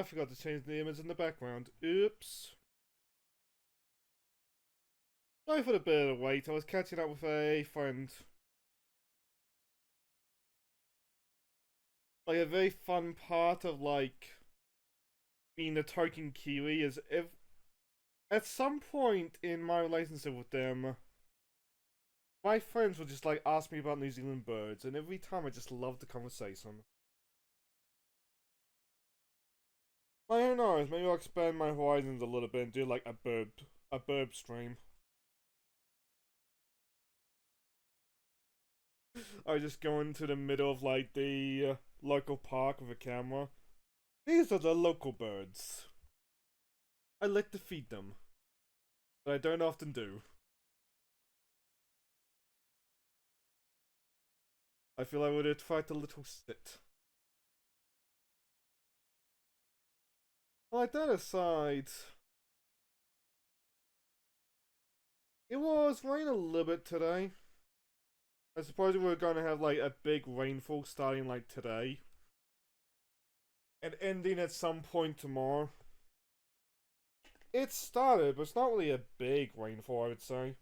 I forgot to change the image in the background. Oops. Sorry for the bit of wait. I was catching up with a friend. Like, a very fun part of, like, being a token Kiwi is if at some point in my relationship with them, my friends would just, like, ask me about New Zealand birds, and every time I just loved the conversation. I don't know, maybe I'll expand my horizons a little bit and do, like, a burb stream. I just go into the middle of, like, the local park with a camera. These are the local birds. I like to feed them, but I don't often do. I feel I would fight a little sit. Like that aside, it was raining a little bit today. I suppose we were going to have like a big rainfall starting like today and ending at some point tomorrow. It started, but it's not really a big rainfall, I would say.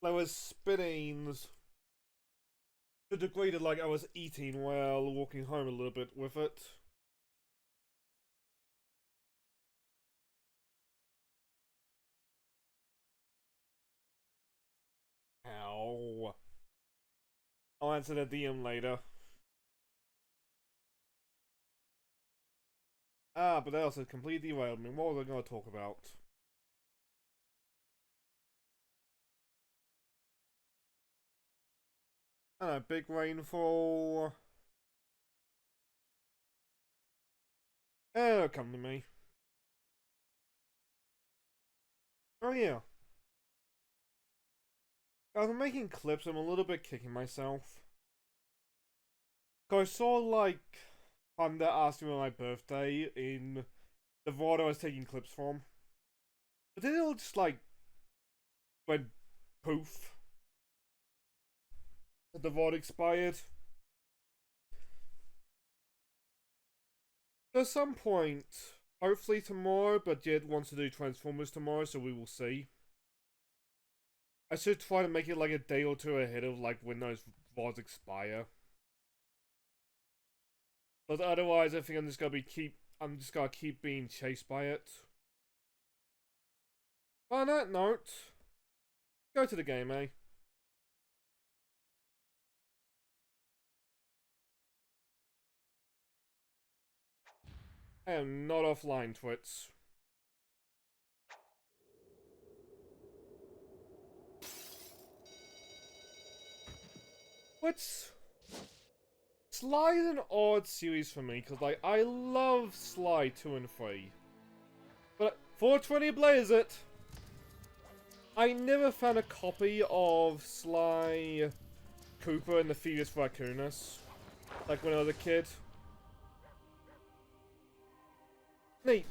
I was spitting to the degree that like I was eating while walking home a little bit with it. Ow. I'll answer the DM later. Ah, but that also completely derailed me. What was I going to talk about? I don't know, big rainfall. It'll come to me. Oh yeah. I was making clips, I'm a little bit kicking myself. Cause I saw like Honda asked me on my birthday in the VOD I was taking clips from. But then it all just like went poof. The VOD expired. At some point, hopefully tomorrow, but Jed wants to do Transformers tomorrow, so we will see. I should try to make it like a day or two ahead of like when those VODs expire. But otherwise, I think I'm just gonna keep being chased by it. On that note, go to the game, eh? I am not offline, twits. What's Sly is an odd series for me, because, like, I love Sly 2 and 3. But 420 blaze it! I never found a copy of Sly Cooper and the Thievius Raccoonus, like when I was a kid. Neat.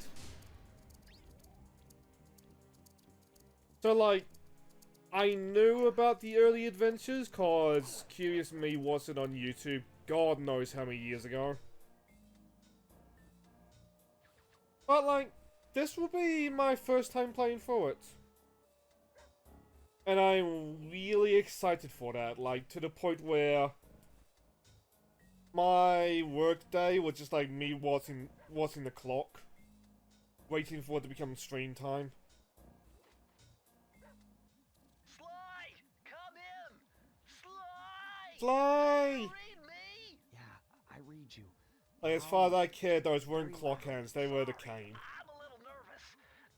So, like, I knew about the early adventures, cause Curious Me watched it on YouTube God knows how many years ago. But, like, this will be my first time playing through it. And I'm really excited for that, like, to the point where my work day was just like me watching the clock, waiting for it to become stream time. Sly, come in. Sly. Sly! You read me? Yeah, I read you. Like, as far as I cared, those weren't clock hands, they were the cane. I'm a little nervous.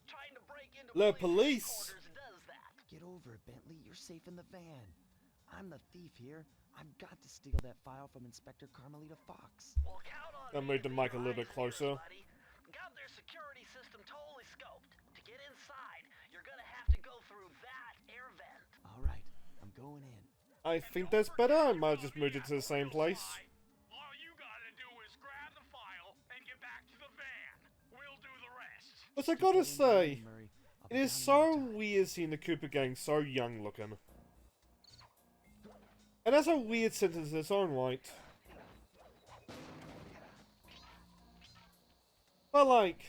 Trying to break into The police police! headquarters does that. Get over it, Bentley. You're safe in the van. I'm the thief here. I've got to steal that file from Inspector Carmelita Fox. Well, count on I me moved the to mic a be little bit your eyes closer. and ears, buddy. Got their security system totally scoped. To get inside, you're gonna have to go through that air vent. All right, I'm going in. I think that's better. I might have just moved it to the same place. All you gotta do is grab the file and get back to the van. We'll do the rest. But I gotta Get in, say, Murray. I'll it be is down in so no time. weird seeing the Cooper gang so young looking. And that's a weird sentence in its own right. But like,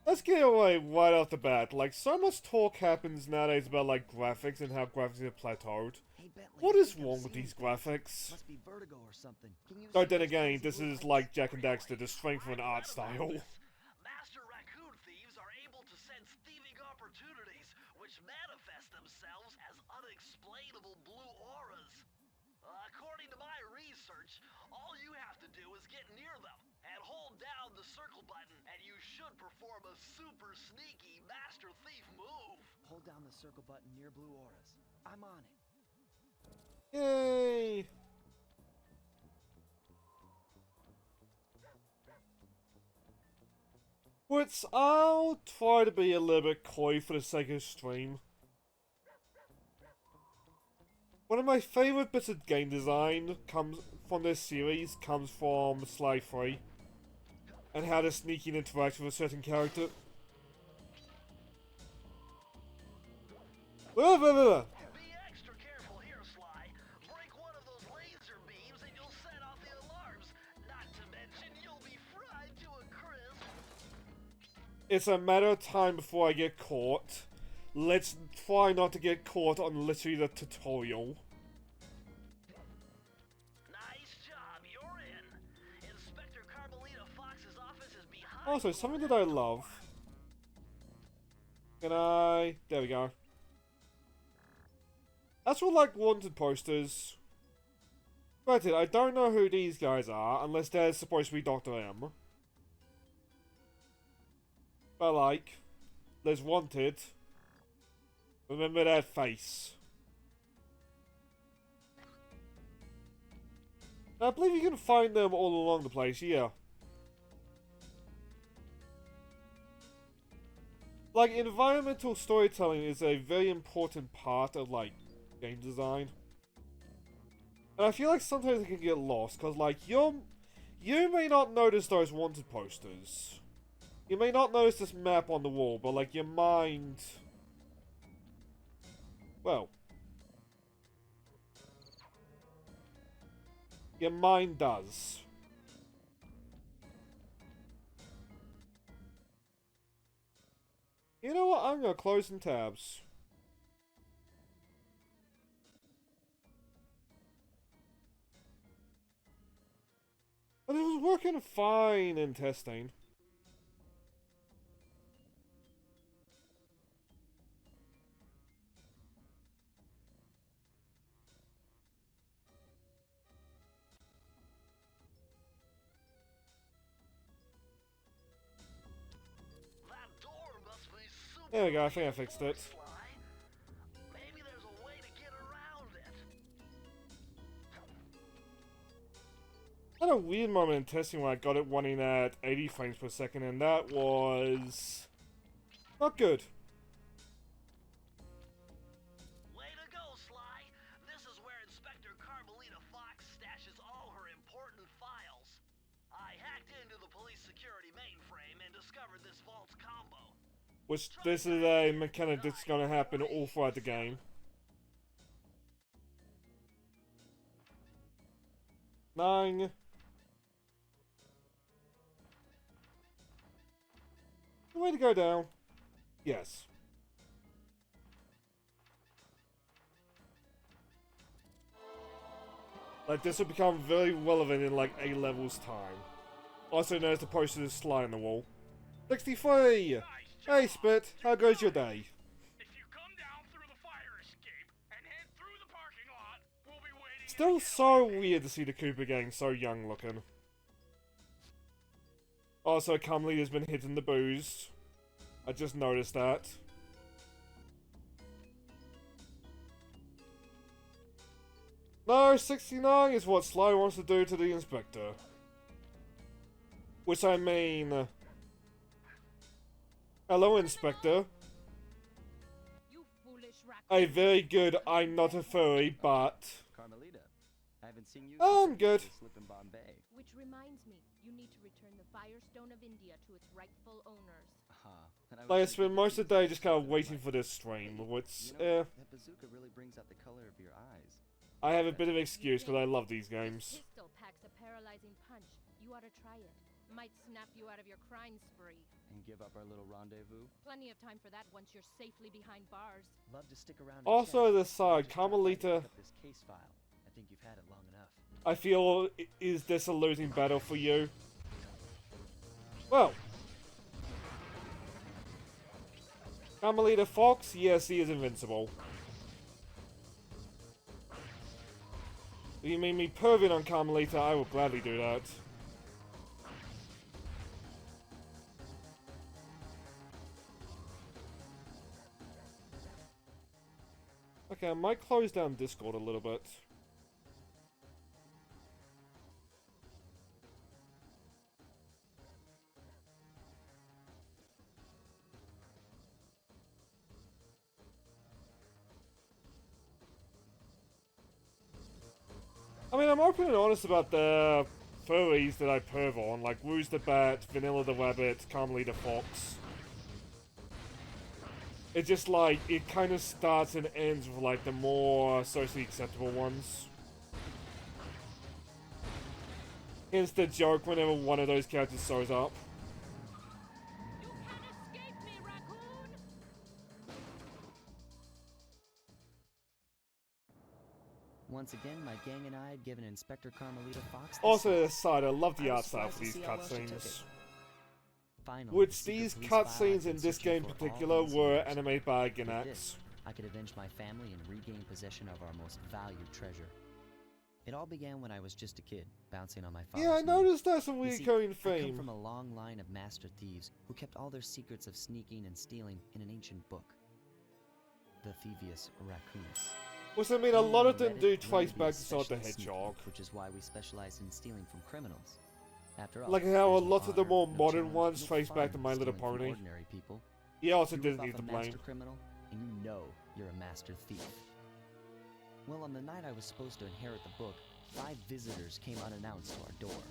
let's get away right off the bat. Like, so much talk happens nowadays about like graphics and how graphics have plateaued. Hey, Bentley, What I is think I'm wrong with seeing these things. graphics? Must be vertigo or something. Can you Oh, see then those again, crazy this blue is lights? like Jack and Daxter, the strength of an art style. Master raccoon thieves are able to sense thieving opportunities, which manifest themselves as unexplainable blue auras. According to my research, all you have to do is get near them and hold down the circle button, and you should perform a super sneaky master thief move. Hold down the circle button near blue auras. I'm on it. Yay! Which I'll try to be a little bit coy for the sake of stream. One of my favourite bits of game design comes from this series comes from Sly 3. And how to sneak in interact with a certain character. Be extra careful here, Sly. Break one of those laser beams and you'll set off the alarms. Not to mention, you'll be fried to a crisp. It's a matter of time before I get caught. Let's try not to get caught on literally the tutorial. Nice job, you're in. Inspector Carmelita Fox's office is behind. Also, something that I love. Can I... There we go. That's what, like, wanted posters. Granted, I don't know who these guys are, unless they're supposed to be Dr. M. But, like, there's wanted. Remember that face. I believe you can find them all along the place, yeah. Like, environmental storytelling is a very important part of, like, game design. And I feel like sometimes it can get lost, because, like, you may not notice those wanted posters. You may not notice this map on the wall, but, like, your mind... Well... Your mind does. You know what? I'm gonna close some tabs. But it was working fine in testing. That door must be super. There we go, I think I fixed it. Sly. Maybe there's a way to get around it. I had a weird moment in testing where I got it running at 80 frames per second, and that was... not good. Way to go, Sly. This is where Inspector Carmelita Fox stashes all her important files. I hacked into the police security mainframe and discovered this vault's combo. Which, this is a mechanic that's gonna happen all throughout the game. Nine. The way to go down. Yes. Like, this will become very relevant in, like, A-levels time. Also known as the poster of Sly on the wall. 63! Nice Hey, job. Spit, how goes your day? If you come down through the fire escape and head through the parking lot, we'll be waiting. Still so weird to see the Cooper gang so young looking. Also, Carmelita's been hitting the booze. I just noticed that. No, 69 is what Sly wants to do to the Inspector. Which I mean... Hello, Inspector. You foolish raccoon. A very good I'm not a furry, but... Carmelita, I haven't seen you Oh, I'm since good. the slip in Bombay. Which reminds me, you need to return the Firestone of India to its rightful owners. And I was Like, I so spend eager most to of the day use just it kind of to waiting my- for this stream, Hey, which, that bazooka really brings out the color of your eyes. I have a bit of excuse because I love these games. This pistol packs a paralyzing punch. You ought to try it. Might snap you out of your crime spree. And give up our little rendezvous. Plenty of time for that once you're safely behind bars. Love to stick around. and Also, chat, as a but I side, just dropped by to Carmelita, pick up this case file. I think you've had it long enough. I feel, is this a losing battle for you? Well, Carmelita Fox, yes, he is invincible. If you mean me perving on Carmelita, I will gladly do that. Okay, I might close down Discord a little bit. I mean, I'm open and honest about the furries that I perv on, like Woo's the Bat, Vanilla the Rabbit, Carmelita Fox. It's just like, it kind of starts and ends with like the more socially acceptable ones. Hence the joke whenever one of those characters shows up. You can't escape me, raccoon! Once again, my gang and I had given Inspector Carmelita Fox. Also, as a side, I love the I was art style surprised for to these see how well she took cutscenes. it. Finally, the Which secret these police file I've cutscenes been in this searching game in for all particular these were years. animated by With Ganax. this, I could avenge my family and regain possession of our most valued treasure. It all began when I was just a kid, bouncing on my father's Yeah, I knee. noticed that's a You see, recurring I come theme. from a long line of master thieves who kept all their secrets of sneaking and stealing in an ancient book. The Thievius Raccoonus. Which I mean, a lot of them Read it, do learned trace to be back to Sonic the especially sneaky, Hedgehog. which is why we specialize in stealing from criminals. After all, Like how a there's no lot of the honor, more no modern challenge, ones no trace fun back to My Little stealing from Pony. ordinary people. He also You did rip leave off the a blame. master criminal, and you know you're a master thief. Well, on the night I was supposed to inherit the book, 5 visitors came unannounced to our door.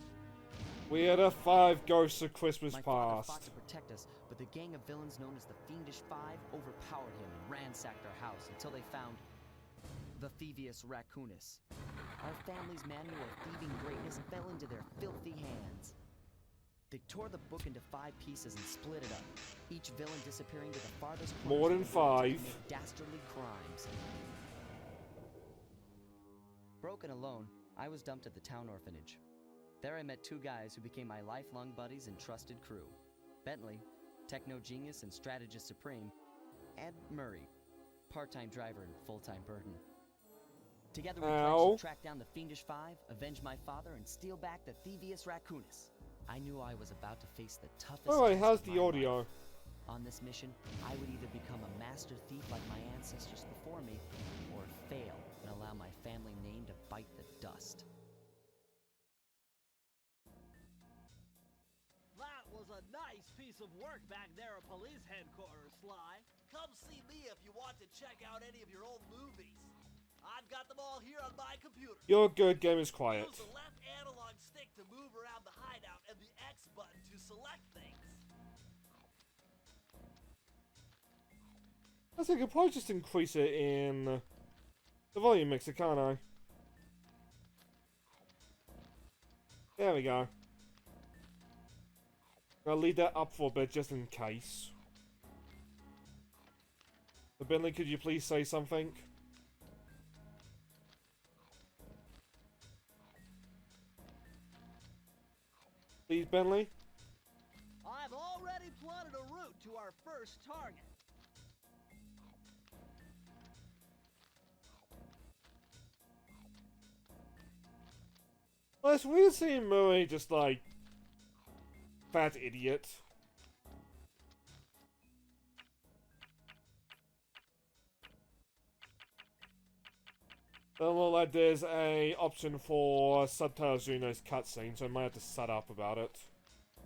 We had a 5 Ghosts of Christmas My father fought past. to protect us, but the gang of villains known as the Fiendish Five overpowered him and ransacked our house until they found the Thievius Raccoonus. Our family's manual of thieving greatness fell into their filthy hands. They tore the book into 5 pieces and split it up, each villain disappearing to the farthest More corners than of the world to 5. commit dastardly crimes. Broken alone, I was dumped at the town orphanage. There I met 2 guys who became my lifelong buddies and trusted crew. Bentley, techno genius and strategist supreme, and Murray, part-time driver and full-time burden. Together we pledged to track down the Fiendish Five, avenge my father, and steal back the Thievius Raccoonus. I knew I was about to face the toughest Alright, test how's of the my audio? life. On this mission, I would either become a master thief like my ancestors before me, or fail and allow my family name to bite the dust. That was a nice piece of work back there at police headquarters, Sly. Come see me if you want to check out any of your old movies. I've got them all here on my computer. You're good, game is quiet. Use the left analog stick to move around the hideout and the X button to select things. I think I could probably just increase it in the volume mixer, can't I? There we go. I'll leave that up for a bit just in case. But Bentley, could you please say something? Please, Bentley? I've already plotted a route to our first target. Well, it's weird seeing Murray just like fat idiot. Doesn't look like there's a option for subtitles during those cutscenes, so I might have to shut up about it.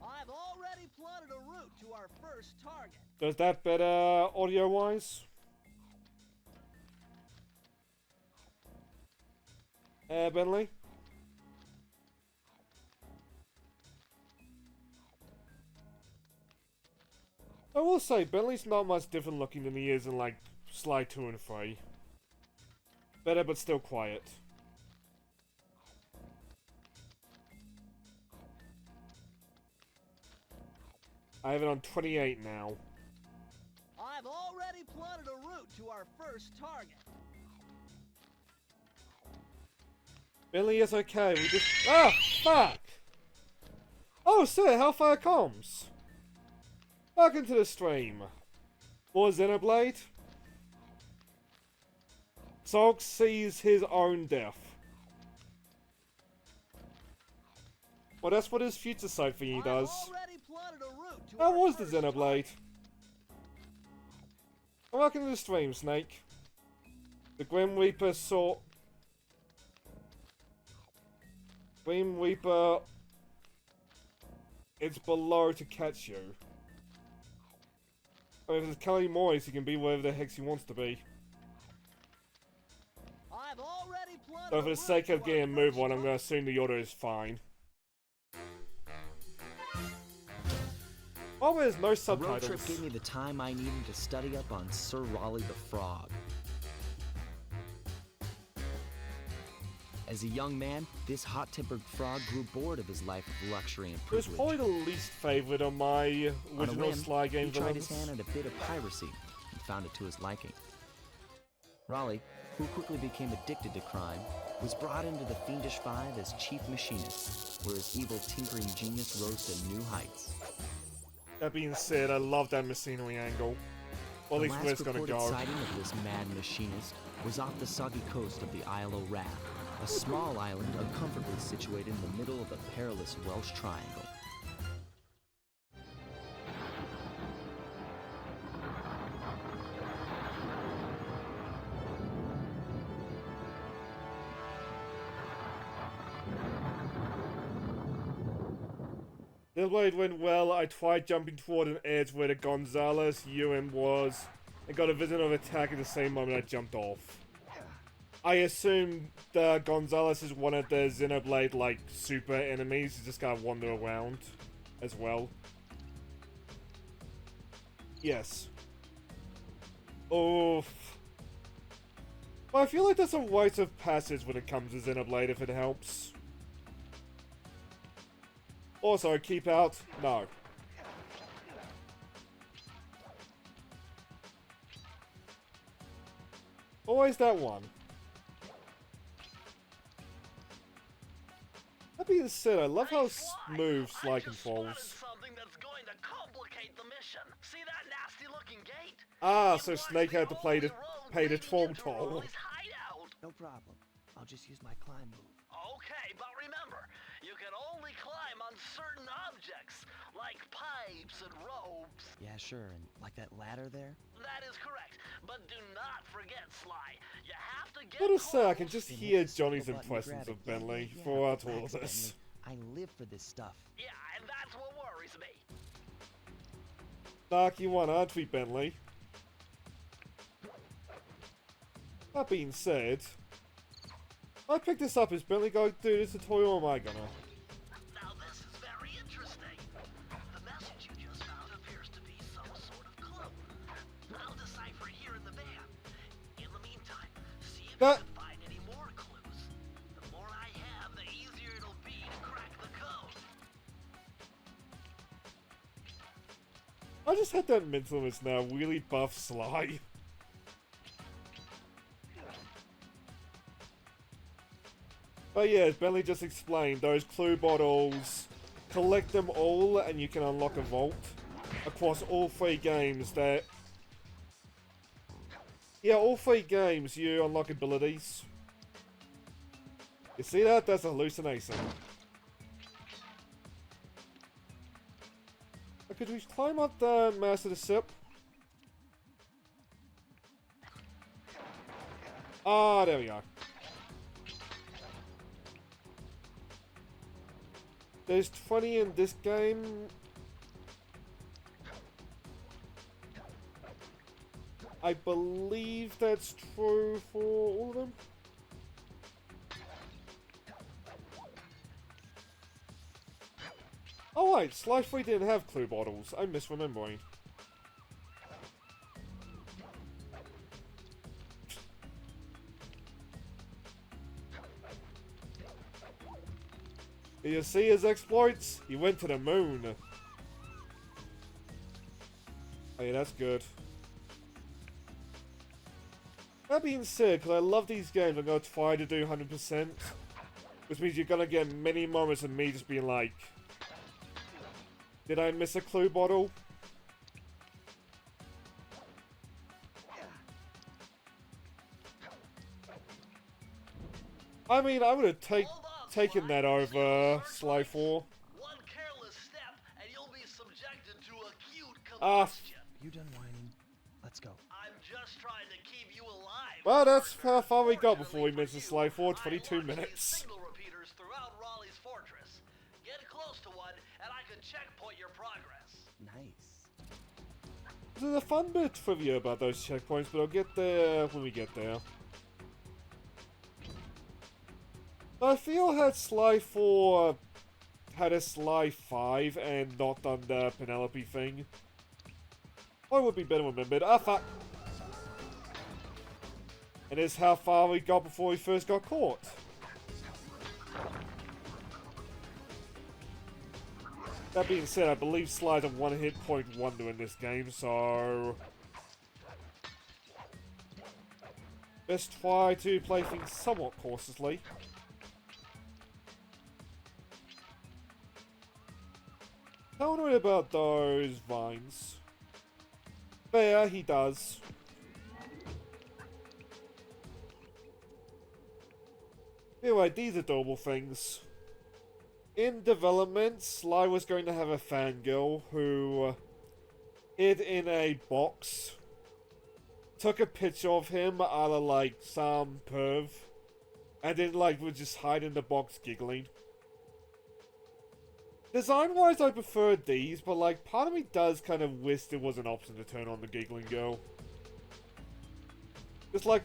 I've already plotted a route to our first target. Does that better audio-wise? Bentley? I will say, Bentley's not much different looking than he is in, like, Sly 2 and 3. Better, but still quiet. I have it on 28 now. I've already plotted a route to our first target. Bentley is okay, we just... Ah! Fuck! Oh, sir, how far comes? Welcome to the stream. More Xenoblade? Sulk sees his own death. Well, that's what his future sight thingy does. How was the Xenoblade? Welcome to the stream, Snake. The Grim Reaper saw... Grim Reaper... It's below to catch you. I mean, if it's Kelly Moyes, he can be wherever the heck he wants to be. So for the sake of getting a move on, I'm going to assume the order is fine. Oh, there's no subtitles. The road trip gave me the time I needed to study up on Sir Raleigh the Frog. As a young man, this hot-tempered frog grew bored of his life of luxury and It was privilege. probably the least favourite of my original Sly game he tried his villains. hand at a bit of piracy and found it to his liking. Raleigh, who quickly became addicted to crime, was brought into the Fiendish Five as chief machinist, where his evil tinkering genius rose to new heights. That being said, I love that machinery angle. Well, at least where it's The gonna last go. recorded sighting of this mad machinist was off the soggy coast of the Isle o' Wrath, a small island uncomfortably situated in the middle of the perilous Welsh Triangle. The blade went well. I tried jumping toward an edge where the Gonzalez UN was, and got a vision of attack at the same moment I jumped off. I assume the Gonzalez is one of the Xenoblade, like, super enemies. You just gotta wander around as well. Yes. Oof. Well, I feel like that's a rite of passage when it comes to Xenoblade, if it helps. Also, keep out. No. Always that one. That being said, I love how smooth Sly controls. Something that's going to complicate the mission. See that nasty-looking gate? Ah, so Snake had to pay the troll toll. No problem. I'll just use my climb move. Okay, but remember, you can only climb on certain objects, like pipes and ropes. Yeah, sure, and like that ladder there? That is correct, but do not forget, Sly. You have to get Gotta say, I can close. just Then hear hit the circle Johnny's button to impressions grab of it. Yeah, Bentley yeah, throughout all of relax, this. Bentley. I live for this stuff. Yeah, and that's what worries me. Darky one, aren't we, Bentley? That being said, I picked this up. Is Bentley going to do this tutorial, or am I gonna? Now this is very interesting. The message you just found appears to be some sort of clue. I'll decipher it here in the van. In the meantime, see if That- you can find any more clues. The more I have, the easier it'll be to crack the code. I just had that mental image now. Really buff Sly. But yeah, as Bentley just explained, those clue bottles, collect them all and you can unlock a vault across all 3 games that... Yeah, all 3 games you unlock abilities. You see that? That's a hallucination. Could we climb up the mast of the ship? Ah, there we go. There's 20 in this game. I believe that's true for all of them. Oh wait, Sly 3 didn't have clue bottles. I'm misremembering. Did you see his exploits? He went to the moon. Hey, that's good. That being said, because I love these games, I'm going to try to do 100%. Which means you're going to get many moments of me just being like, did I miss a clue bottle? I mean, I would have taken that over Sly 4. One careless step, and you'll be subjected to acute Ah, combustion. You done whining? Let's go. I'm just trying to keep you alive. well, that's how far we got before we mentioned Sly 4, 22 minutes. Signal repeaters throughout Raleigh's fortress. Get close to one, and I can checkpoint your progress. Nice. There's a fun bit of trivia about those checkpoints, but I'll get there when we get there. I feel had Sly 4 had a Sly 5 and not done the Penelope thing, I would be better remembered. Ah, fuck. And it's how far we got before we first got caught. That being said, I believe Sly's a one-hit point wonder in this game, so let's try to play things somewhat cautiously. Tell me about those vines. There, he does. Anyway, these adorable things. In development, Sly was going to have a fangirl who hid in a box, took a picture of him a la like some perv, and then like would just hide in the box giggling. Design-wise, I preferred these, but like part of me does kind of wish there was an option to turn on the giggling girl. It's like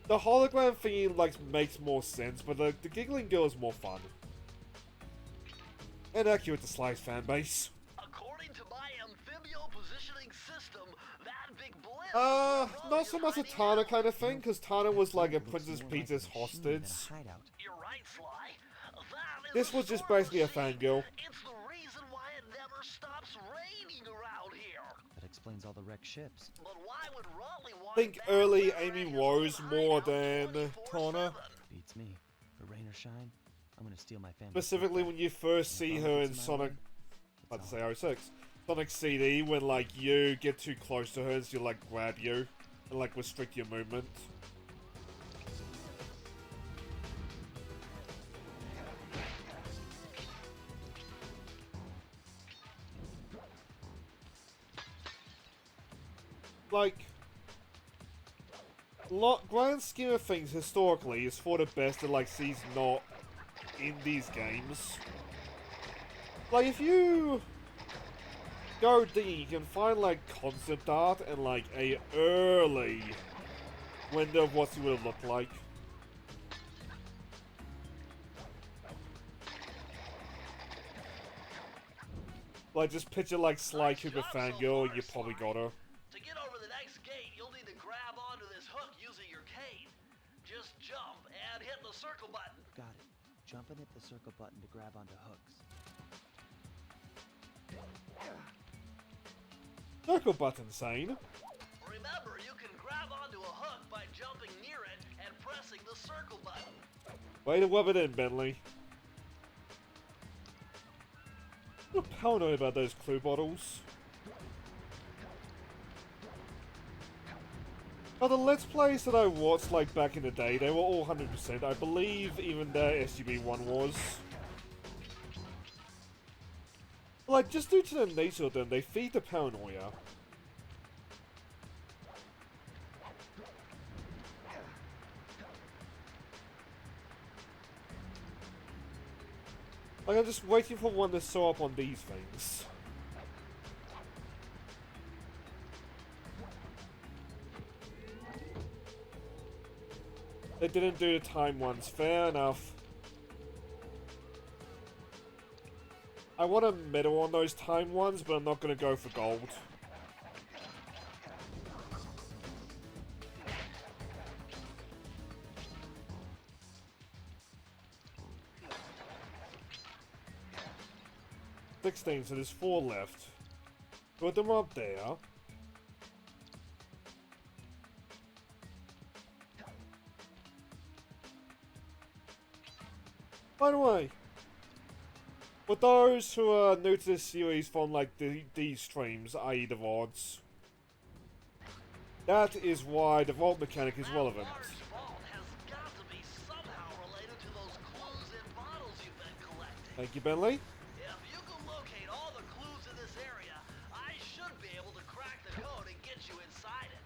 the hologram thingy like makes more sense, but the giggling girl is more fun and accurate to Sly's fanbase. According to my amphibio positioning system, that big blimp. Not so much a Tana kind of thing, because Tana was like a Princess Peach's hostage. Hideout. You're right, Sly. That is This was just basically a fangirl. It's the reason why it never stops raining around here. That explains all the wrecked ships. But why would Raleigh want Think that early where Amy it is Rose a more hideout than 24/7? Tana. Beats me. For rain or shine, I'm gonna steal my family. Specifically when you first see her in Sonic, I'd It's say 06, Sonic CD, when like you get too close to her and she'll like grab you and like restrict your movement. Like, grand scheme of things, historically, is for the best that, like, she's not in these games. Like, if you go deep, you can find, like, concept art and, like, a early window of what she would have looked like. Like, just picture, like, Sly Cooper fangirl, and you probably got her. To get over the next gate, you'll need to grab onto this hook using your cane. Just jump and hit the circle button. Got it. Jump and hit the circle button to grab onto hooks. Circle button, Sane. Remember, you can grab onto a hook by jumping near it and pressing the circle button. Way to rub it in, Bentley. I'm paranoid about those clue bottles. But the Let's Plays that I watched, like, back in the day, they were all 100%. I believe even the SUB one was. Like, just due to the nature of them, they feed the paranoia. Like, I'm just waiting for one to show up on these things. They didn't do the time ones. Fair enough. I want a medal on those time ones, but I'm not going to go for gold. 16, so there's 4 left. Put them up there. By the way, for those who are new to this series from like these streams, i.e. the VODs, that is why the vault mechanic is relevant. That large vault has got to be somehow related to those clues in bottles you've been collecting. Thank you, Bentley. If you can locate all the clues in this area, I should be able to crack the code and get you inside it.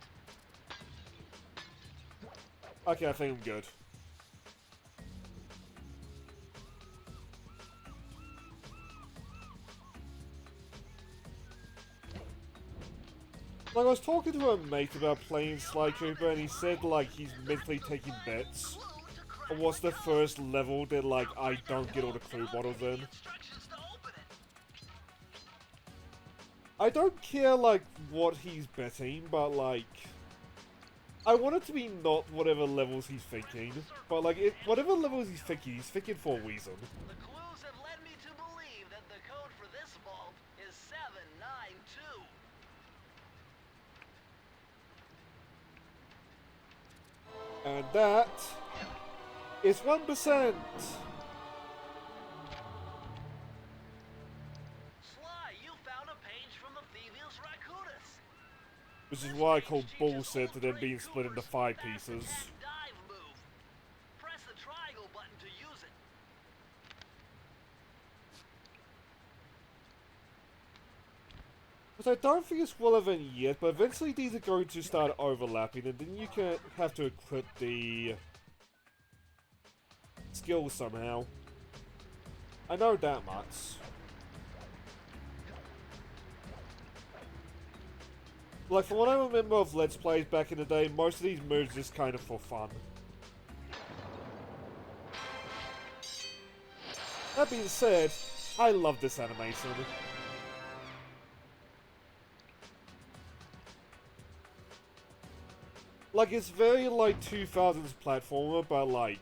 Okay, I think I'm good. Like, I was talking to a mate about playing Sly Cooper, and he said, like, he's mentally taking bets on what's the first level that, like, I don't get all the clue bottles in. Instructions to open it. I don't care, like, what he's betting, but, like, I want it to be not whatever levels he's thinking, but, like, whatever levels he's thinking for a reason. The clues have led me to believe that the code for this vault is 792. And that is 1%! Sly, you found a page from the Thievius Raccoonus. Which is why I call bullshit to them being split into 5 pieces. Dive move. Press the triangle button to use it. But I don't think it's relevant yet, but eventually these are going to start overlapping, and then you can have to equip the skills somehow. I know that much. Like, from what I remember of Let's Plays back in the day, most of these moves are just kind of for fun. That being said, I love this animation. Like, it's very, like, 2000s platformer, but, like...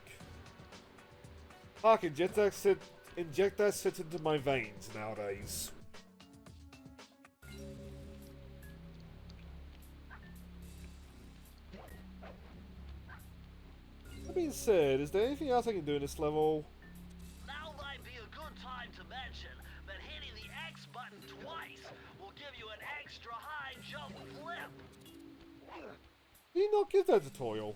Fuck, inject that shit into my veins nowadays. That being said, is there anything else I can do in this level? Now might be a good time to mention that hitting the X button twice will give you an extra high jump flip. Did he not give that tutorial?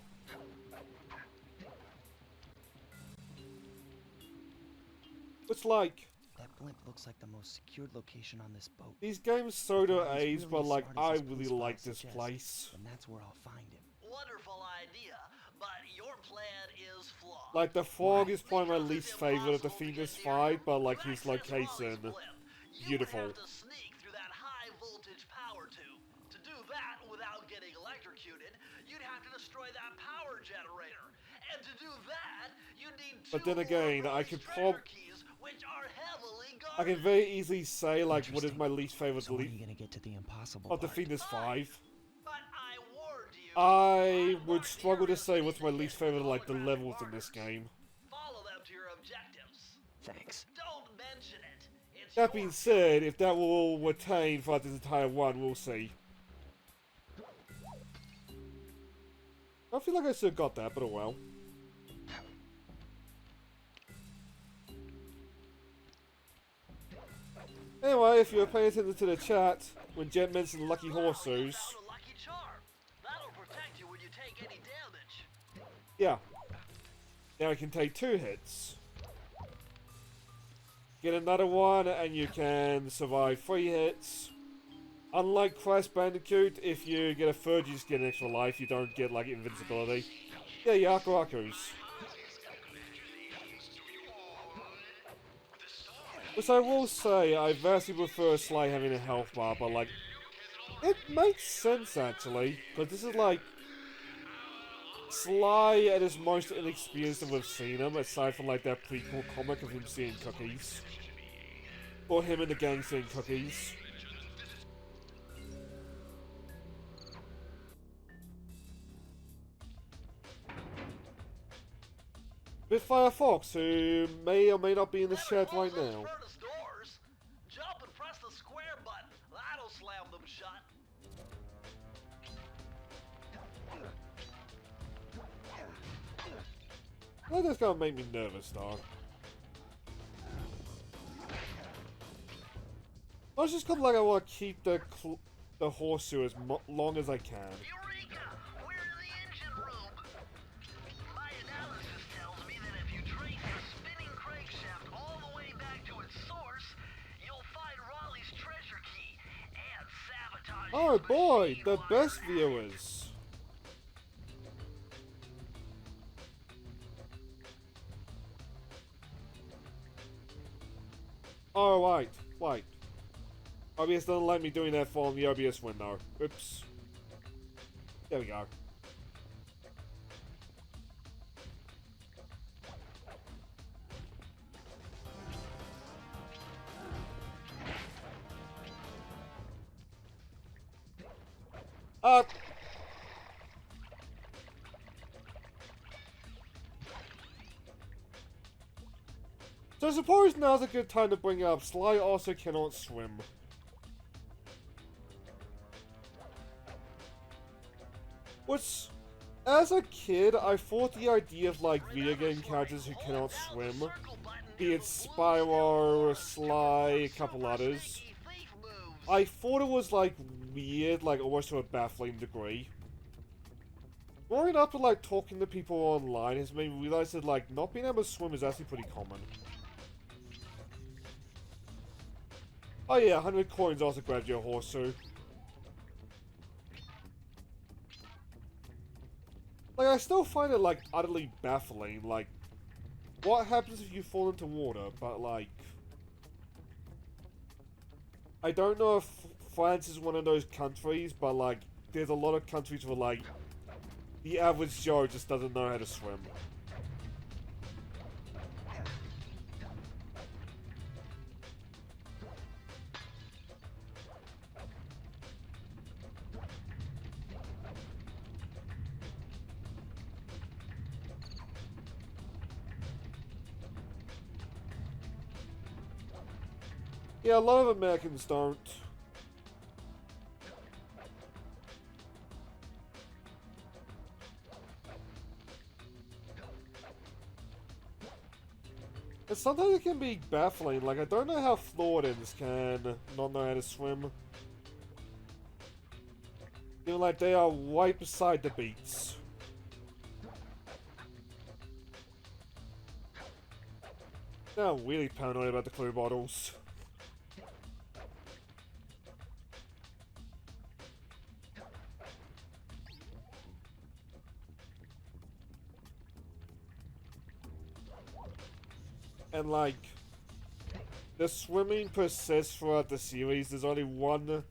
It's like... That blimp looks like the most secured location on this boat. These games so do He's age, really but like, smart as I his really police like files this suggest, place. And that's where I'll find him. Wonderful idea, but your plan is flawed. Like, the fog is probably my least favorite of the Thievius fight, but like, his location, beautiful. You would have to sneak through that high voltage power tube. To do that without getting electrocuted, you'd have to destroy that power generator. And to do that, you need But then again, I could keys, which are heavily I guarded. can very easily say, like, what is my least favorite So when are you gonna get to the impossible of the part? Thievius 5. But I warned you. I would struggle to say what's my least favorite, like, the levels in this game. Follow them to your objectives. Thanks. Don't mention it. It's That your being said, if that will retain throughout this entire run, we'll see. I feel like I still got that, but oh well. Anyway, if you were paying attention to the chat, when Jen mentioned Lucky Horse Shoes, found a lucky charm. That'll protect you when you take any damage. yeah. Now I can take 2 hits. Get another one, and you can survive 3 hits. Unlike Crash Bandicoot, if you get a 3rd, you just get an extra life. You don't get, like, invincibility. Yeah, Yaku-Akus. Which I will say, I vastly prefer Sly having a health bar, but, like, it makes sense, actually. But this is, like, Sly at his most inexperienced that we've seen him, aside from, like, that prequel comic of him seeing cookies. Or him and the gang seeing cookies. With Firefox, who may or may not be in the chat right now. Furnace doors. Jump That's gonna make me nervous, though. I was just kind of like I want to keep the horseshoe as long as I can. Eureka! We're in the engine room! My analysis tells me that if you trace the spinning crankshaft all the way back to its source, you'll find Raleigh's treasure key and sabotage Oh his boy, machine the while best you're at it. viewers. Oh, wait. OBS doesn't let me doing that from the OBS window. Oops. There we go. So I suppose now's a good time to bring up Sly also cannot swim. Which, as a kid, I thought the idea of like video game characters who cannot swim, be it Spyro, Sly, a couple others, I thought it was like weird, like almost to a baffling degree. Growing up and like talking to people online has made me realize that like not being able to swim is actually pretty common. Oh yeah, 100 coins also grabbed your horseshoe. Like, I still find it, like, utterly baffling, like, what happens if you fall into water, but, like, I don't know if France is one of those countries, but, like, there's a lot of countries where, like, the average Joe just doesn't know how to swim. Yeah, a lot of Americans don't. And sometimes it can be baffling, like I don't know how Floridians can not know how to swim. You know, like they are right beside the beach. Now I'm really paranoid about the clue bottles. And like, the swimming persists throughout the series. There's only one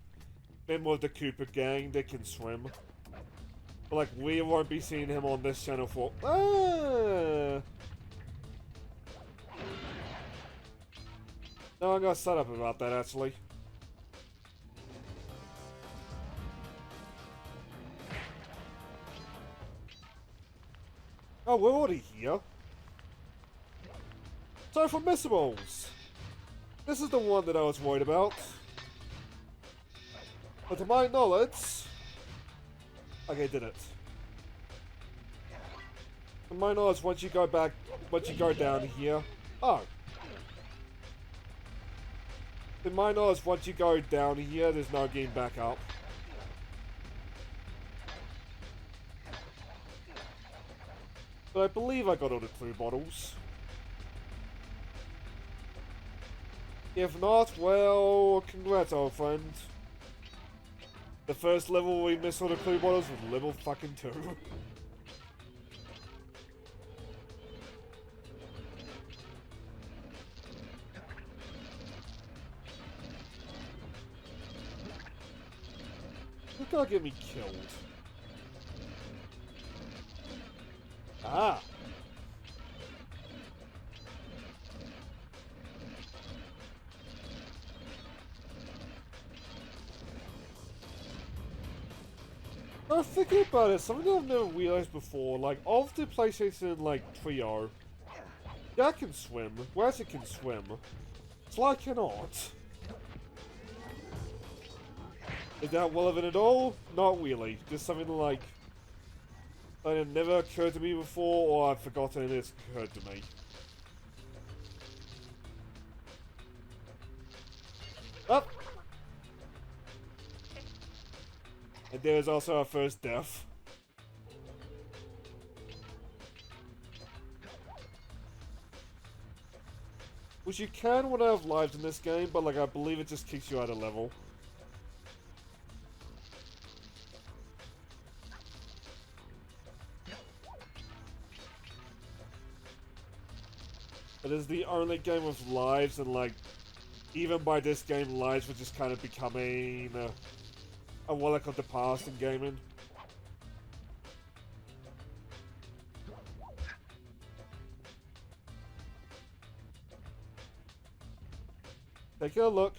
member of the Cooper gang that can swim. But like, we won't be seeing him on this channel for... Ah! No, I'm gonna shut up about that, actually. Oh, we're already here. So for missables, this is the one that I was worried about. But to my knowledge... Okay, did it. To my knowledge, once you go down here... Oh. To my knowledge, once you go down here, there's no getting back up. But I believe I got all the clue bottles. If not, well, congrats, old friend. The first level we missed all the clue bottles was level fucking 2. You gotta get me killed. Ah! I was thinking about it, something I've never realized before, like, of the PlayStation, like, trio, Jack can swim, Razzie can swim, Sly cannot. Is that relevant at all? Not really, just something like, But it never occurred to me before, or I've forgotten it's occurred to me. Up! And there is also our first death. Which you can when I have lives in this game, but like I believe it just kicks you out of level. It is the only game with lives, and like, even by this game, lives were just kind of becoming a relic of the past in gaming. Take a look.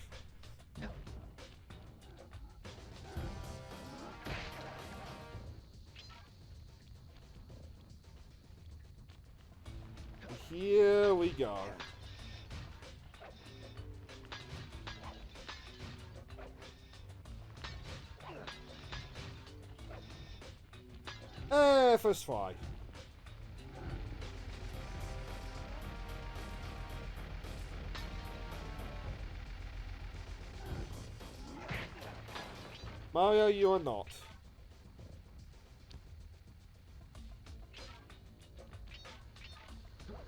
Here we go. First try. Mario, you are not.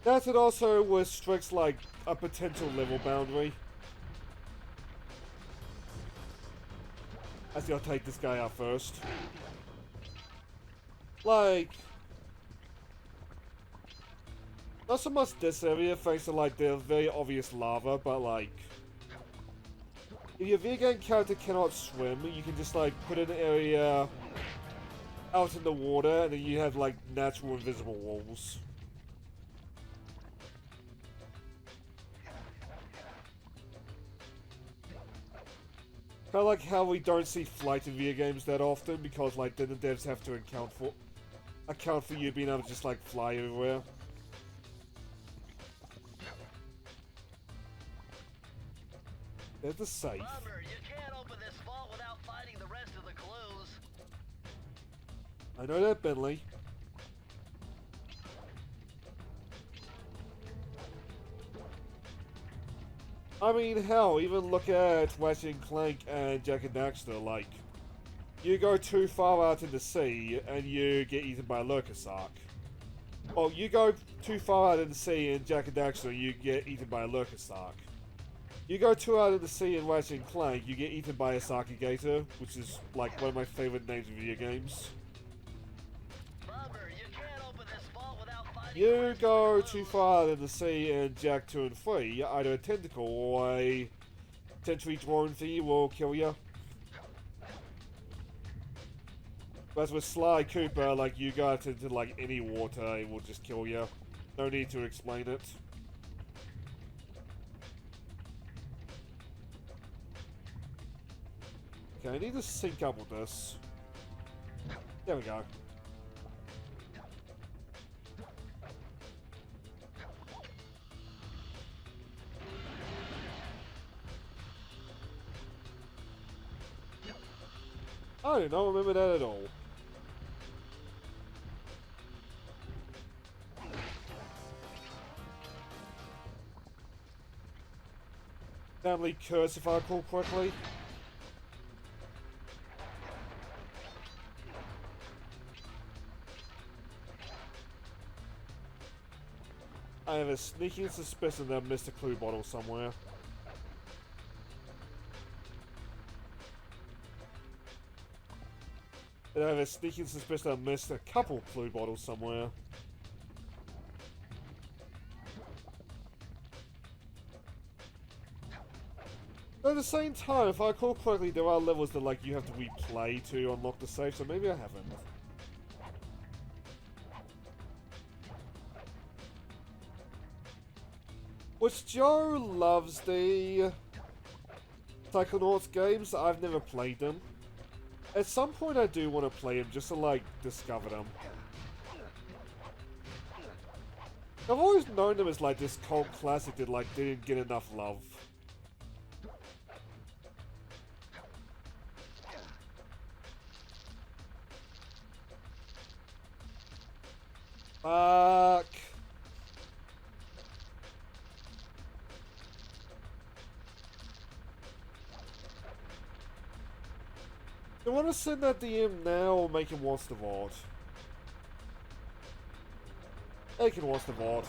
That it also restricts like a potential level boundary. I think I'll take this guy out first. Like, not so much this area thanks to like the very obvious lava, but like, if your video game character cannot swim, you can just like put an area out in the water and then you have like natural invisible walls. Kind of like how we don't see flight in video games that often because like then the devs have to account for you being able to just like fly everywhere. There's the safe. Bummer, you can't open this vault without finding the rest of the clues. I know that, Bentley. I mean, hell, even look at Ratchet and Clank and Jak and Daxter, like, you go too far out in the sea and you get eaten by a lurker shark. Well, you go too far out in the sea in Jak and Daxter, you get eaten by a lurker shark. You go too out in the sea in Ratchet and Clank, you get eaten by a Sarkigator, which is like one of my favorite names in video games. Bummer, you can't open this vault without finding You go too far out in the sea in Jak 2 and 3, either a tentacle or a sentry drone thingy will kill you. But with Sly Cooper, like, you go out into like any water, it will just kill you. No need to explain it. Okay, I need to sync up with this. There we go. I do not remember that at all. Family curse, if I recall correctly. I have a sneaking suspicion that I missed a clue bottle somewhere. And I have a sneaking suspicion I missed a couple clue bottles somewhere. But at the same time, if I recall correctly, there are levels that like you have to replay to unlock the safe, so maybe I haven't. Which Joe loves the Psychonauts games. I've never played them. At some point I do want to play them just to like discover them. I've always known them as like this cult classic that like didn't get enough love. Fuck. Do you want to send that DM now or make him watch the VOD? They can watch the VOD.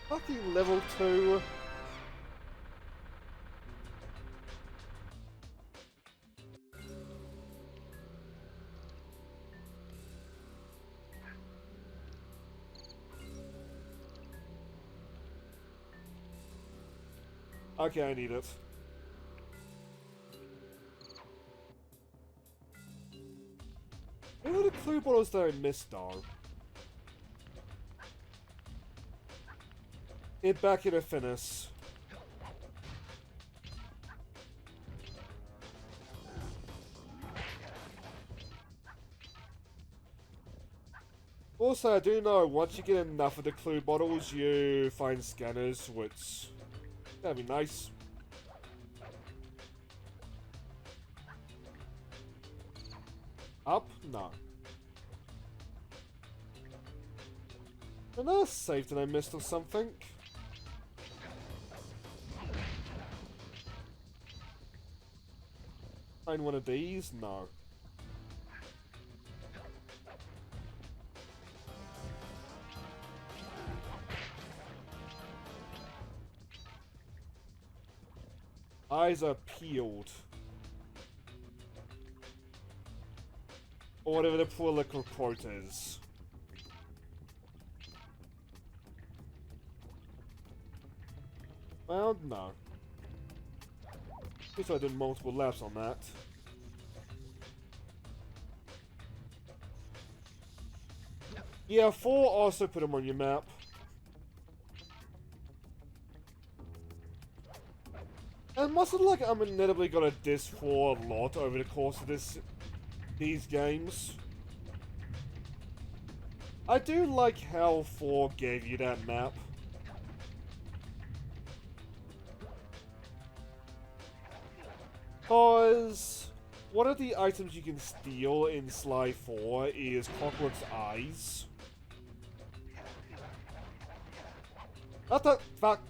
Fucking level 2. Okay, I need it. What are the clue bottles that I missed, though? Get back in a Finis. Also, I do know once you get enough of the clue bottles, you find scanners, which that'd be nice. Up? No. Another save that I missed or something. Find one of these? No. Eyes are peeled. Or whatever the political quote is. Well, no. At least I did multiple laps on that. Yeah, 4 also put them on your map. And mustn't like I'm inevitably gonna diss 4 a lot over the course of these games. I do like how 4 gave you that map. Cause one of the items you can steal in Sly 4 is Clockwork's eyes. What the fuck?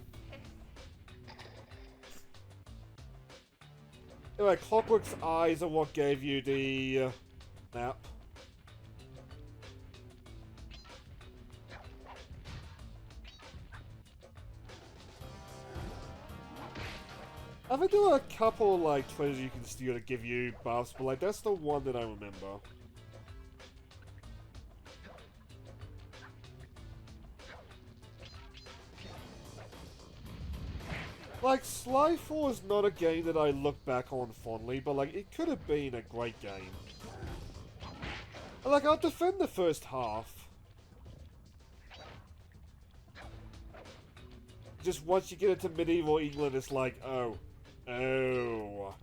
Anyway, Clockwork's eyes are what gave you the map. I think there are a couple like treasures you can steal to give you buffs, but like that's the one that I remember. Like, Sly 4 is not a game that I look back on fondly, but like, it could have been a great game. Like, I'll defend the first half. Just once you get into medieval England, it's like, oh. Oh.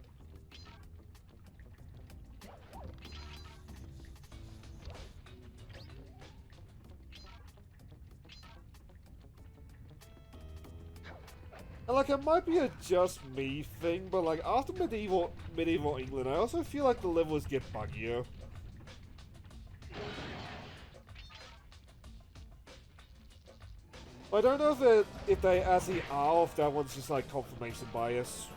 And like, it might be a just me thing, but like, after medieval England, I also feel like the levels get buggier. I don't know if they actually are, or if that one's just like confirmation bias.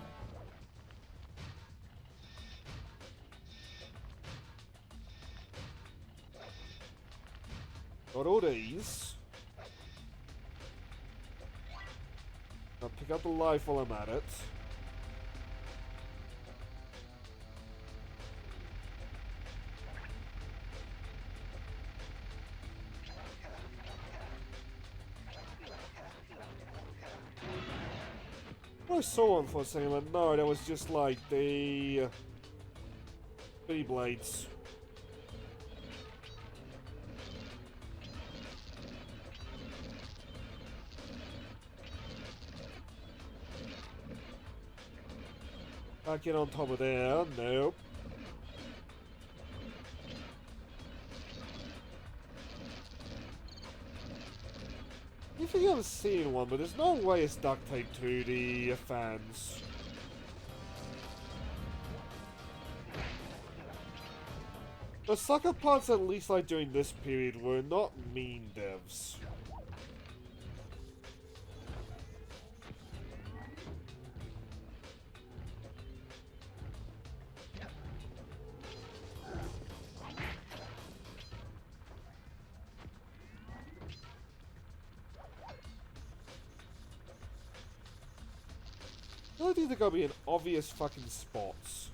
Got all these. I'll pick up the life while I'm at it. I saw one for a second, but no, that was just like the Bitty Blades. Can't get on top of there, nope. I think I've seen one, but there's no way it's duct taped to the fans. The sucker punts at least like during this period were not mean devs. I don't think they're gonna be in obvious fucking spots.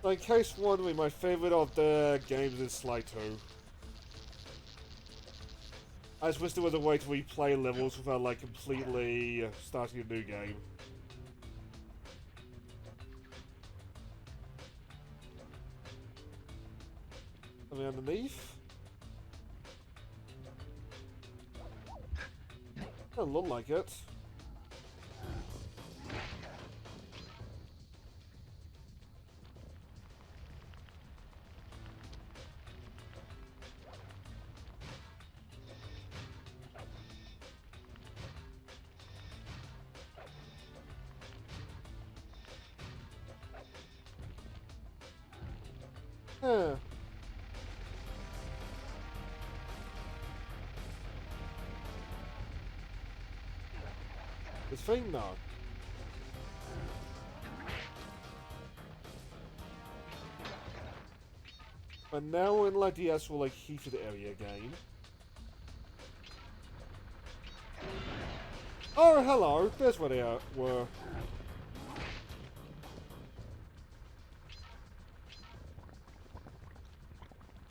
In case wondering, my favorite of the games is Sly 2. I just wish there was a way to replay levels without like completely starting a new game. Something underneath? Doesn't look like it. Huh. This thing now. But now we're in like the actual like heated area again. Oh, hello. There's where they were.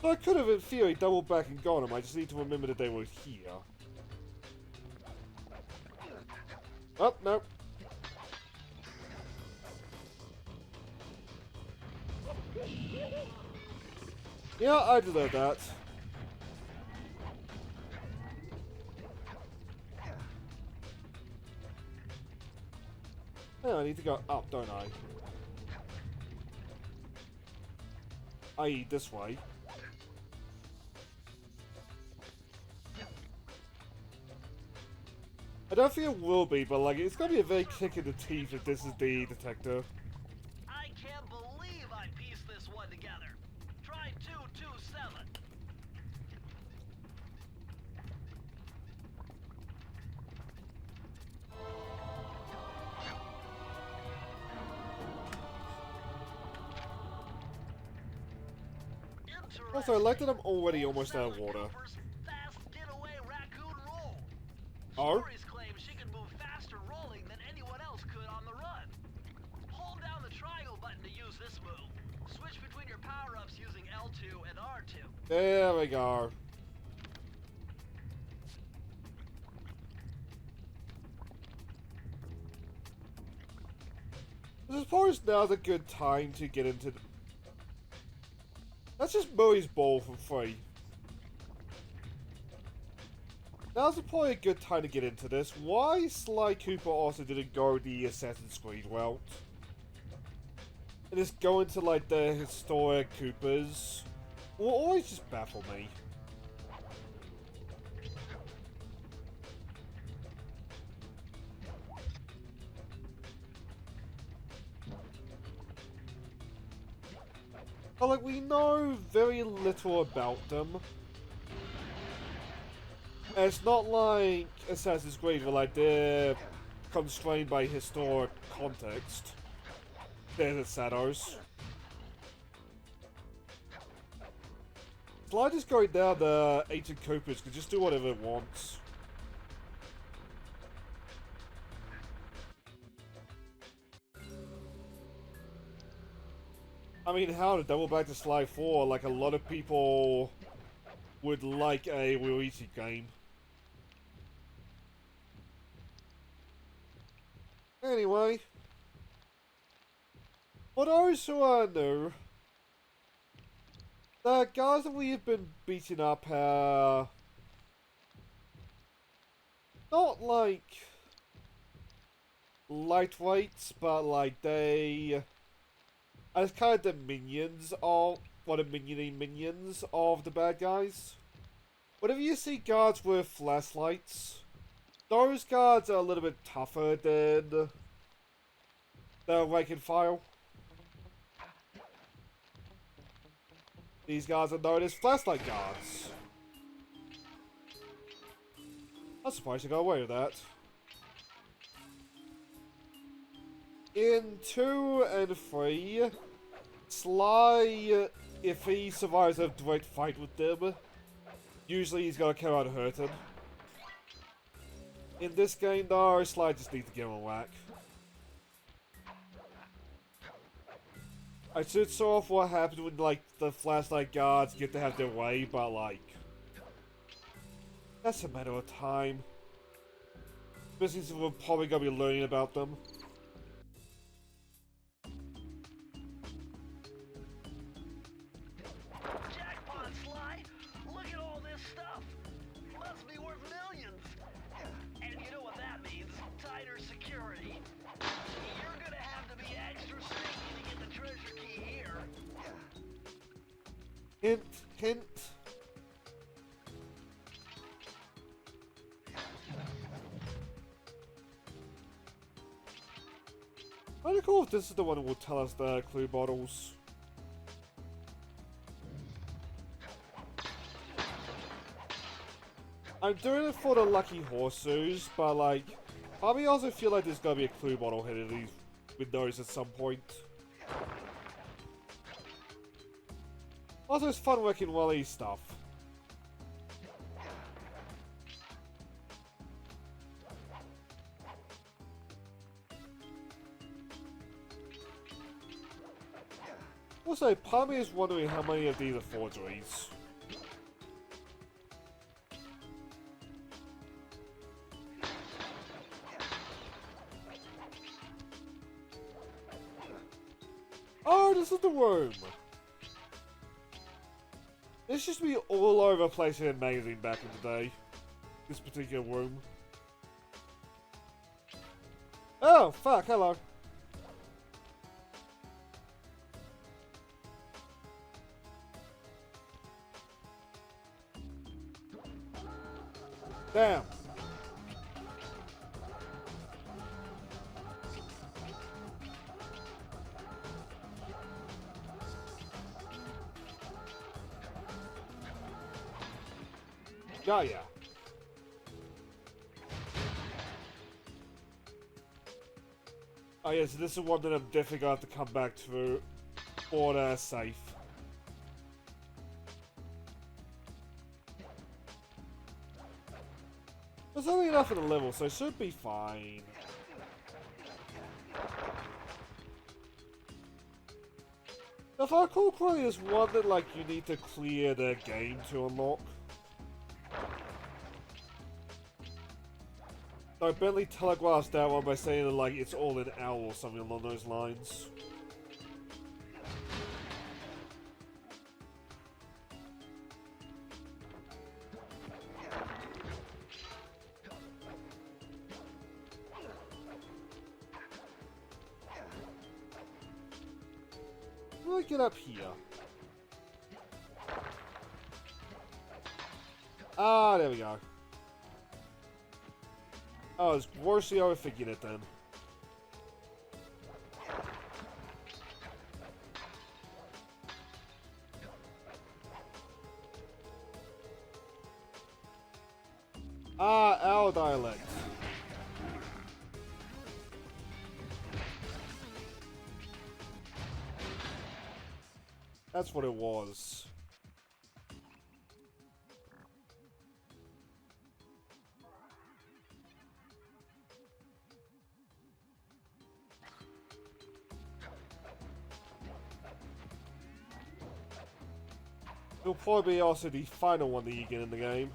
So I could have, in theory, doubled back and gone them. I just need to remember that they were here. Oh, no. Yeah, I deserve that. Yeah, I need to go up, don't I? I.e. this way. I don't think it will be, but like, it's gonna be a very kick in the teeth if this is the detector. I can't believe I pieced this one together. Try 227. Also, I like that I'm already almost out of water. Fast getaway raccoon roll. Oh? Stories claim she can move faster rolling than anyone else could on the run. Hold down the triangle button to use this move. Switch between your power-ups using L2 and R2. There we go. I suppose now's a good time to get into the... That's just Murray's ball for free. Now's probably a good time to get into this. Why Sly Cooper also didn't go the Assassin's Creed route? And just go into like the historic Coopers will always just baffle me. But like, we know very little about them. And it's not like Assassin's Creed where like they're constrained by historic context. There's shadows. Sly just going down the ancient Coopers can just do whatever it wants. I mean, how to double back to Sly 4, like a lot of people would like a Luigi game. Anyway, for those who are new, the guys that we have been beating up are not like lightweights, but like they as kind of the minions of, what are minions of the bad guys. Whenever you see guards with flashlights, those guards are a little bit tougher than the rank and file. These guards are known as flashlight guards. I'm surprised you got away with that. In 2 and 3, Sly, if he survives a direct fight with them, usually he's gonna come out hurting. In this game, though, Sly just needs to give him a whack. I should show off what happens when, like, the flashlight guards get to have their way, but, like, that's a matter of time. Especially since we're probably gonna be learning about them. Jackpot, Sly! Look at all this stuff! Must be worth millions! And you know what that means? Tighter security. You're gonna have to be extra sneaky to get the treasure key here. Hint, hint. Kinda cool if this is the one that will tell us the clue bottles. I'm doing it for the lucky horseshoes, but like, I also feel like there's gonna be a clue bottle hidden in these windows at some point. Also, it's fun working with all these stuff. Also, part of me is wondering how many of these are forgeries. Oh, this is the room! This used to be all over the place in a magazine back in the day. This particular room. Oh, fuck, hello. Damn. Yeah, yeah. Oh yeah, so this is one that I'm definitely gonna have to come back to for the safe. There's only enough of the level, so it should be fine. If I recall correctly, there's one that like you need to clear the game to unlock. So Bentley telegraphs that one by saying that like it's all an owl or something along those lines. How do I get up here? Ah, there we go. Oh, I was grossly overthinking it then. Ah, owl dialect. That's what it was. It'll probably be also the final one that you get in the game.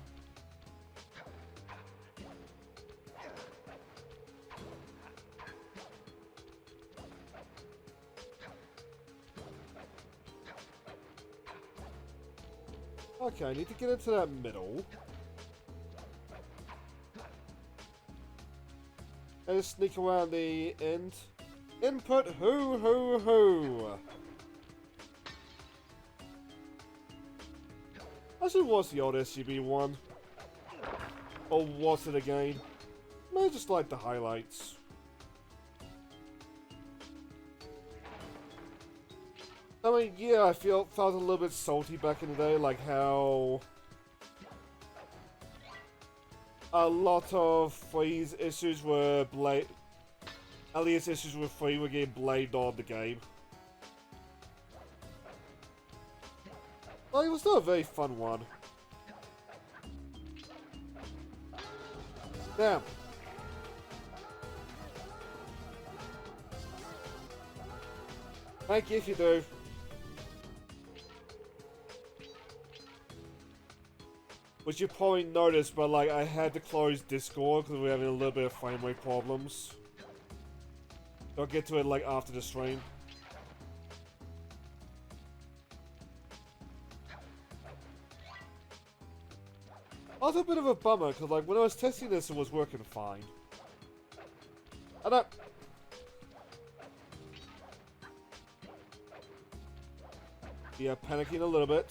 Okay, I need to get into that middle. And sneak around the end. Input who. Actually, what's the old SCB one? Or was it again? I just like the highlights. I mean, yeah, I felt a little bit salty back in the day, like how a lot of Free's issues were Elliot's issues with Free were getting blamed on the game. Well, it was still a very fun one. Damn. Thank you if you do. Which you probably noticed, but like I had to close Discord because we were having a little bit of frame rate problems. I'll get to it like after the stream. That's a bit of a bummer because like when I was testing this, it was working fine. I don't. Yeah, panicking a little bit.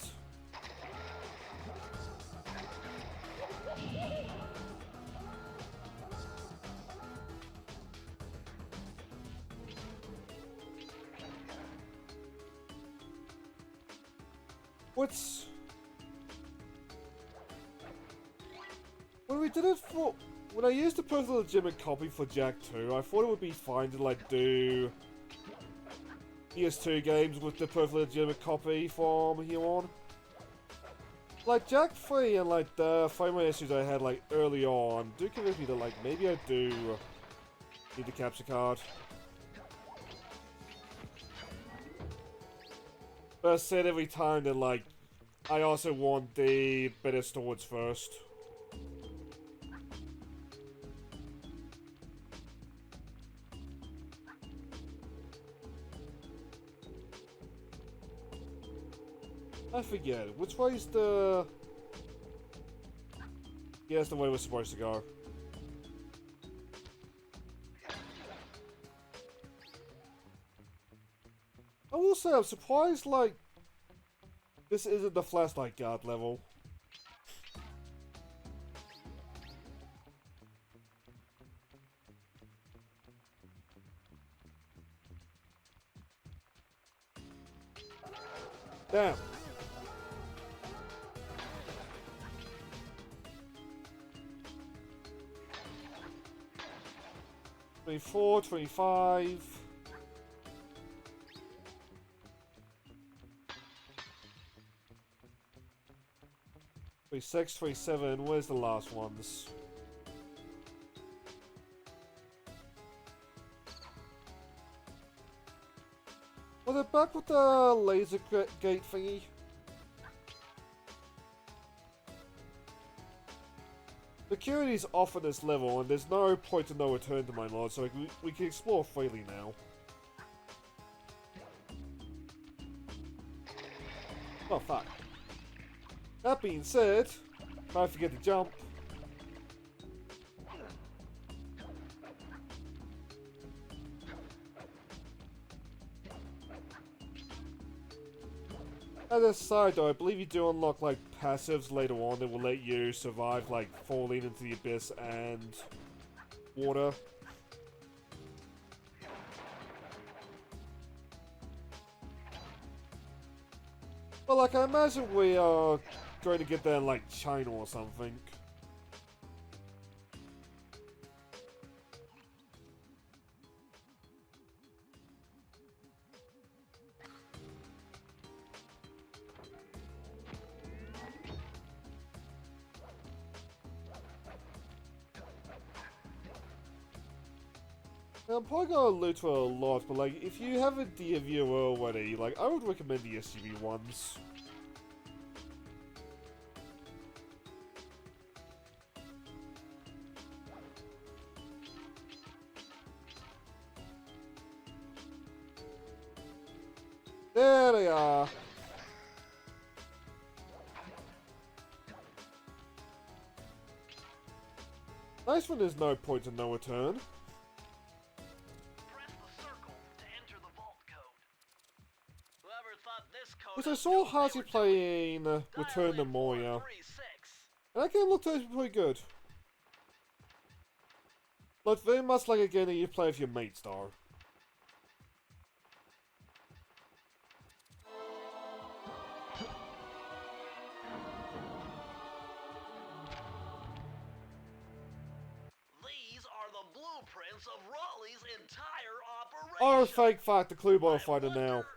When we did it for... When I used the perfectly legitimate copy for Jak 2, I thought it would be fine to like do PS2 games with the perfectly legitimate copy from here on. Like Jak 3 and like the frame rate issues I had like early on do convince me that like maybe I do need the capture card. But I said every time that like I also want the better storage first. I forget. Which way's the... Yeah, that's the way we're supposed to go. I will say, I'm surprised, like... This isn't the flashlight guard level. Damn. 24, 25. 26, 27. Where's the last ones? Well, they're back with the laser gate thingy. Security's off at this level, and there's no point to no return to my mod, so we can explore freely now. Oh, fuck. That being said, if I forget to jump... As a side though, I believe you do unlock like passives later on that will let you survive like falling into the abyss and water. But like I imagine we are going to get there in like China or something. I'm probably gonna loot for a lot, but like, if you have a dear viewer already, like, I would recommend the SUV ones. There they are. Nice when there's no point of no return. Because I saw Hazy playing Return to Moria, and that game looked pretty good. But very much like a game that you play with your mates, though. These are the blueprints of Raleigh's entire operation. Oh, fake fact, the clue ball I fighter now. wonder-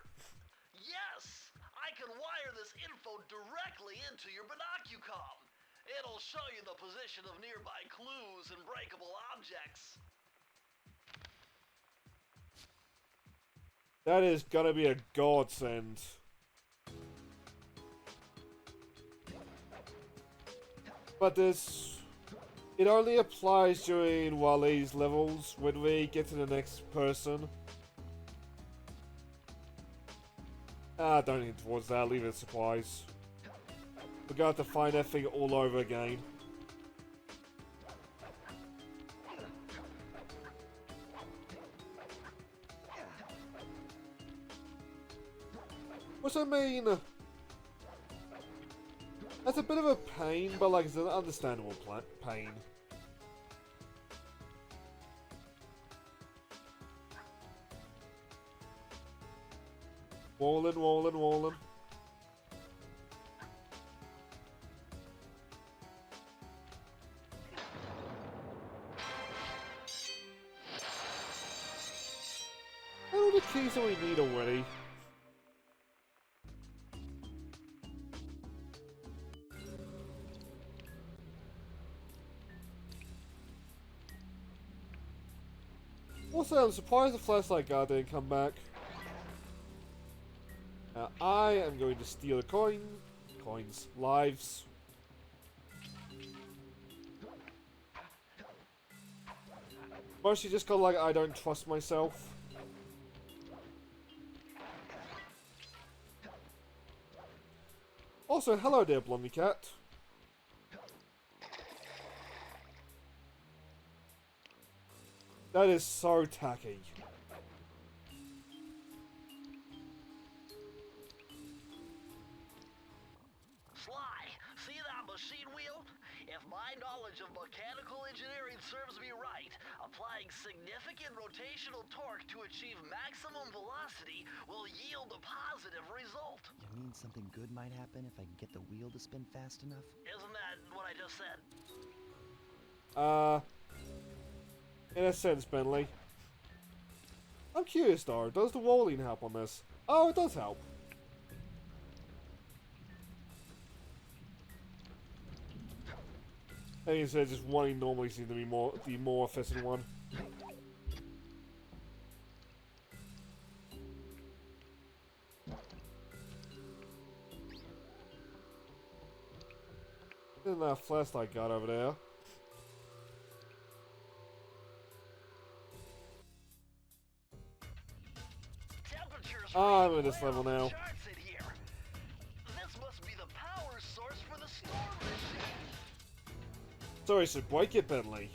Yes, I can wire this info directly into your binocucom. It'll show you the position of nearby clues and breakable objects. That is gonna be a godsend. But this... It only applies during Wally's levels when we get to the next person. Don't hint towards that, leave it a surprise. We're gonna have to find that thing all over again. Which I mean... That's a bit of a pain, but like, it's an understandable pain. Wallin, wallin, wallin. All the keys that we need already. Also, I'm surprised the flashlight guard didn't come back. Now, I am going to steal the coins, lives. Mostly just cause like I don't trust myself. Also, hello there, Blondie Cat. That is so tacky. Sly, see that machine wheel? If my knowledge of mechanical engineering serves me right, applying significant rotational torque to achieve maximum velocity will yield a positive result. You mean something good might happen if I can get the wheel to spin fast enough? Isn't that what I just said? In a sense, Bentley. I'm curious though, does the rolling help on this? Oh, it does help. And you said just running normally seems to be the more efficient one. Then that flashlight got over there. I'm at this level now. This must be the power source for the storm machine. Sorry, so break it, Bentley.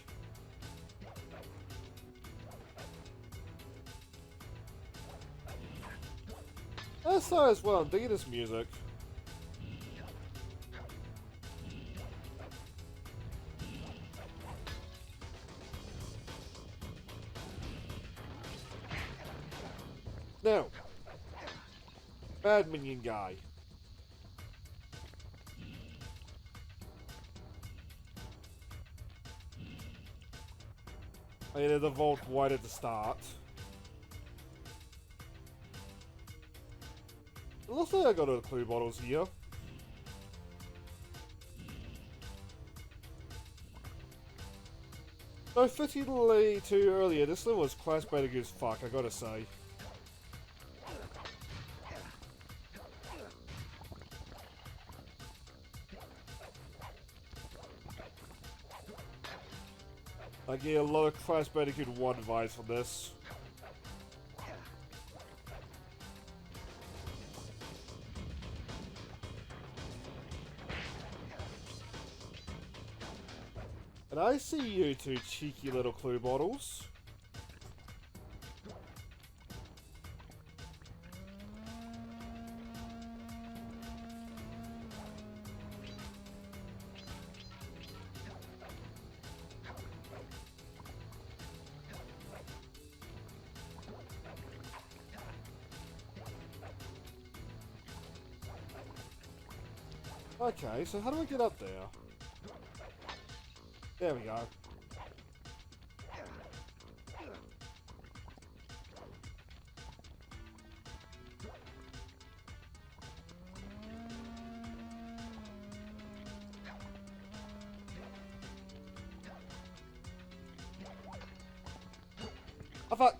That's so as well. I'm digging this music. Now, bad minion guy. I needed the vault right at the start. It looks like I got all the clue bottles here. Though fittingly too earlier, this level was class better as fuck, I gotta say. I get a lot of Crash Bandicoot 1 vibes from this. And I see you two cheeky little clue bottles. Okay, so how do I get up there? There we go. I thought...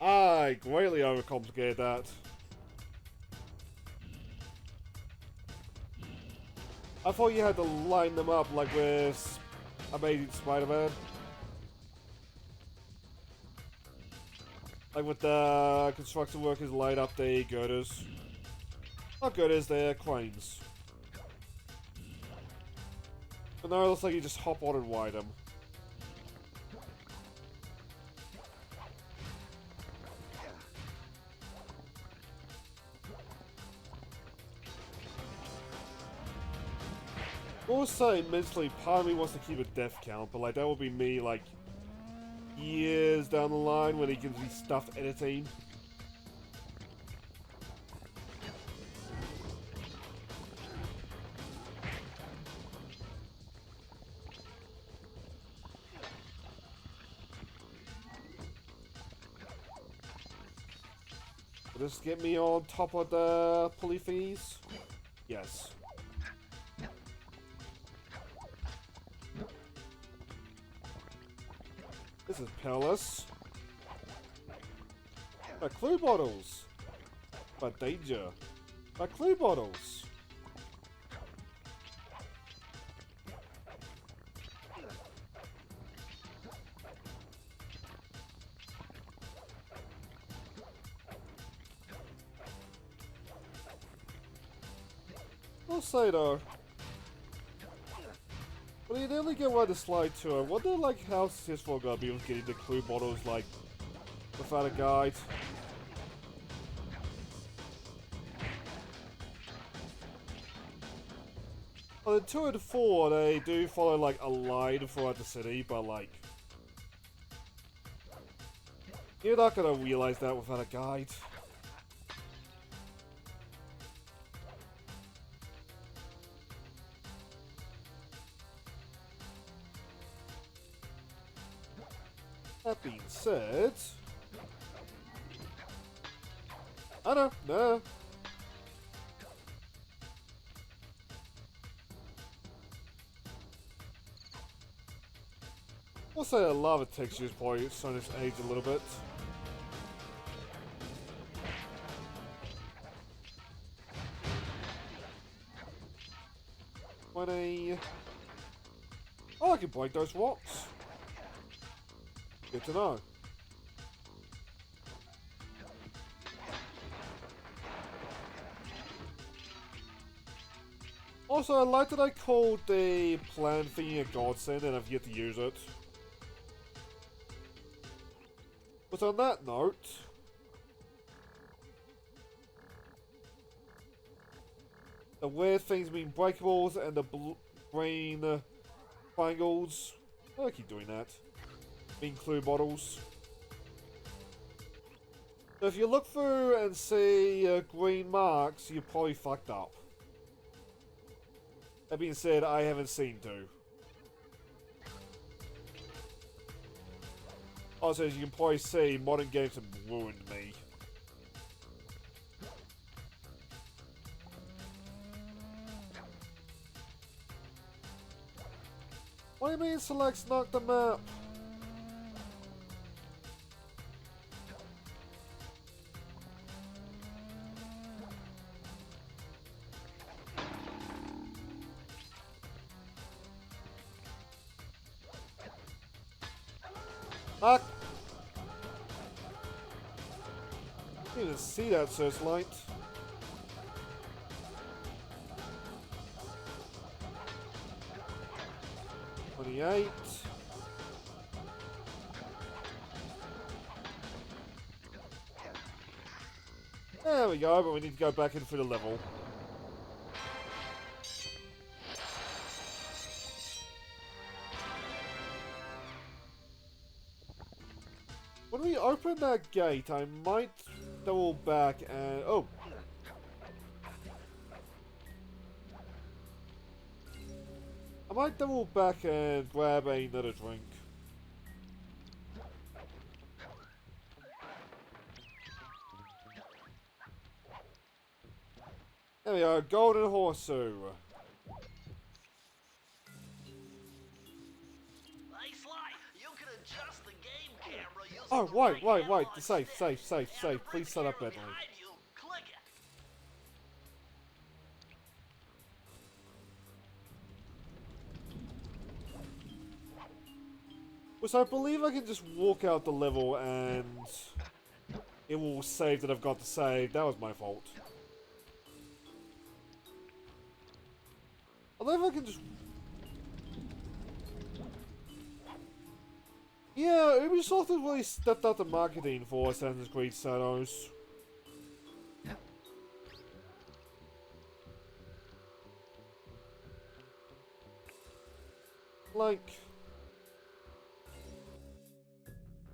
I greatly overcomplicated that. I thought you had to line them up like with Amazing Spider-Man. Like with the construction workers light up the girders. Not girders, they're cranes. But no, it looks like you just hop on and ride them. Also, mentally, part of me wants to keep a death count, but like that would be me like years down the line when he can be stuffed editing. Will this get me on top of the pulley thingies? Yes. This is perilous. My clue bottles. But danger. My clue bottles. I'll say though. Well, you nearly get why the slide too. I wonder like how successful I'm gonna be with getting the clue bottles like without a guide. Well, in 2 and 4 they do follow like a line throughout the city, but like you're not gonna realize that without a guide. That being said... I know, no. I'll say a lava texture is probably showing its age a little bit. Oh, I can break those rocks. Good to know. Also, I like that I called the plan thingy a godsend and I've yet to use it. But on that note... the weird things being breakables and the green triangles. I keep doing that. Being clue bottles. So if you look through and see green marks, you're probably fucked up. That being said, I haven't seen to. Also, as you can probably see, modern games have ruined me. What do you mean selects knock the map? Fuck! Didn't even see that searchlight. $28. There we go, but we need to go back in for the level. When we open that gate, I might double back and... Oh! I might double back and grab another drink. There we are, golden horseshoe. Hey, Sly, you can adjust the game camera using Oh, the right. analog The safe. stick. And Please the set up camera Bentley. behind you, click it. Which I believe I can just walk out the level and it will save that I've got to save. That was my fault. I don't know if I can just... Yeah, Ubisoft has really stepped up the marketing for Assassin's Creed Shadows. Like...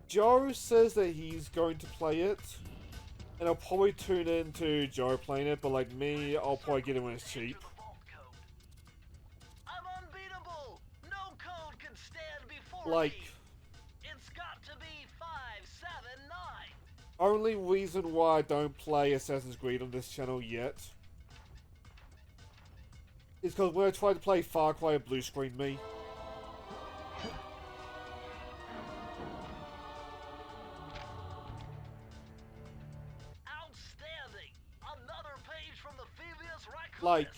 Joe says that he's going to play it, and I'll probably tune in to Joe playing it, but like me, I'll probably get it when it's cheap. I'm unbeatable. No code can stand before Like, me. It's got to be 579. only reason why I don't play Assassin's Creed on this channel yet is because when I tried to play Far Cry, it blue screened me. Outstanding. Another page from the Thievius Raccoonus. Like,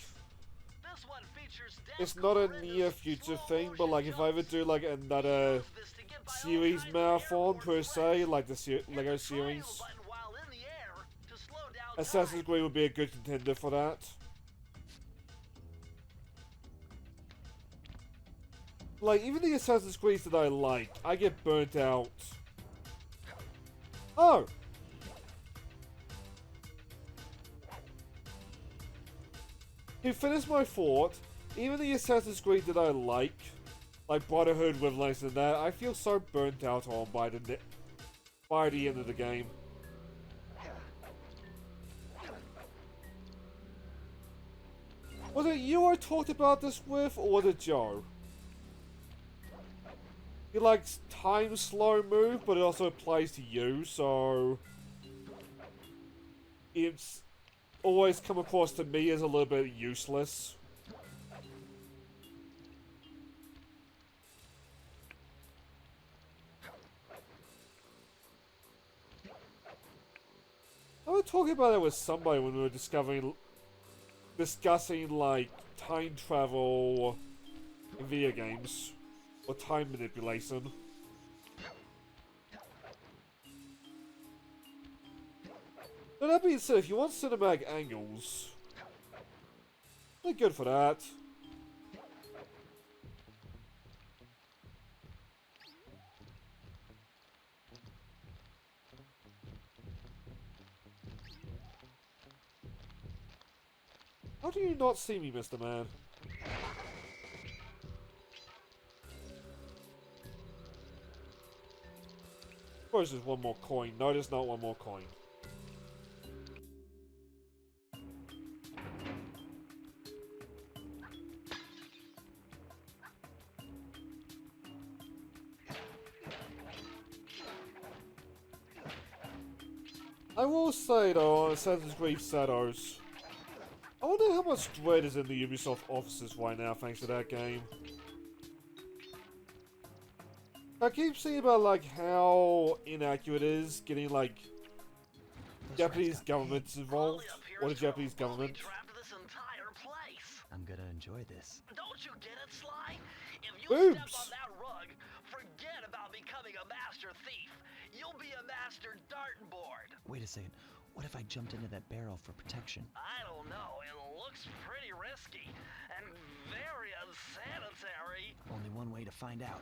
This one features it's not a near future thing, but like if I ever do like another series marathon per se, like the Lego series, Assassin's Creed would be a good contender for that. Like, even the Assassin's Creed that I like, I get burnt out. Oh! To finish my thought, even the Assassin's Creed that I like Brotherhood, Wildlands and that, I feel so burnt out on by the end of the game. Was it you I talked about this with, or was it Joe? He likes time slow move, but it also applies to you, so it's always come across to me as a little bit useless. I was talking about it with somebody when we were discussing like time travel in video games. Or time manipulation. But that being said, if you want cinematic angles, they're good for that. How do you not see me, Mr. Man? Of course, there's one more coin. No, there's not one more coin. I will say though, on Assassin's Creed Shadows, I wonder how much dread is in the Ubisoft offices right now thanks to that game. I keep seeing about like how inaccurate it is getting like Japanese governments involved, or the Japanese government. I'm gonna enjoy this. Don't you get it, Sly? If you Boobs. step on that rug, forget about becoming a master thief. You'll be a master dartboard. Wait a second. What if I jumped into that barrel for protection? I don't know. It looks pretty risky and very unsanitary. Only one way to find out.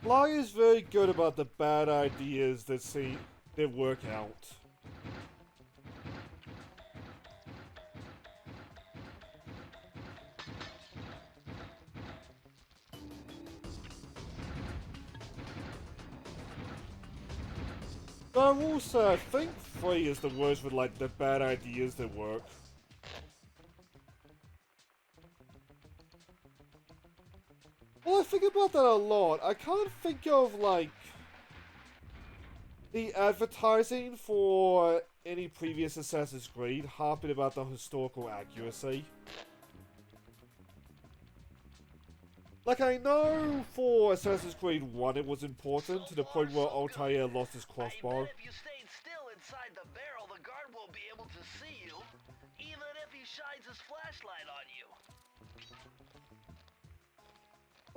Sly is very good about the bad ideas that work out. But I will say, I think 3 is the worst with like the bad ideas that work. Well, I think about that a lot. I can't think of like the advertising for any previous Assassin's Creed harping about the historical accuracy. Like, I know for Assassin's Creed 1 it was important to the point where Altair lost his crossbow. I bet if you stayed still inside the barrel, the guard won't be able to see you, even if he shines his flashlight on you.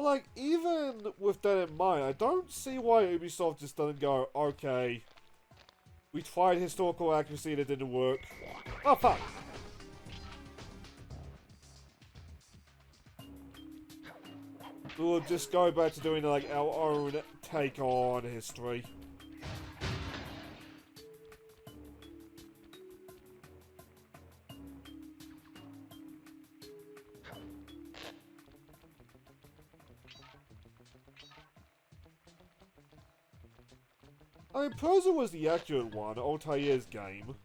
Like, even with that in mind, I don't see why Ubisoft just doesn't go, okay, we tried historical accuracy and it didn't work. Oh, fuck! We'll just go back to doing, like, our own take on history. I mean, Persia was the accurate one, Altair's game.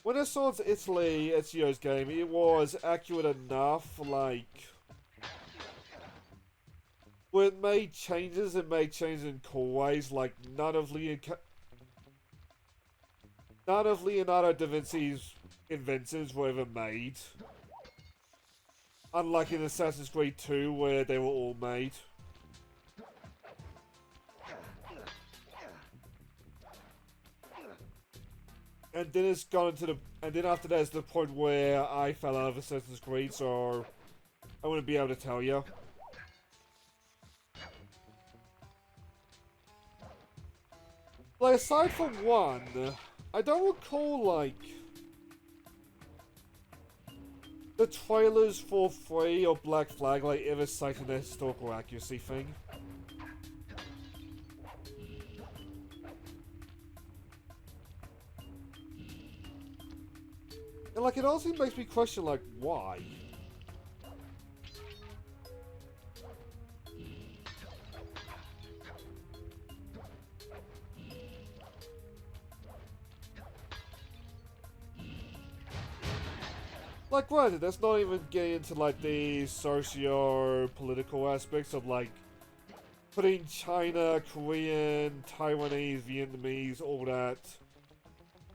When I saw Italy, Ezio's game, it was accurate enough, like... When it made changes in cool ways, like none of Leonardo da Vinci's inventions were ever made. Unlike in Assassin's Creed 2, where they were all made. And then it's gone into the... And then after that, it's the point where I fell out of Assassin's Creed, so... I wouldn't be able to tell you. Like, aside from 1, I don't recall, like... the trailers for 3 or Black Flag, like, ever citing the historical accuracy thing. And, like, it also makes me question, like, why? Like, granted, that's not even getting into, like, the socio-political aspects of, like, putting China, Korean, Taiwanese, Vietnamese, all that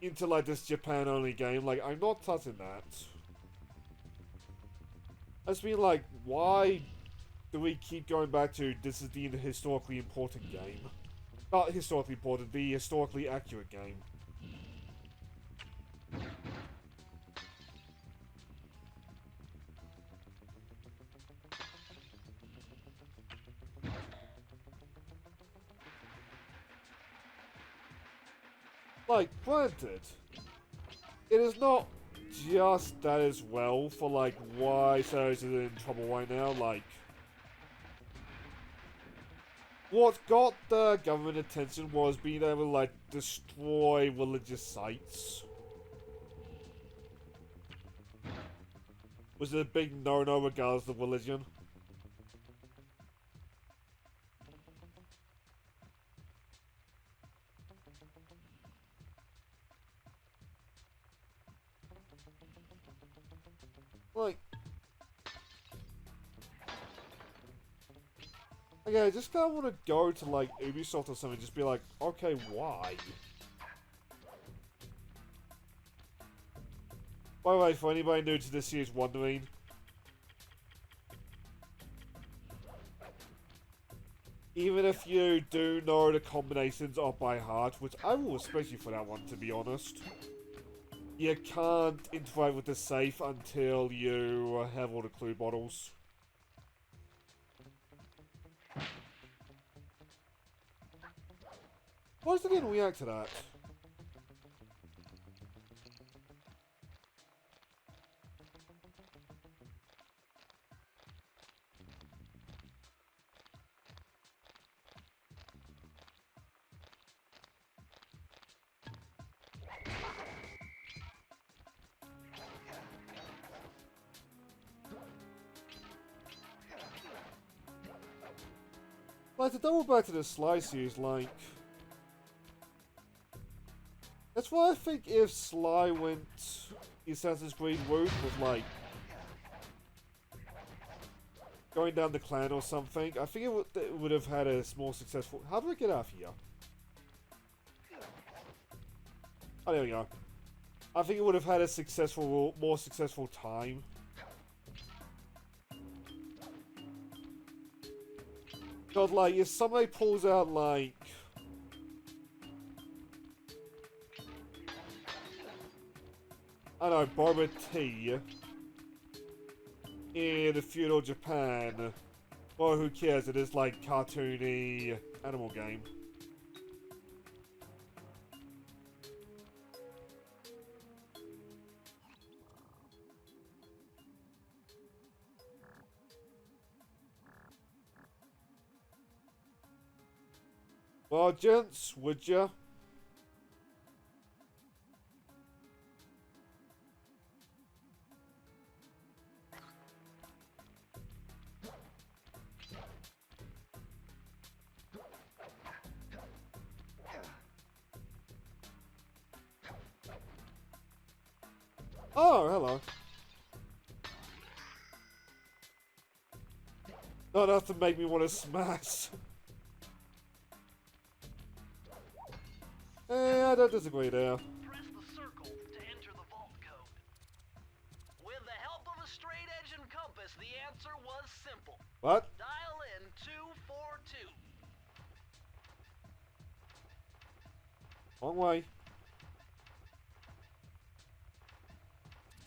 into, like, this Japan-only game. Like, I'm not touching that. I just mean, like, why do we keep going back to this is the historically important game? Not historically important, the historically accurate game. Like, granted, it is not just that as well for, like, why Sarah's in trouble right now. Like, what got the government attention was being able to, like, destroy religious sites. Was it a big no-no regardless of religion? Like, okay, I just kind of want to go to, like, Ubisoft or something, just be like, okay, why? By the way, for anybody new to this series wondering, even if you do know the combinations off by heart, which I will respect you for that one, to be honest, you can't interact with the safe until you have all the clue bottles. Why does it didn't react to that? Like, to double back to the Sly series, like... That's why I think if Sly went the Assassin's Creed route with, like, going down the clan or something, I think it would have had a more successful... How do I get out of here? Oh, there we go. I think it would have had a successful, more successful time. Because, like, if somebody pulls out, like... I don't know, Boba Tea in feudal Japan, well, who cares? It is like cartoony animal game. Well, gents, would ya? Oh, hello. Not enough to make me want to smash. I don't disagree there. Press the circle to enter the vault code. With the help of a straight edge and compass, the answer was simple. What? Dial in 242. Wrong way.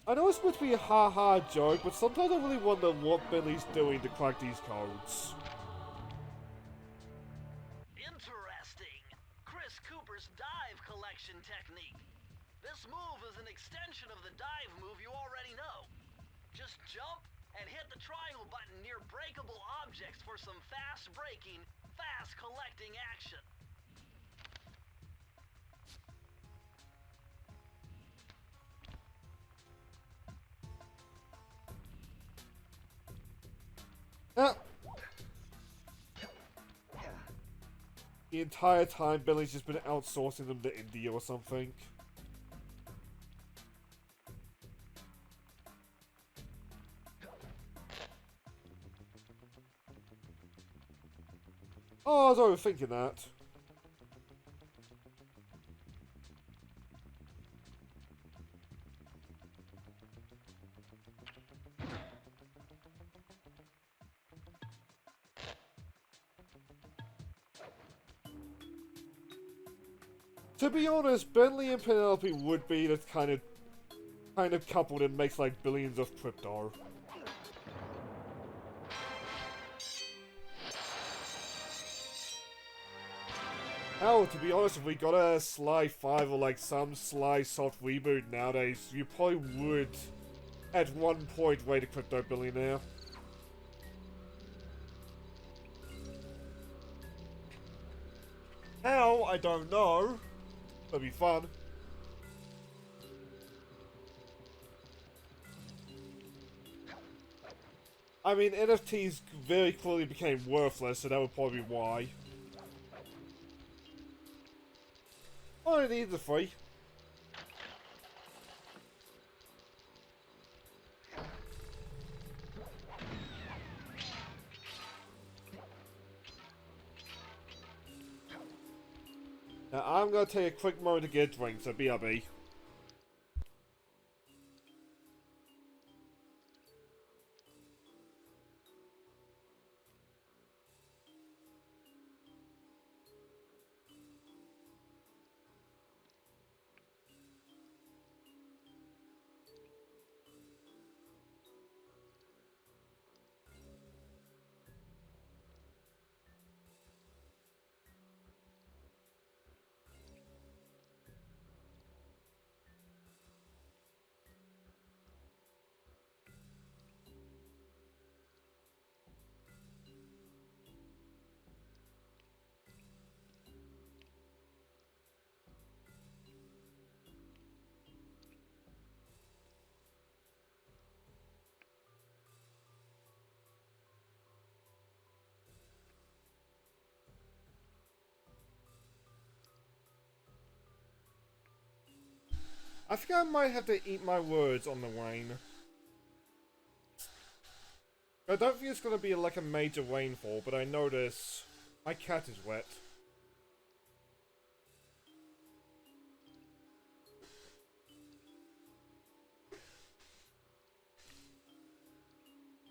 I know it's supposed to be a ha-ha joke, but sometimes I really wonder what Billy's doing to crack these codes. Interesting. Chris Cooper's dive collection technique. This move is an extension of the dive move you already know. Just jump and hit the triangle button near breakable objects for some fast breaking, fast collecting action. Ah. The entire time, Billy's just been outsourcing them to India or something. Oh, I was overthinking that. To be honest, Bentley and Penelope would be the kind of couple that makes like billions of crypto. Hell, to be honest, if we got a Sly 5 or like some Sly soft reboot nowadays, you probably would at one point rate a crypto billionaire. How? I don't know. That'd be fun. I mean, NFTs very clearly became worthless, so that would probably be why. I don't need the free. Now, I'm gonna take a quick moment to get a drink, so BRB. I think I might have to eat my words on the rain. I don't think it's going to be like a major rainfall, but I notice my cat is wet.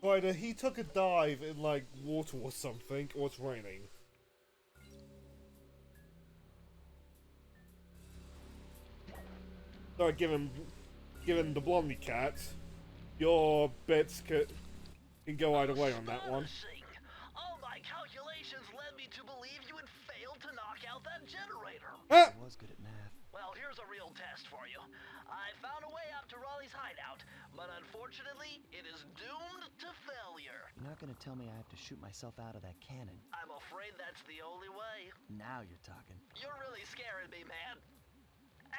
Either he took a dive in like water or something, or it's raining. So given the blondie cat, your bets can go either way on that one. All my calculations led me to believe you had failed to knock out that generator. Ah! I was good at math. Well, here's a real test for you. I found a way up to Raleigh's hideout, but unfortunately, it is doomed to failure. You're not gonna tell me I have to shoot myself out of that cannon. I'm afraid that's the only way. Now you're talking. You're really scaring me, man.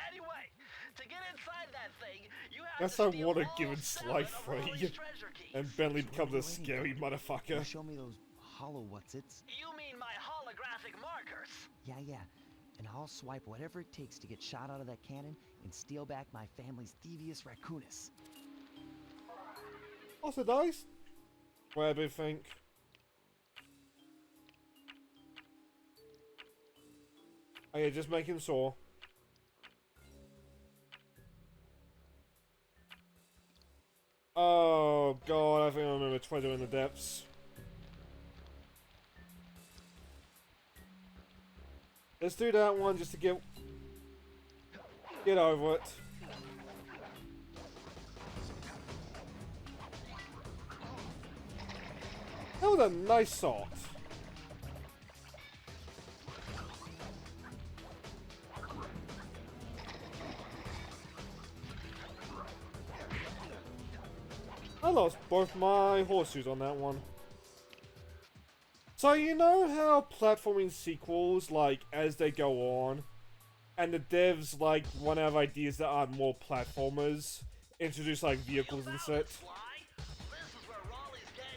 Anyway, to get inside that thing, you have That's to I steal wanna all give it 7 Sly of free. Raleigh's treasure keys. And Bentley becomes a Waiting for scary you. motherfucker. Show me those hollow what's-its. You mean my holographic markers? Yeah. And I'll swipe whatever it takes to get shot out of that cannon and steal back my family's Thievius Raccoonus. Also dice. Where do you think? Oh yeah, just making sure. Oh god, I think I remember Twitter in the depths. Let's do that one just to get over it. That was a nice shot. I lost both my horseshoes on that one. So you know how platforming sequels, like, as they go on, and the devs, like, run out of ideas that add more platformers, introduce, like, vehicles and such?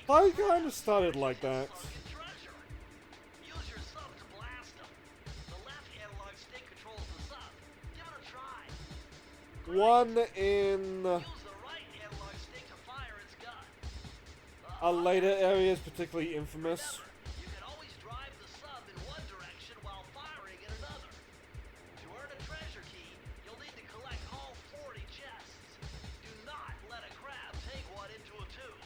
I kind of started like that. Use your sub to blast them. The left analog stick controls the sub. Give it a try. One in Use the right analog stick to fire its gun. a later area is particularly infamous. You can always drive the sub in one direction while firing in another. To earn a treasure key, you'll need to collect all 40 chests. Do not let a crab take one into a tube.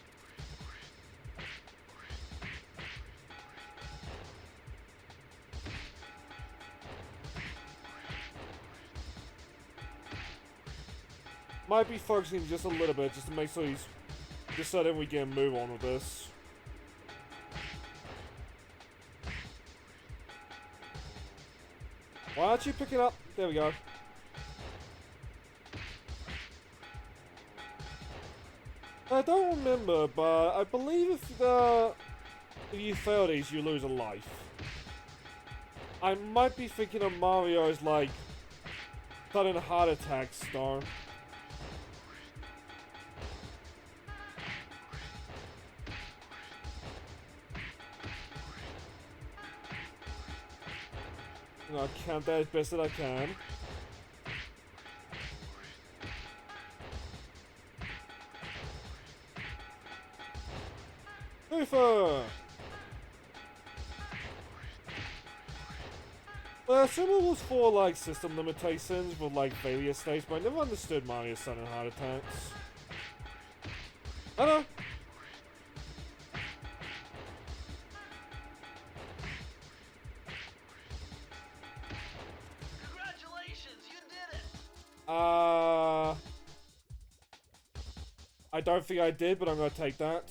Might be focusing just a little bit, just to make sure he's... Just so that we can move on with this. Why don't you pick it up? There we go. I don't remember, but I believe if you fail these, you lose a life. I might be thinking of Mario's, like, sudden heart attack star. I'll count that as best that I can. Hoofer! I assume it was for, like, system limitations with, like, failure states, but I never understood Mario's sudden heart attacks. I know. I don't think I did, but I'm gonna take that.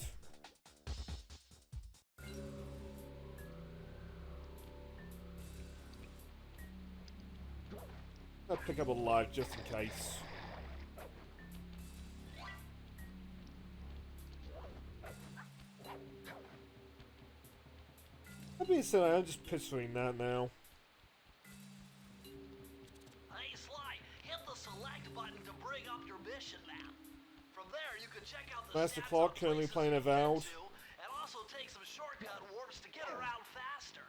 I'll pick up a life just in case. That being said, I'm just picturing that now. Hey Sly, hit the select button to bring up your mission map. From there, you can check out the Master stats Clark on currently places playing you've been Avowed. to, and also take some shortcut warps to get around faster.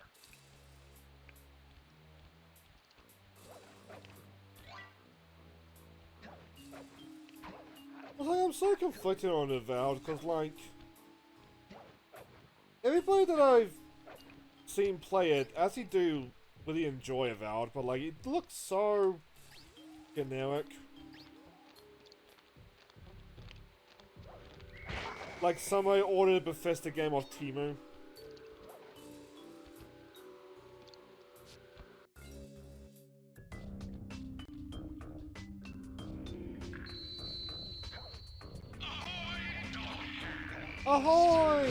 Like, I'm so conflicted on Avowed, because, like, everybody that I've seen play it actually do really enjoy Avowed, but, like, it looks so generic. Like somebody ordered a Bethesda game off Temu. Ahoy!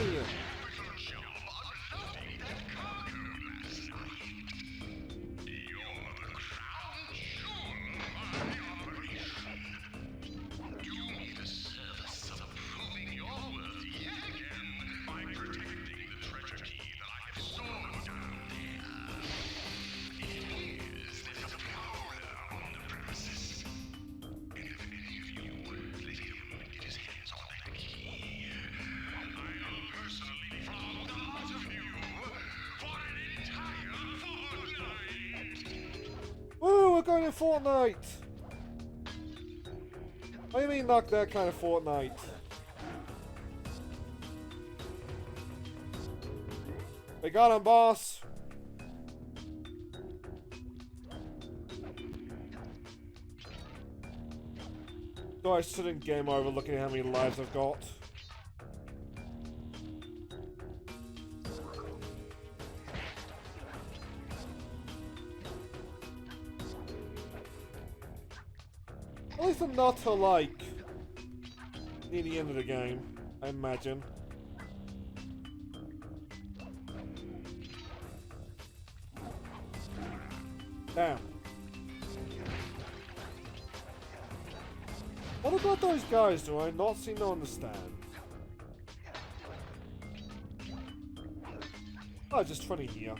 Woo, we're going to Fortnite! What do you mean, not that kind of Fortnite? We got him, boss! So I shouldn't game over looking at how many lives I've got. At least I'm not to, like, near the end of the game, I imagine. Damn. What about those guys do I not seem to understand? Oh, just funny here.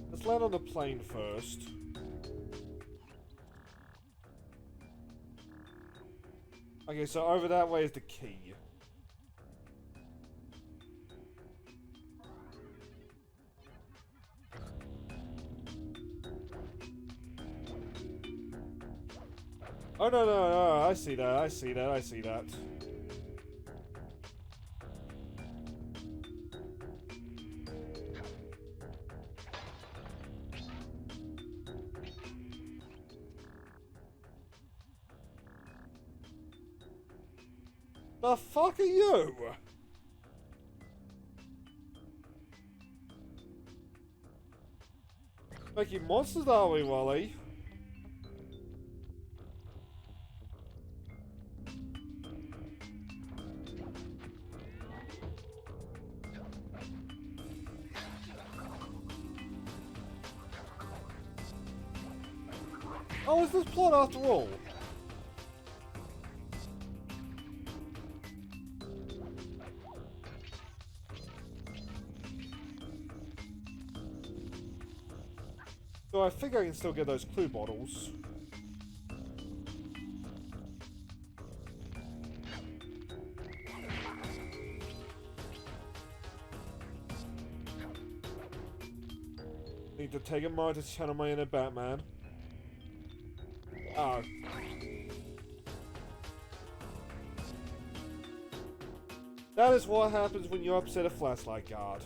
Let's land on the plane first. Okay, so over that way is the key. Oh no, no, no, I see that, I see that, I see that. The fuck are you? Making monsters, are we, Wally? Oh, is this plot after all? So I think I can still get those clue bottles. Need to take a moment to channel my inner Batman. Oh. That is what happens when you upset a flashlight guard.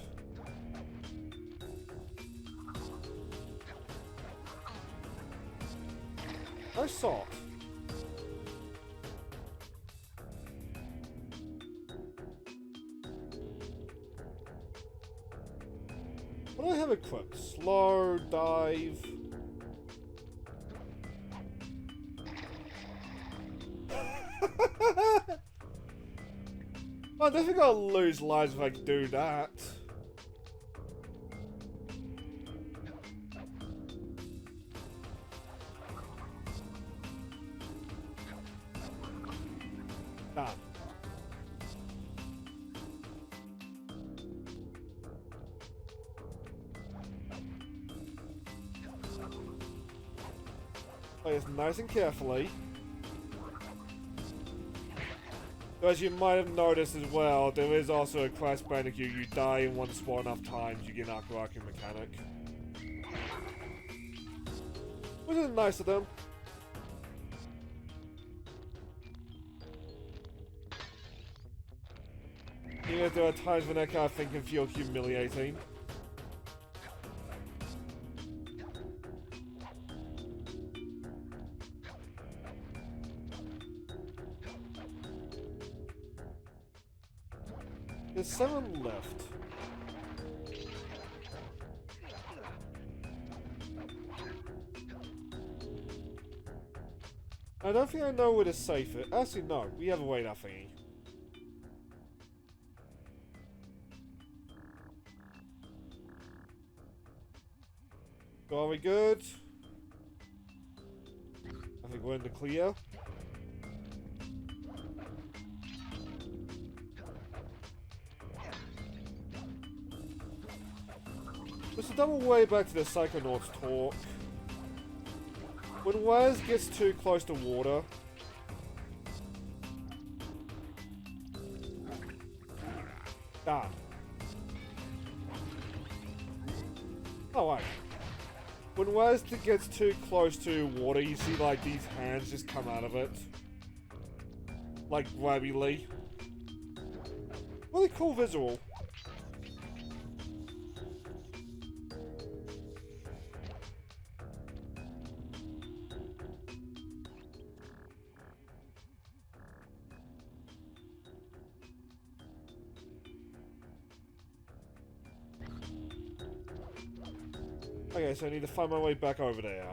I saw it. What do I have equipped? Slow, dive. I don't think I'll lose lives if I do that. Done. Play this nice and carefully. So as you might have noticed as well, there is also a Crash Bandicoot. You die in one spot enough times, you get an arc-rocking mechanic. Which is nice of them. Even if there are times when that kind of thing can feel humiliating. There's 7 left. I don't think I know where to save it. Actually, no. We have a way that thingy. So are we good? I think we're in the clear. Let's double way back to the Psychonauts talk. When Waz gets too close to water, oh wait. When Waz gets too close to water, you see like these hands just come out of it. Like Grabby Lee. Really cool visual. Okay, so I need to find my way back over there.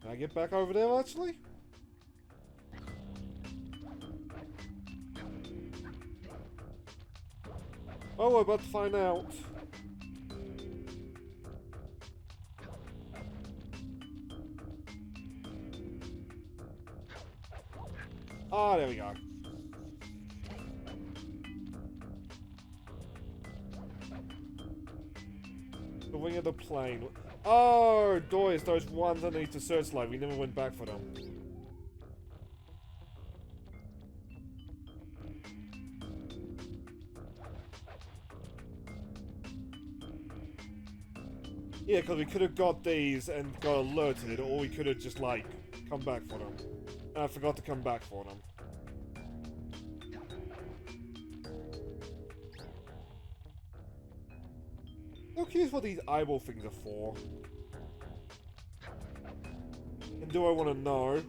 Can I get back over there, actually? Oh, we're about to find out. Ah, there we go. The wing of the plane. Oh, doors, those ones underneath the searchlight. We never went back for them. Yeah, because we could have got these and got alerted, or we could have just, like, come back for them. And I forgot to come back for them. I'm curious what these eyeball things are for. And do I want to know?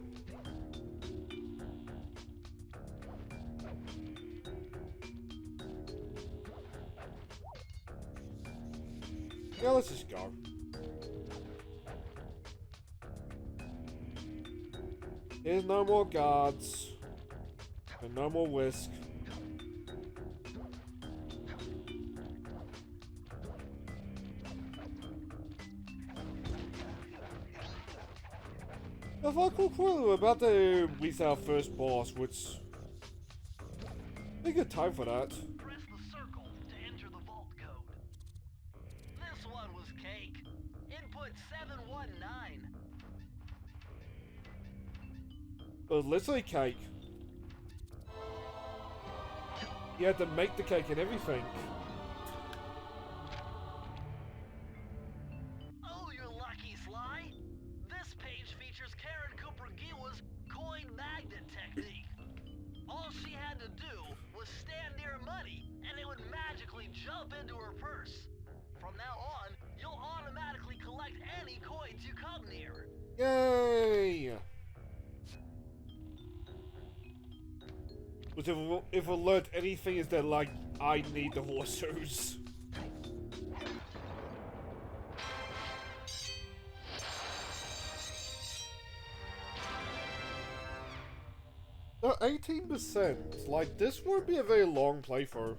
Yeah, let's just go. There's no more guards. And no more whisk. If I recall correctly, we're about to meet our first boss, which... a good time for that. Press the circle to enter the vault code. This one was cake. Input 719. It was literally cake. You had to make the cake and everything. Oh, you're lucky, Sly. This page features Karen Cooper Giwa's coin magnet technique. All she had to do was stand near money, and it would magically jump into her purse. From now on, you'll automatically collect any coins you come near. Yay! Which if alert anything is that like, I need the horse shoes. No, 18%. Like, this won't be a very long playthrough.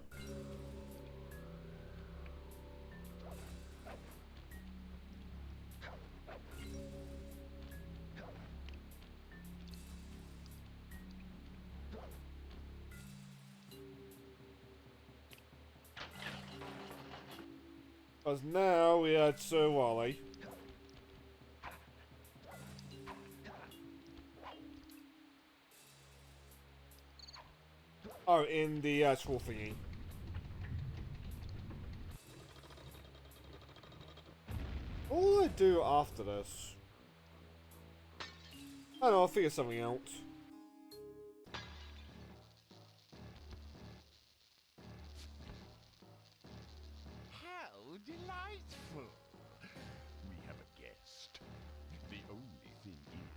Because now we are Sir Wally. Oh, in the actual thingy. What will I do after this? I don't know, I'll figure something out. How delightful! We have a guest. The only thing is,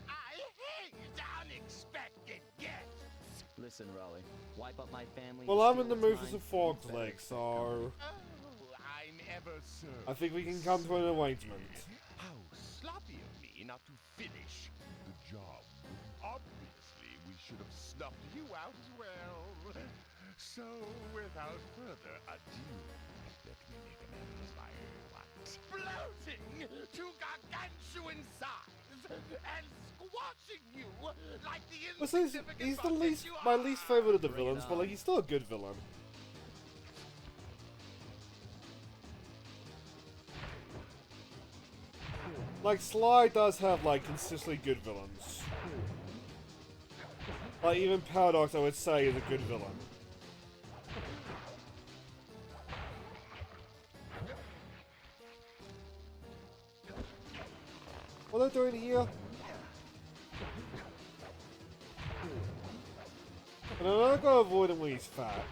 I hate unexpected guests! Listen, Raleigh, wipe up my family. Well, I'm steal in the its mood for mind, some frog you better legs, expect so... Oh, I'm ever so... I think we can come to an arrangement. How sloppy of me not to finish the job. Obviously, we should have snuffed you out as well. So, without further ado, let me make amends by what? Bloating to gargantuan size and squashing you like the Well, so he's the least, my least favorite of the villains, but like he's still a good villain. Like Sly does have like consistently good villains. Like even Paradox, I would say, is a good villain. What are they doing here? And I'm not gonna avoid him when he's fat.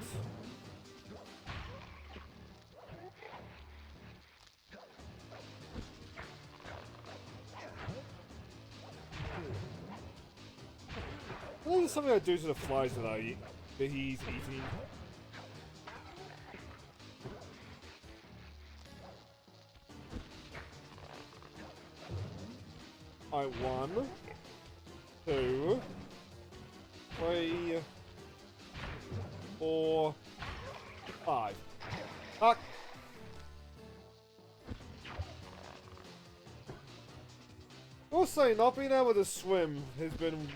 I think there's something I do to the flies that that he's eating. Alright, 1, 2, 3, 4, 5. Fuck! Also, not being able to swim has been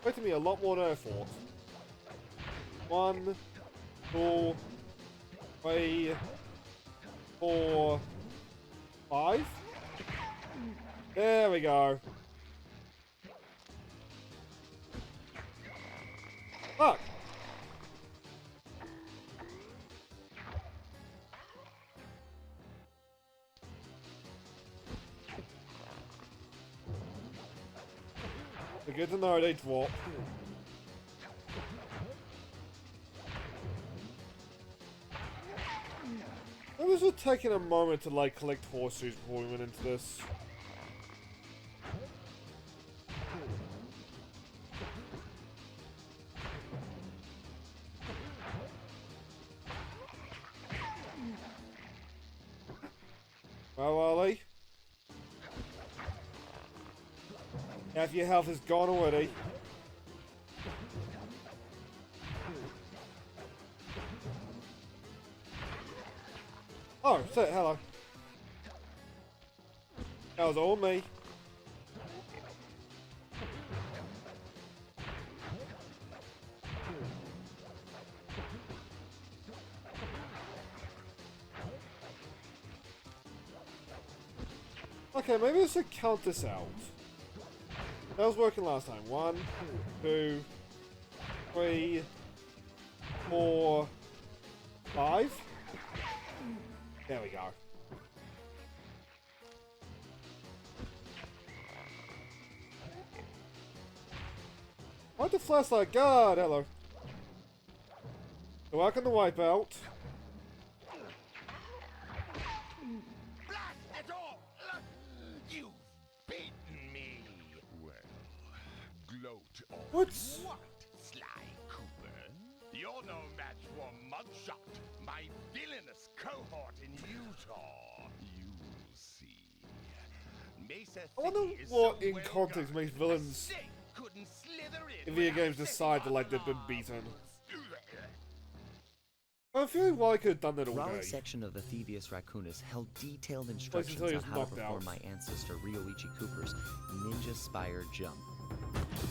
affecting me a lot more than I thought. 1, 2, 3, 4, 5. There we go. Fuck! Good to know they drop. I was just taking a moment to like collect horseshoes before we went into this. Well, Ollie. Half your health is gone already. Oh, shit, hello. That was all me. Okay, maybe I should count this out. That was working last time. 1, 2, 3, 4, 5. There we go. Why'd the flashlight? God, hello. Welcome to Wipeout. Blast it all! You've beaten me! Well, gloat on What's... what, Sly Cooper? You're no match for Mudshot, my villainous cohort in Utah. You'll see. Mesa I wonder City is what so in well context guarded, makes a villains snake couldn't slither in in video without games decide that like they've been setting off beaten. alarms. I feel like I could have done that all Raleigh's day. section of the Thievius Raccoonus held detailed until instructions he on was how to knocked perform out. my ancestor Ryoichi Cooper's ninja spire jump,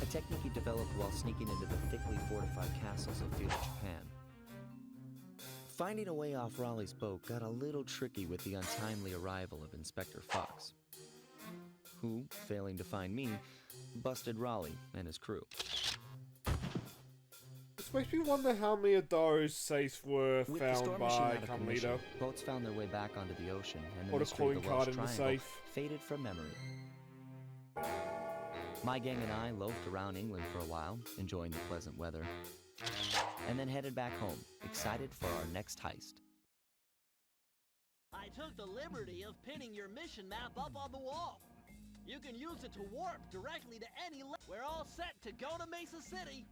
a technique he developed while sneaking into the thickly fortified castles of feudal Japan. Finding a way off Raleigh's boat got a little tricky with the untimely arrival of Inspector Fox, who, failing to find me, busted Raleigh and his crew. This makes me wonder how many of those safes were With the found storm machine by out of commission, Carmelito. boats found their way back onto the ocean, and the Or the mystery of calling the card Welsh in the Triangle safe. faded from memory. My gang and I loafed around England for a while, enjoying the pleasant weather, and then headed back home, excited for our next heist. I took the liberty of pinning your mission map up on the wall. You can use it to warp directly to any We're all set to go to Mesa City.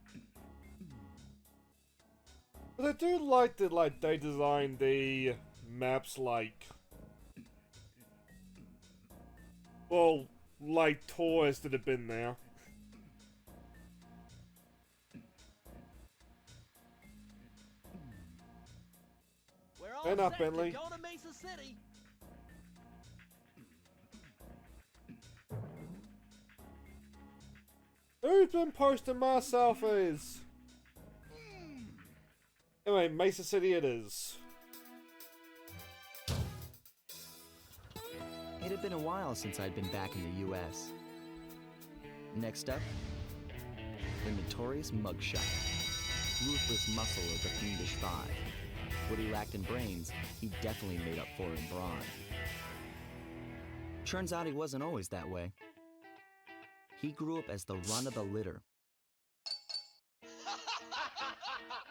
But I do like that, they designed the maps well, like tours that have been there. We're all Turn up, set Bentley. to go to Mesa City. Who's been posting my selfies? Anyway, Mesa City it is. It had been a while since I'd been back in the US. Next up, the notorious mugshot. Ruthless muscle of the Fiendish Five. What he lacked in brains, he definitely made up for in brawn. Turns out he wasn't always that way. He grew up as the run of the litter.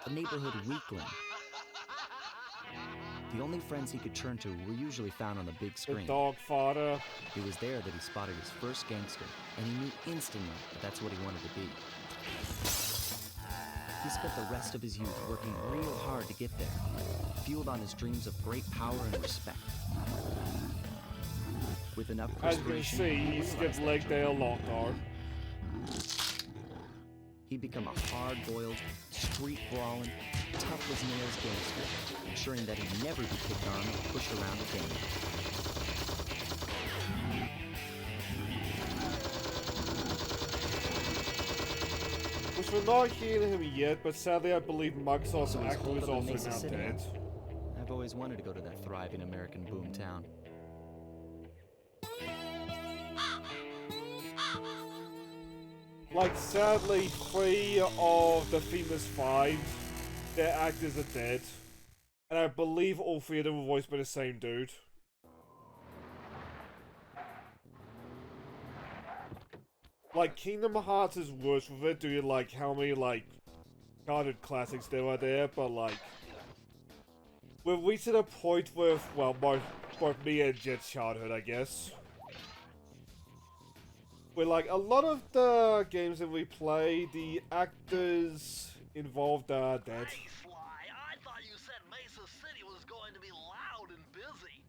A neighborhood weakling. The only friends he could turn to were usually found on the big The screen. dog fodder. It was there that he spotted his first gangster, and he knew instantly that that's what he wanted to be. He spent the rest of his youth working real hard to get there, fueled on his dreams of great power and respect. With enough As you can perspiration, see, he skipped leg day a lot, though. he'd become a hard-boiled, street-brawling, tough-as-nails gangster, ensuring that he'd never be kicked on or pushed around again. Which we're not hearing him yet, but sadly I believe Mugsaw's So he's actor holed is up in also Mesa now City, dead. I've always wanted to go to that thriving American boom town. Sadly, 3 of the famous 5, their actors are dead. And I believe all 3 of them were voiced by the same dude. Kingdom Hearts is worse with it due to, how many, childhood classics there are there, but, we're reaching a point with, well, both me and Jet's childhood, I guess. Where, a lot of the games that we play, the actors involved are dead. Hey, Sly, I thought you said Mesa City was going to be loud and busy.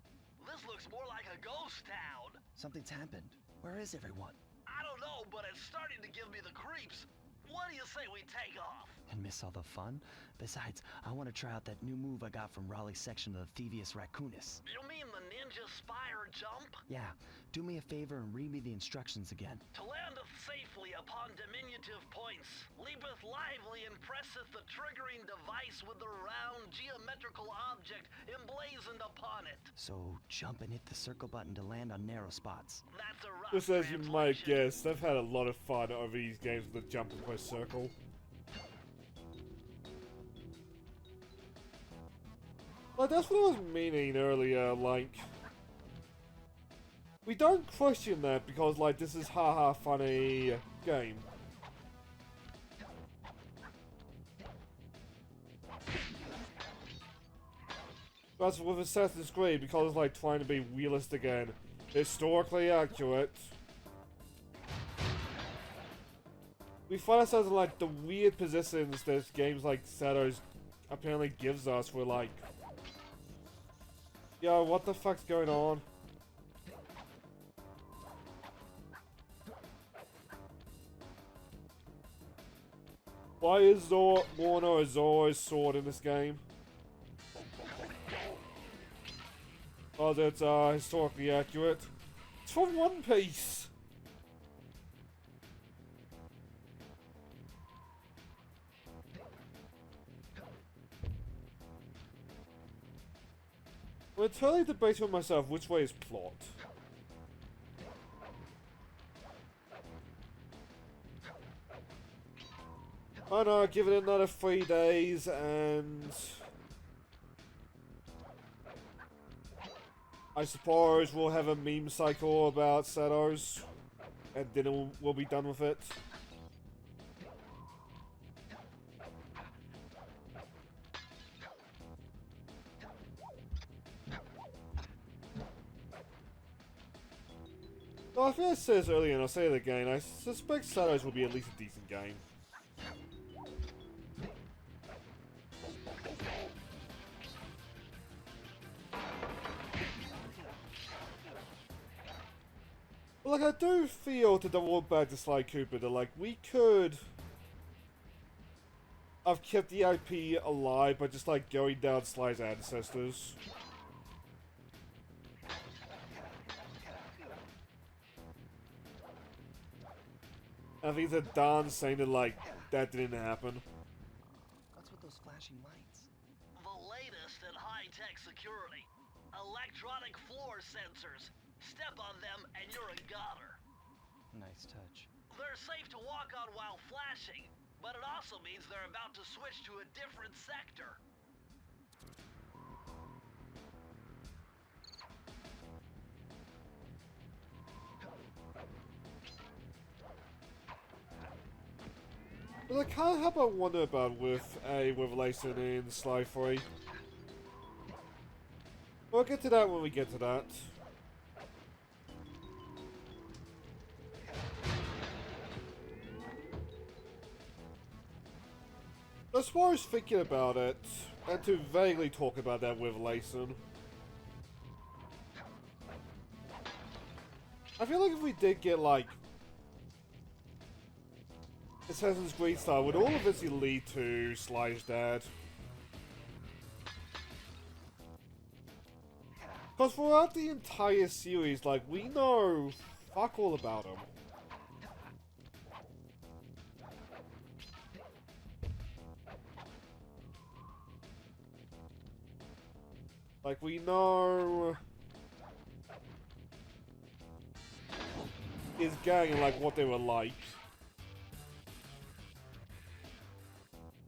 This looks more like a ghost town. Something's happened. Where is everyone? I don't know, but it's starting to give me the creeps. What do you say we take off? And miss all the fun? Besides, I want to try out that new move I got from Raleigh's section of the Thievius Raccoonus. You mean the ninja spire jump? Yeah, do me a favor and read me the instructions again. To landeth safely upon diminutive points, leapeth lively and presseth the triggering device with the round geometrical object emblazoned upon it. So jump and hit the circle button to land on narrow spots. That's a rough Just as you might translation. guess, I've had a lot of fun over these games with the jump and press circle. That's what I was meaning earlier, we don't question that because, this is haha funny game. That's with Assassin's Creed because it's trying to be realistic and historically accurate. We find ourselves in the weird positions that games like Shadows apparently gives us. We're yo, what the fuck's going on? Why is Warner a Zoro's sword in this game? Oh, that's historically accurate. It's from One Piece. I'm entirely debating with myself which way is plot. I know, give it another 3 days and... I suppose we'll have a meme cycle about Shadows. And then we'll be done with it. Well, I think I said this earlier and I'll say it again. I suspect Shadows will be at least a decent game. Like, I do feel, to double back to Sly Cooper, that, like, we could have kept the IP alive by just, like, going down Sly's ancestors. I think it's a darn shame that, like, that didn't happen. What's with those flashing lights? The latest in high-tech security. Electronic floor sensors. Step on them and you're a goner. Nice touch. They're safe to walk on while flashing, but it also means they're about to switch to a different sector. But I can't help but wonder about with a revelation in Sly 3. We'll get to that when we get to that. As far as thinking about it, and to vaguely talk about that revelation, I feel like if we did get, like, Assassin's Creed style, would all of this lead to Sly's dad? Because throughout the entire series, like, we know fuck all about him. Like, we know his gang and, like, what they were like.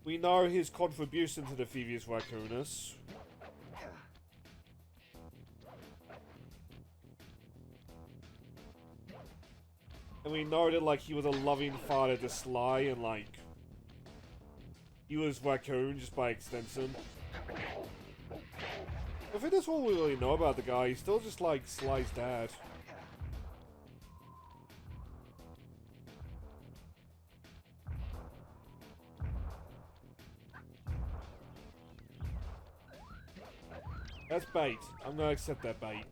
We know his contribution to the Thievius Raccoonus. And we know that, like, he was a loving father to Sly and, like, he was Raccoon just by extension. I think that's all we really know about the guy. He's still just like Sly's dad. That's bait. I'm gonna accept that bait.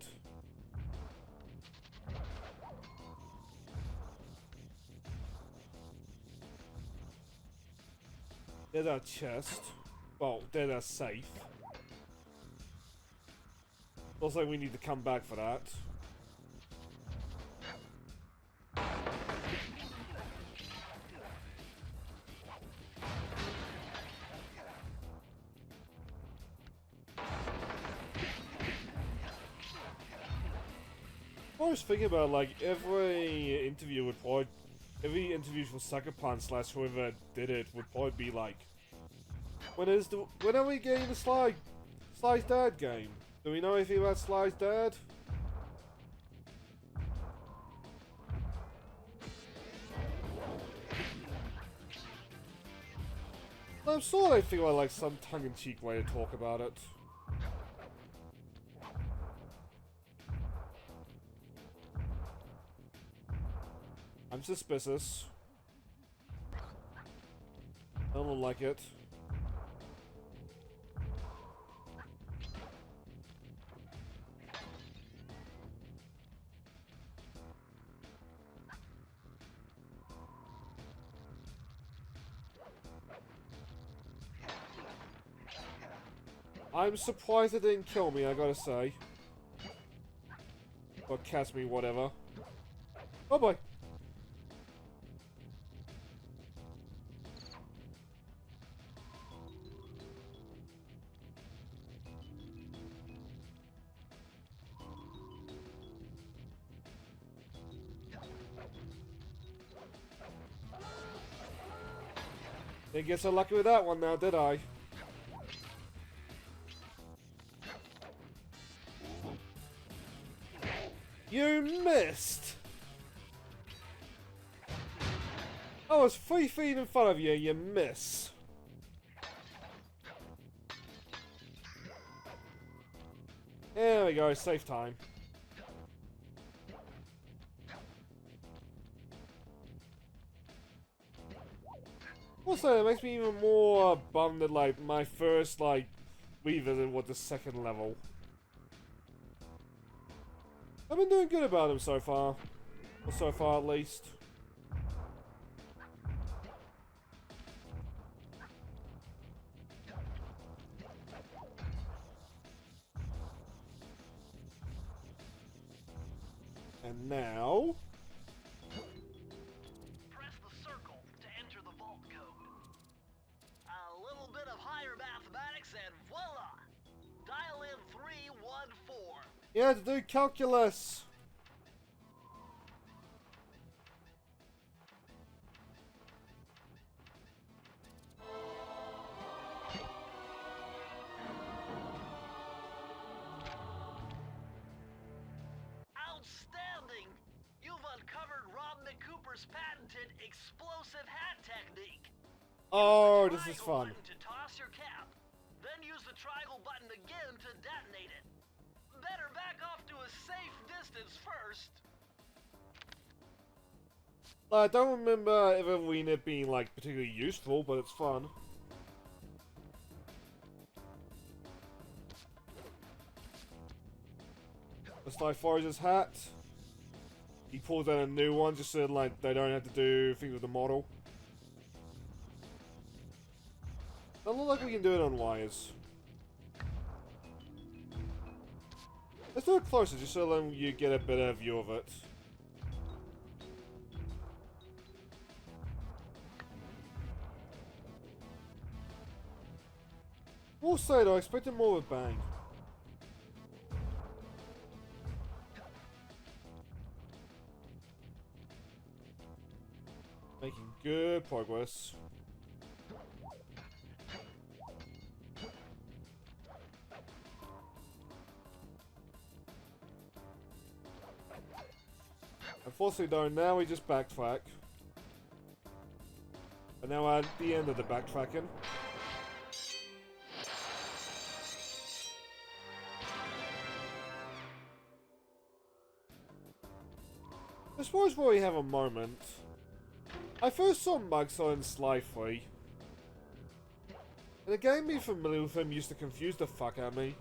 There's our chest. Well, there's our safe. Looks like we need to come back for that. I was thinking about, like, every interview for Sucker Punch / whoever did it would probably be like, when are we getting the Sly's dad game? Do we know anything about Sly's dad? I'm sure they figure out, like, some tongue-in-cheek way to talk about it. I'm suspicious. I don't like it. I'm surprised it didn't kill me, I gotta say. Or catch me, whatever. Oh boy. Didn't get so lucky with that one now, did I? You missed! I was 3 feet in front of you, you miss. There we go, safe time. Also, it makes me even more bummed that, like, my first, like, revisit was the second level. I've been doing good about him so far. Or so far, at least. And now... Press the circle to enter the vault code. A little bit of higher mathematics and voila! Dial in 314. Yeah, to do calculus! Outstanding! You've uncovered Cooper's patented explosive hat technique. Oh, Use the this is triangle fun. button to toss your cap. Then use the triangle button again to detonate it. Better back off to a safe distance first. I don't remember ever reading it being, like, particularly useful, but it's fun. The Sly Forager's hat. He pulls out a new one just so, like, they don't have to do things with the model. Doesn't look like we can do it on wires. Let's do it closer, just so then you get a better view of it. We'll say though, I expected more of a bang. Making good progress. Unfortunately though, now we just backtrack. But now we're at the end of the backtracking. I suppose where we have a moment. I first saw Mugsaw in Sly 3. And the game being familiar with him used to confuse the fuck out of me.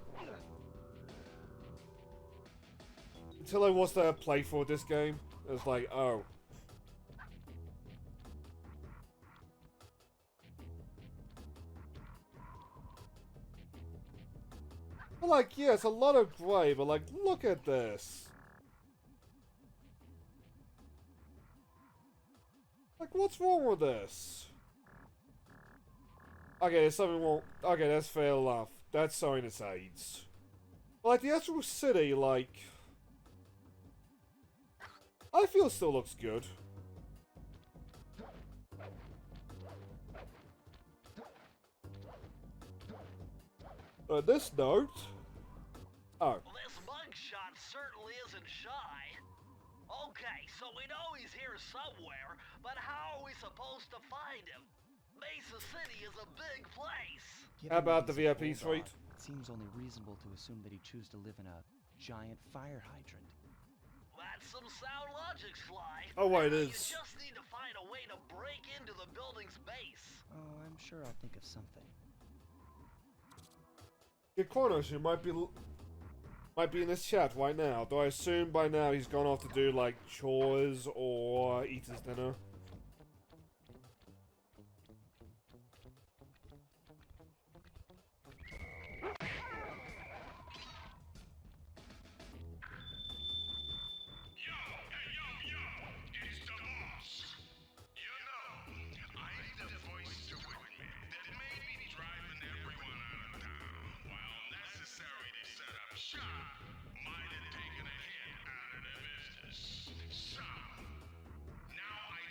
Until I watched a playthrough of this game. It was like, oh. But like, yeah, it's a lot of grey, but like, look at this. Like, what's wrong with this? Okay, there's something wrong. Okay, that's fair enough. That's showing its AIDS. But like, the actual city, like... I feel still looks good. This note... Oh. Well, this mugshot certainly isn't shy. Okay, so we know he's here somewhere, but how are we supposed to find him? Mesa City is a big place. Given How about that the he's a VIP bulldog, suite? It seems only reasonable to assume that he'd choose to live in a giant fire hydrant. That's some sound logic, Sly. Oh, wait, it You is. just need to find a way to break into the building's base. Oh, I'm sure I'll think of something. Get Kronos, who might be in this chat right now. Though I assume by now he's gone off to do like chores or eat his dinner. It's the boss. You know, I need a voice to witness that may be driving everyone out of town. While necessary to set up shop, might have taken a hit out of the business. So, now I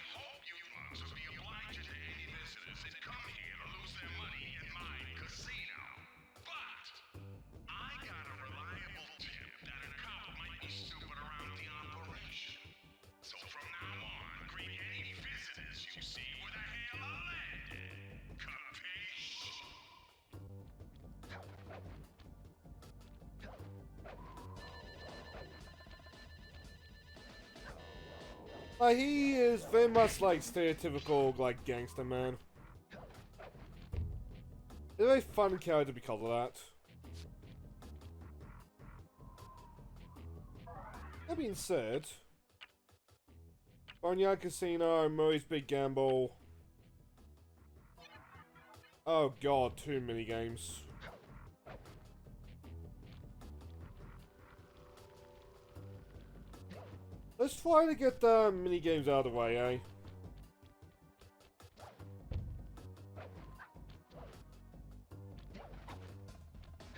Like, he is very much like stereotypical, like, gangster man. He's a very fun character because of that. That being said, Barnyard Casino, Murray's Big Gamble. Oh god, too many games. Let's try to get the mini games out of the way, eh?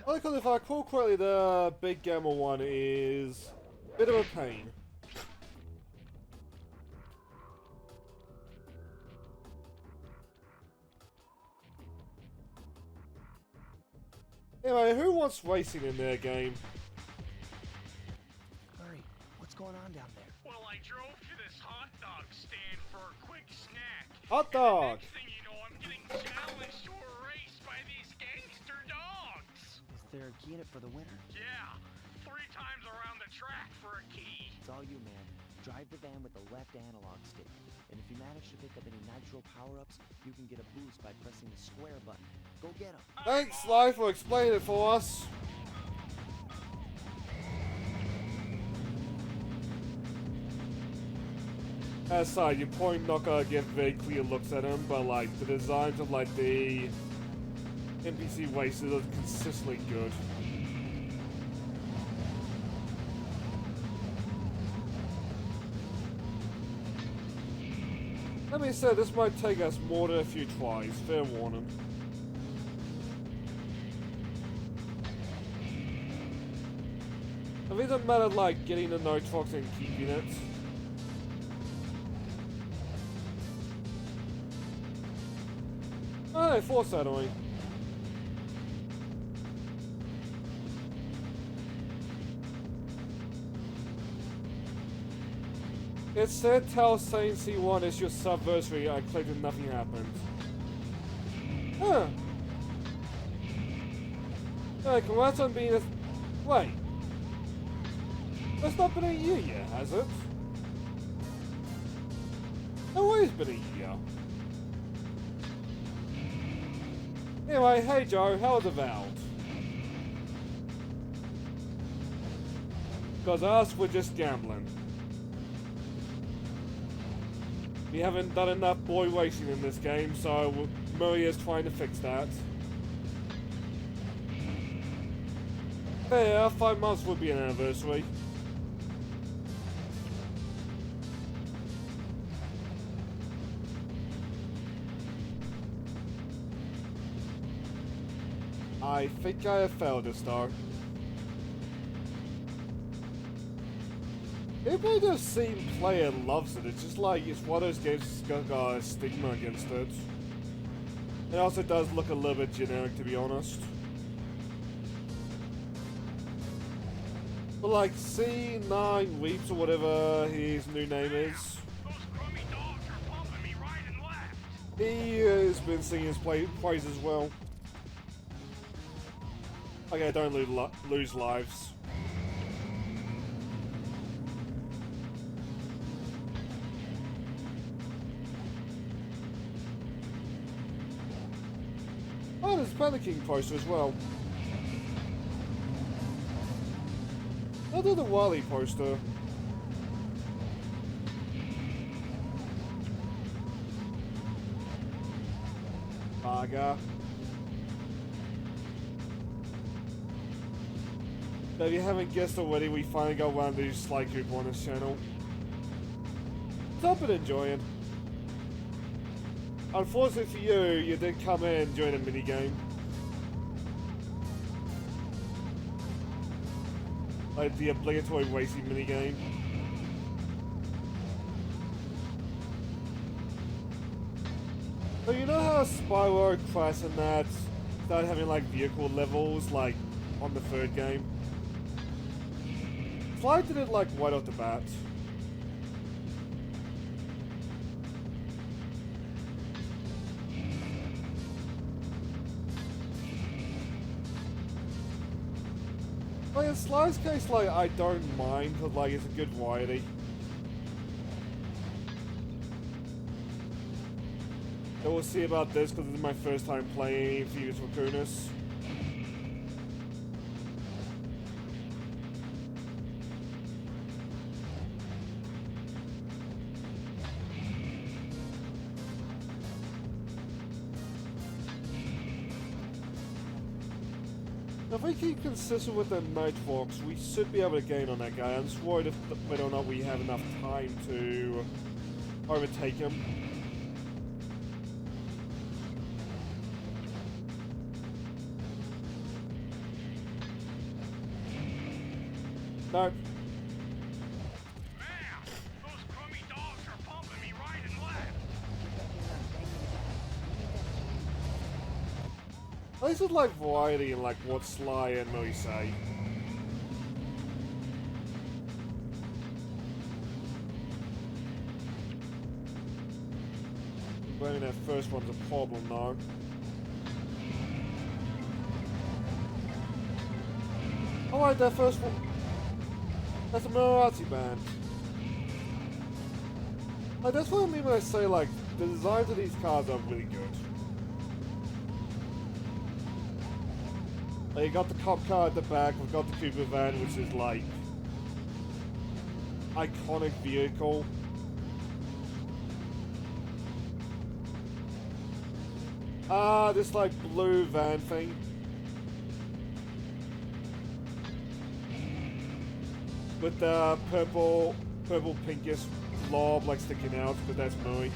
Because if I recall correctly, the Big Gamble one is a bit of a pain. Anyway, who wants racing in their game? Murray, what's going on down there? Well, I drove to this hot dog stand for a quick snack. Hot And the dog! next thing you know, I'm getting challenged to a race by these gangster dogs. Is there a key in it for the winner? Yeah, 3 times around the track for a key. It's all you, man. Drive the van with the left analog stick. And if you manage to pick up any nitro power-ups, you can get a boost by pressing the square button. Go get them. Thanks, Sly, for explaining it for us. Aside, you're probably not gonna get very clear looks at him, but like the designs of like the NPC races are consistently good. That being said, this might take us more than a few tries, fair warning. It doesn't matter like getting the Nitrox and keeping it. Oh, foreshadowing. It said tell saying C1 is your subversary. I clicked and nothing happened. Huh. Alright, congrats on being a... Wait. That's not been a year yet, has it? No way it's been a year. Anyway, hey Joe, how was Avowed? Because us, we're just gambling. We haven't done enough boy racing in this game, so Murray is trying to fix that. Yeah, 5 months would be an anniversary. I think I have failed this though. Everybody I've seen play it loves it. It's just like, it's one of those games that's got a stigma against it. It also does look a little bit generic, to be honest. But like C9 Weeps or whatever his new name is. Those crummy dogs are pumping me right and left. He has been singing his praise as well. Okay, don't lose lives. Oh, there's a Panda King poster as well. I'll do the Wally poster. Baga. Now, if you haven't guessed already, we finally got one to do Sly Cooper on this channel. So I've been enjoying. Unfortunately for you, you did come in and join a minigame. Like the obligatory racing minigame. So you know how Spyro, Crash and that started having like vehicle levels like on the 3rd game? Sly did it like right off the bat. Like in Sly's case, like I don't mind, because like it's a good variety. So we'll see about this because this is my first time playing Thievius Raccoonus. If we keep consistent with the Nitrox, we should be able to gain on that guy. I'm just worried if whether or not we have enough time to overtake him. No. Man, those crummy dogs are pumping me right and left. I just like variety in like what Sly and Millie say. Running that first one's a problem though. I like that first one. That's a Maserati band. Like, that's what I mean when I say like the designs of these cars are really good. Like, you got the cop car at the back, we've got the Cooper van, which is like iconic vehicle. This like blue van thing. With the purple pinkish blob like sticking out, but that's Moe.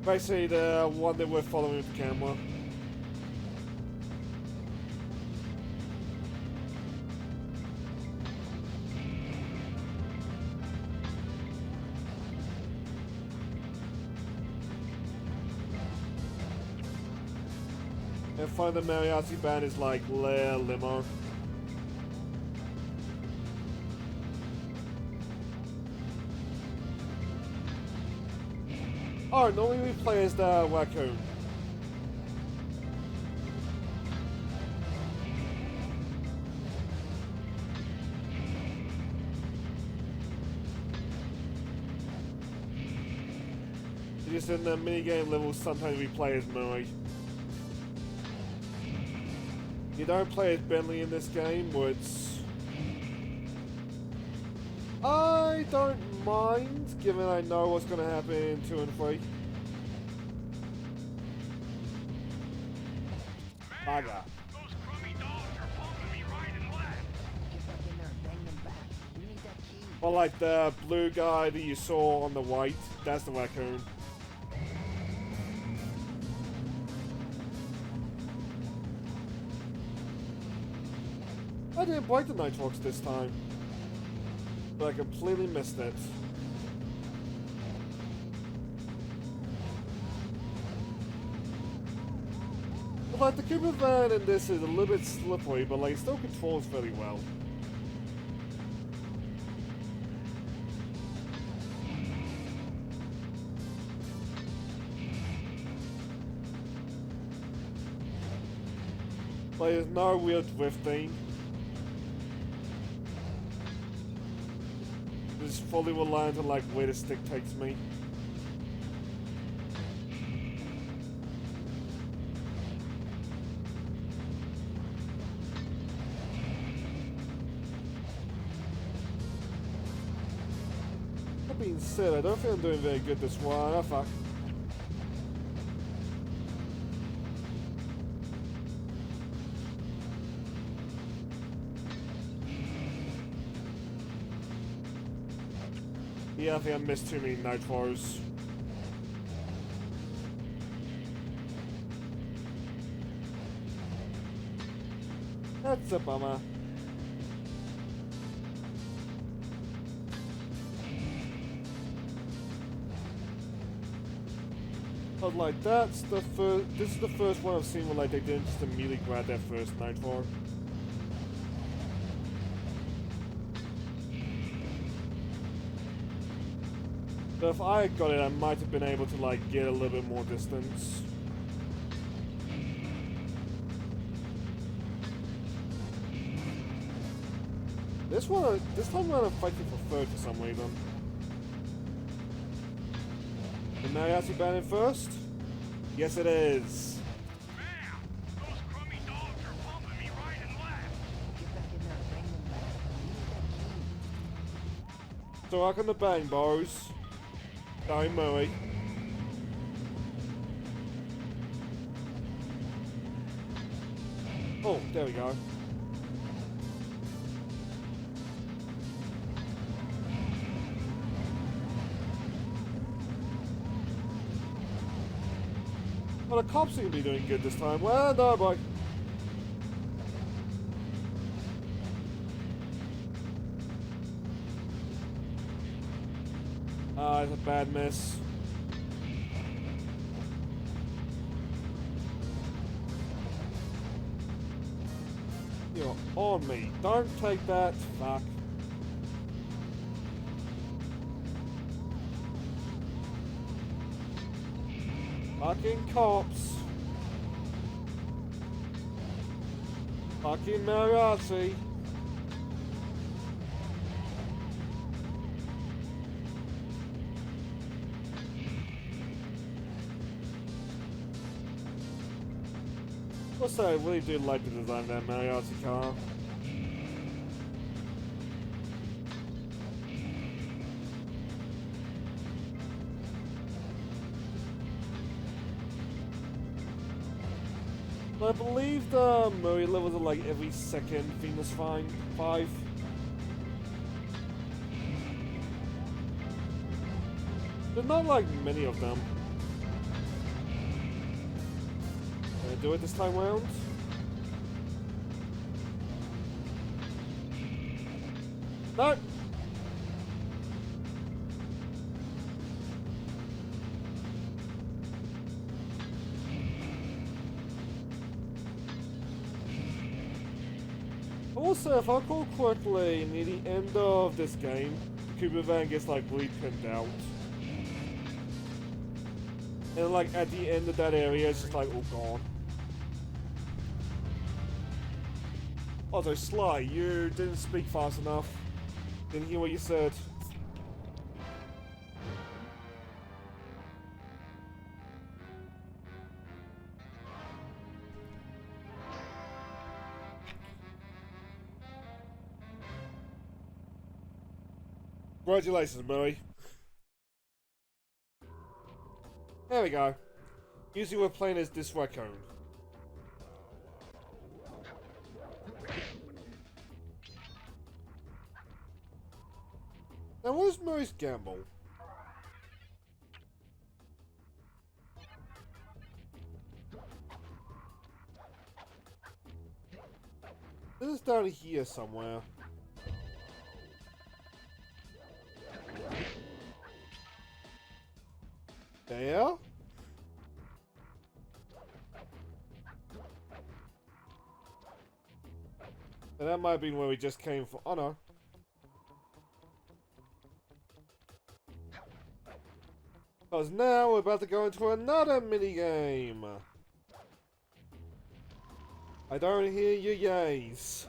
Basically the one that we're following with the camera. And find the Mariachi band is like Leia Limo. Oh, normally we play as the raccoon. Just in the minigame levels, sometimes we play as Murray. You don't play as Bentley in this game, which I don't mind, given I know what's going to happen in 2 and 3. Bugger. Those crummy dogs are pumping me right and left. Get back in there and bang them back. We need that key. Well, like the blue guy that you saw on the white, that's the raccoon. I didn't break the Nitrox this time, but I completely missed it. But like the Cooper van in this is a little bit slippery, but like it still controls fairly well. Like there's no real drifting. Just fully reliant on like where the stick takes me. That being said, I don't think I'm doing very good this one. Oh fuck. Yeah, I think I missed too many nitros. That's a bummer. But like that's the first. This is the first one I've seen where like they didn't just immediately grab that first nitro. But if I had got it, I might have been able to like get a little bit more distance. This time around I'm fighting for third for some reason. The Mariachi banning first? Yes it is. Man, those crummy dogs are bumping me right and left. Get back in there and bang them back. We need that key. So I can the bang bros. Don't Murray. Oh, there we go. Well, the cops seem to be doing good this time. Well, no, boy. Ah, it's a bad miss. You're on me. Don't take that. Fuck. Fucking cops. Fucking Mariachi. Also, I really do like the design of that Mariachi car. I believe the Murray levels are like every second Venus 5. There's not like many of them. Can I do it this time round? No! Also, if I recall correctly, near the end of this game, the Cooper van gets like really pinned out. And like at the end of that area, it's just like all gone. Also, Sly, you didn't speak fast enough. Didn't hear what you said. Congratulations, Murray. There we go. Usually we're playing as this raccoon. Now where's Murray's gamble? This is down here somewhere. There? And that might have been where we just came from. Oh no. Because now we're about to go into another minigame. I don't hear you yays.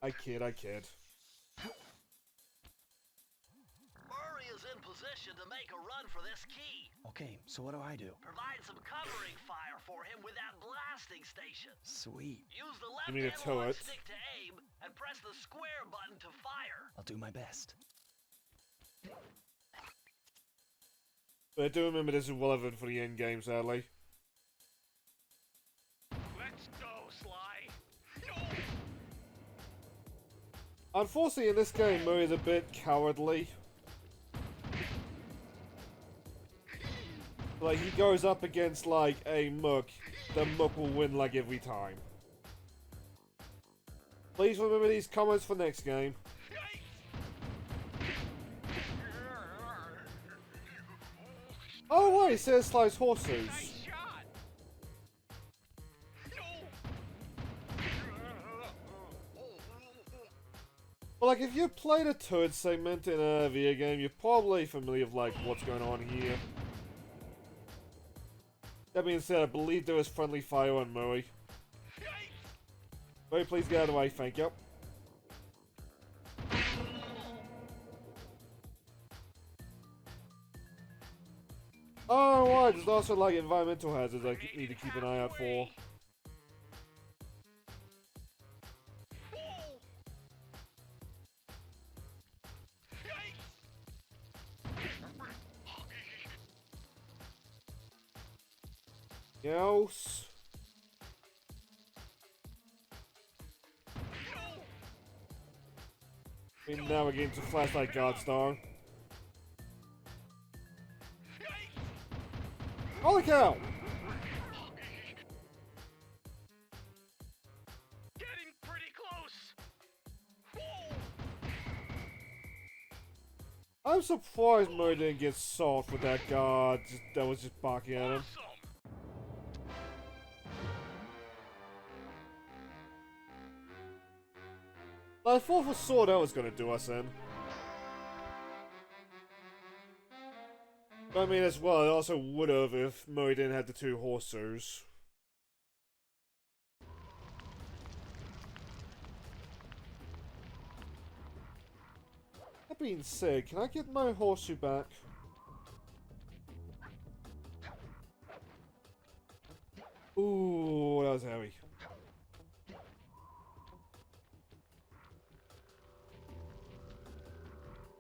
I kid. Murray is in position to make a run for this key. Okay, so what do I do? Provide some covering fire for him with that blasting station. Sweet. Use the Give me the left analog turret. stick to aim and press the square button to fire. I'll do my best. But I do remember this is relevant for the end game, sadly. Let's go, Sly. No. Unfortunately, in this game, Murray's a bit cowardly. Like, he goes up against, like, a Mook. The Mook will win, like, every time. Please remember these comments for next game. Oh, right, it says Sly's horseshoes. Nice shot. Well, like, if you played a turret segment in a video game, you're probably familiar with, like, what's going on here. That being said, I believe there was friendly fire on Murray. Very please get out of the way, thank you. Oh, right, there's also like environmental hazards I need to keep an eye out for. Else. And now we're getting to flashlight guard star. Holy cow! Getting pretty close. I'm surprised Murray didn't get soft with that guard that was just barking at him. I thought for sure that was gonna do us in. But I mean, as well, it also would have if Murray didn't have the two horsers. That being said, can I get my horseshoe back? Ooh, that was heavy.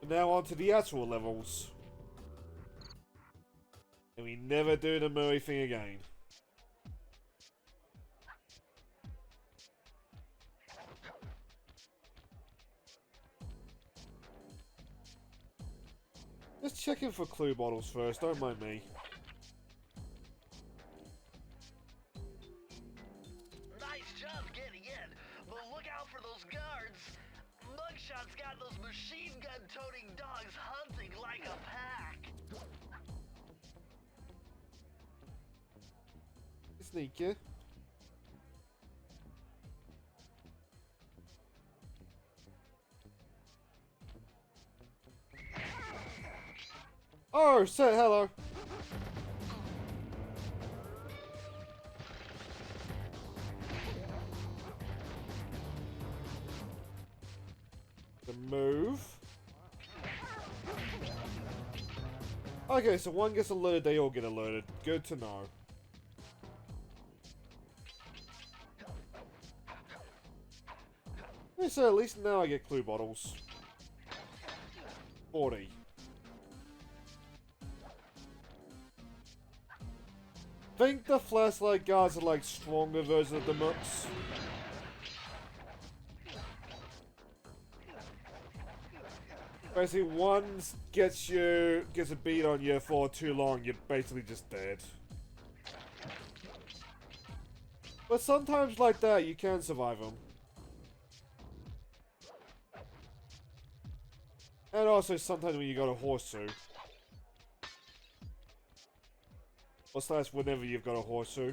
And now on to the actual levels. And we never do the Murray thing again. Just checking for clue bottles first, don't mind me. Nice job getting in, but look out for those guards. Mugshot's got those machine gun-toting dogs hunting like a pack. Sneaky. Oh, say hello. The move. Okay, so one gets alerted, they all get alerted. Good to know. So at least now I get clue bottles. 40. Think the flashlight guards are like stronger versions of the mooks. Basically, one gets a beat on you for too long, you're basically just dead. But sometimes like that, you can survive them. And also sometimes when you got a horseshoe. Or slash whenever you've got a horseshoe.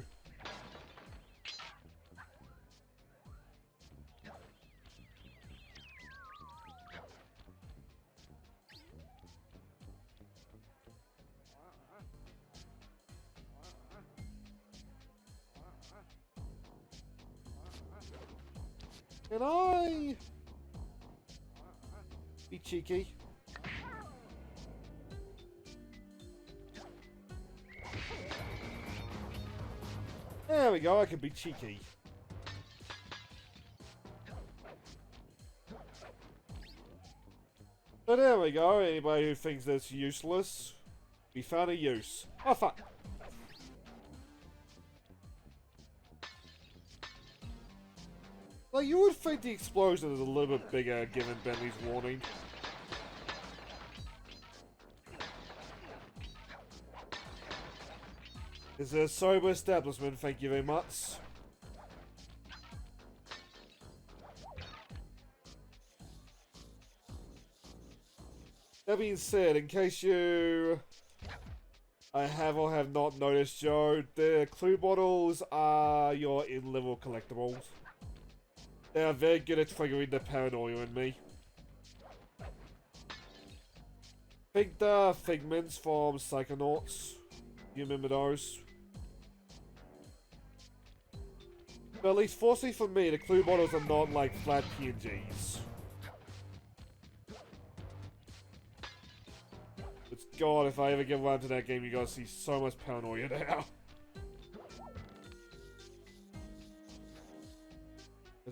Can I be cheeky? There we go, I can be cheeky. So there we go, anybody who thinks that's useless, we found a use. Oh fuck! Like, you would think the explosion is a little bit bigger given Bentley's warning. It's a sober establishment, thank you very much. That being said, in case I have or have not noticed, Joe, the clue bottles are your in-level collectibles. They are very good at triggering the paranoia in me. Think the figments from Psychonauts. You remember those? But at least, fortunately for me, the clue bottles are not like flat PNGs. It's God, if I ever get around to that game, you're gonna see so much paranoia now.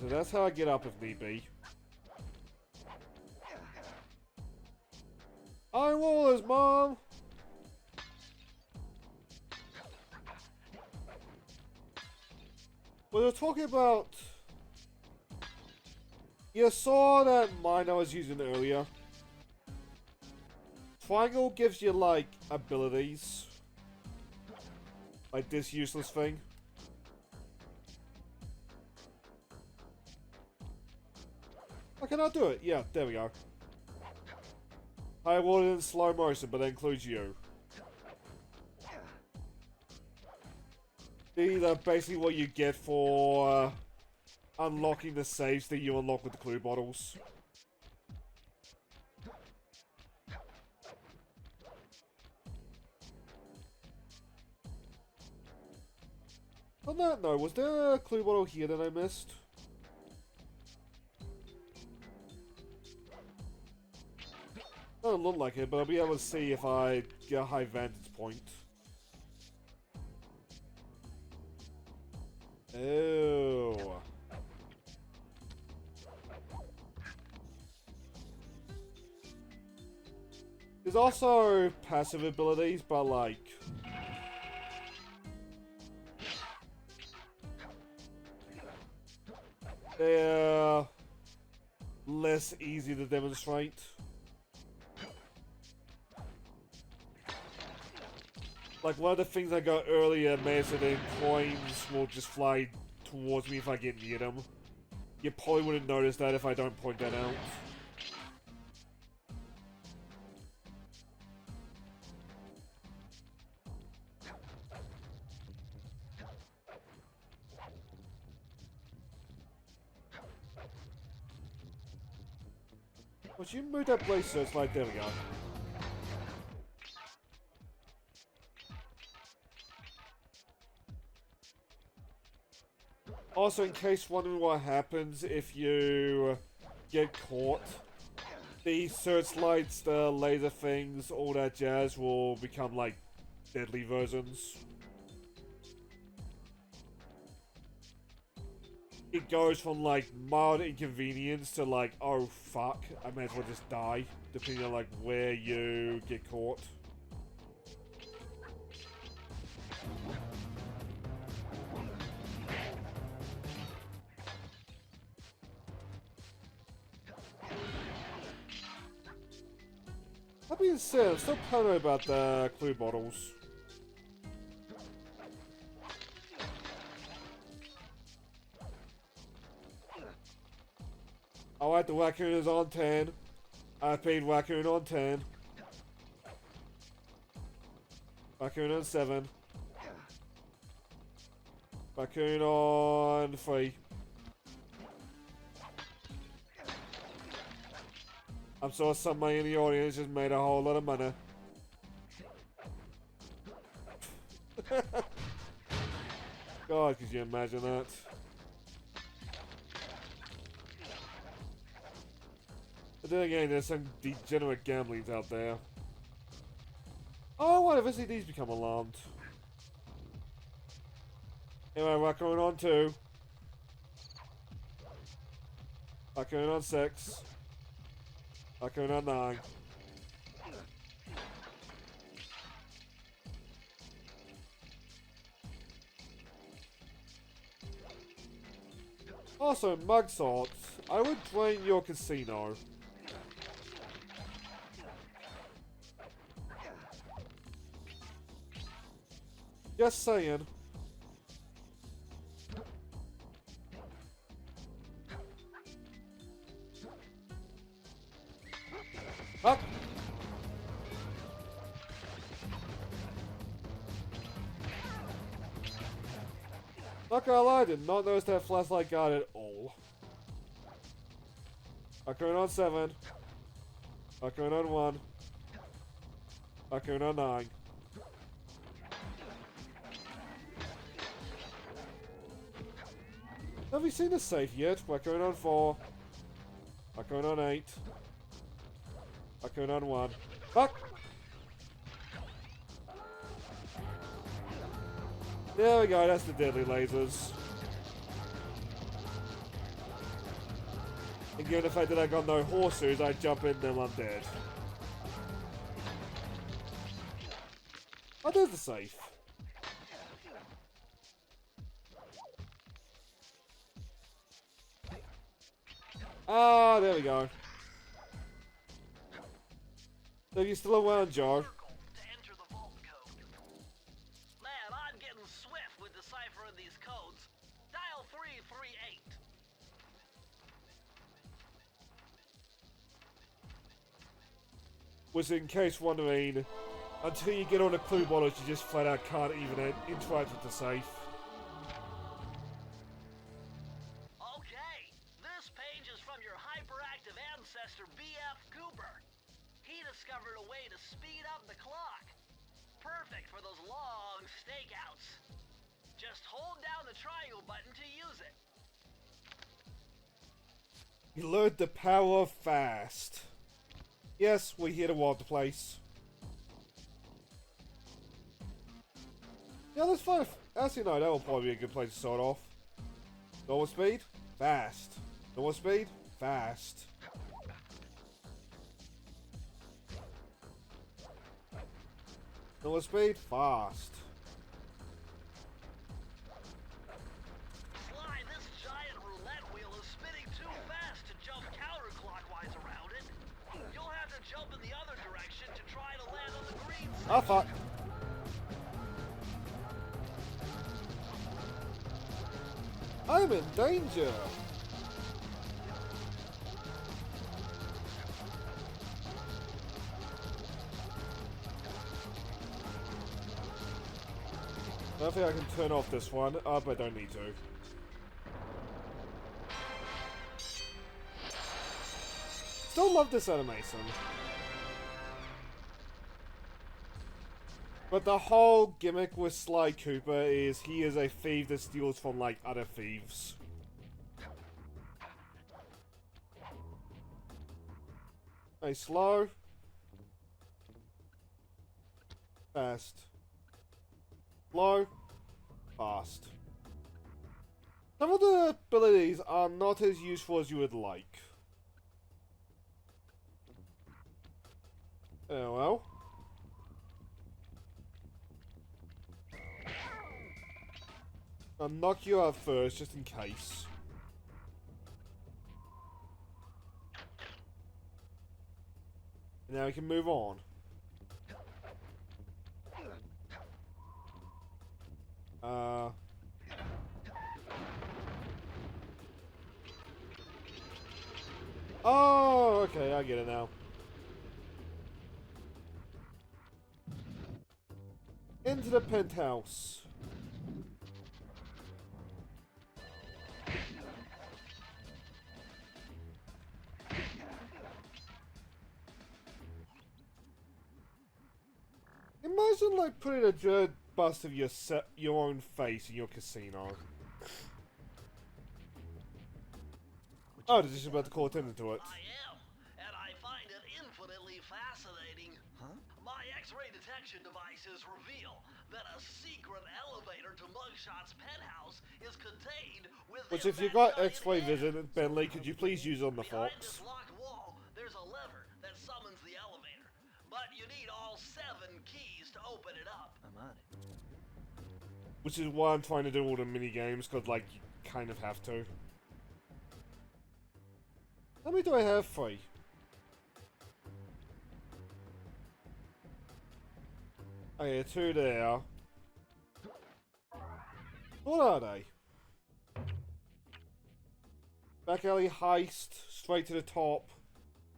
So that's how I get up if need be. I Wallace, Mom! We were talking about... You saw that mine I was using earlier. Triangle gives you, like, abilities. Like this useless thing. I cannot do it. Yeah, there we go. I want it in slow motion, but that includes you. These are basically what you get for unlocking the saves that you unlock with the clue bottles. On that note, was there a clue bottle here that I missed? Doesn't look like it, but I'll be able to see if I get a high vantage point. Oh. There's also passive abilities, but like... they're less easy to demonstrate. Like, one of the things I got earlier made so that coins will just fly towards me if I get near them. You probably wouldn't notice that if I don't point that out. Would you move that place so it's like, there we go. Also, in case wondering what happens if you get caught, the searchlights, the laser things, all that jazz will become like deadly versions. It goes from like mild inconvenience to like, oh fuck, I may as well just die, depending on like where you get caught. That being said, I'm still paranoid about the clue bottles. Alright, the raccoon is on 10. I paid raccoon on 10. Raccoon on 7. Raccoon on 3. I'm sure somebody in the audience just made a whole lot of money. God, could you imagine that? But then again, there's some degenerate gamblings out there. Oh, what if these become alarmed? Anyway, raccoon on 2. Raccoon on 6. Raccoon on 9. Also, mug salts. I would drain your casino. Just saying. Up. Not gonna lie, I did not notice that flashlight guard at all. Raccoon on 7. Raccoon on 1. Raccoon on 9. Have we seen the safe yet? We're going on 4. We're going on 8. We're going on 1. Fuck! There we go, that's the deadly lasers. And given the fact that I got no horseshoes, I jump in them undead. Oh, there's the safe. Ah, there we go. So you're still around, Joe. To enter the vault code. Man, I'm getting swift with deciphering these codes. Dial 338. Was in case wondering, until you get on the clue bottles, you just flat out can't even interact with the safe. Okay, this page is from your hyperactive ancestor B.F. Cooper. He discovered a way to speed up the clock. Perfect for those long stakeouts. Just hold down the triangle button to use it. You learned the power of fast. Yes, we're here to wild the place. Yeah, let's find actually, no, that will probably be a good place to start off. Normal speed, fast. Normal speed, fast. Normal speed, fast. Sly, this giant roulette wheel is spinning too fast to jump counterclockwise around it. You'll have to jump in the other direction to try to land on the green side. Oh fuck. I'm in danger. I don't think I can turn off this one. But I don't need to. Still love this animation. But the whole gimmick with Sly Cooper is he is a thief that steals from, like, other thieves. Hey, slow. Fast. Slow. Fast. Some of the abilities are not as useful as you would like. Oh well. I'll knock you out first, just in case. And now we can move on. Oh, okay, I get it now. Into the penthouse. Imagine, like, putting a dread bust of your own face in your casino. Oh, they're just about to call attention to it. I am, and I find it infinitely fascinating. Huh? My X-ray detection devices reveal that a secret elevator to Mugshot's penthouse is contained within Which, if you that got giant X-ray head. vision, Bentley, could you please use on the Behind Fox? this locked wall, there's a lever that summons the elevator. But you need all 7 keys to open it up. I'm on it. Which is why I'm trying to do all the mini games, because, like, you kind of have to. How many do I have? 3. Okay, 2 there. What are they? Back alley heist, straight to the top,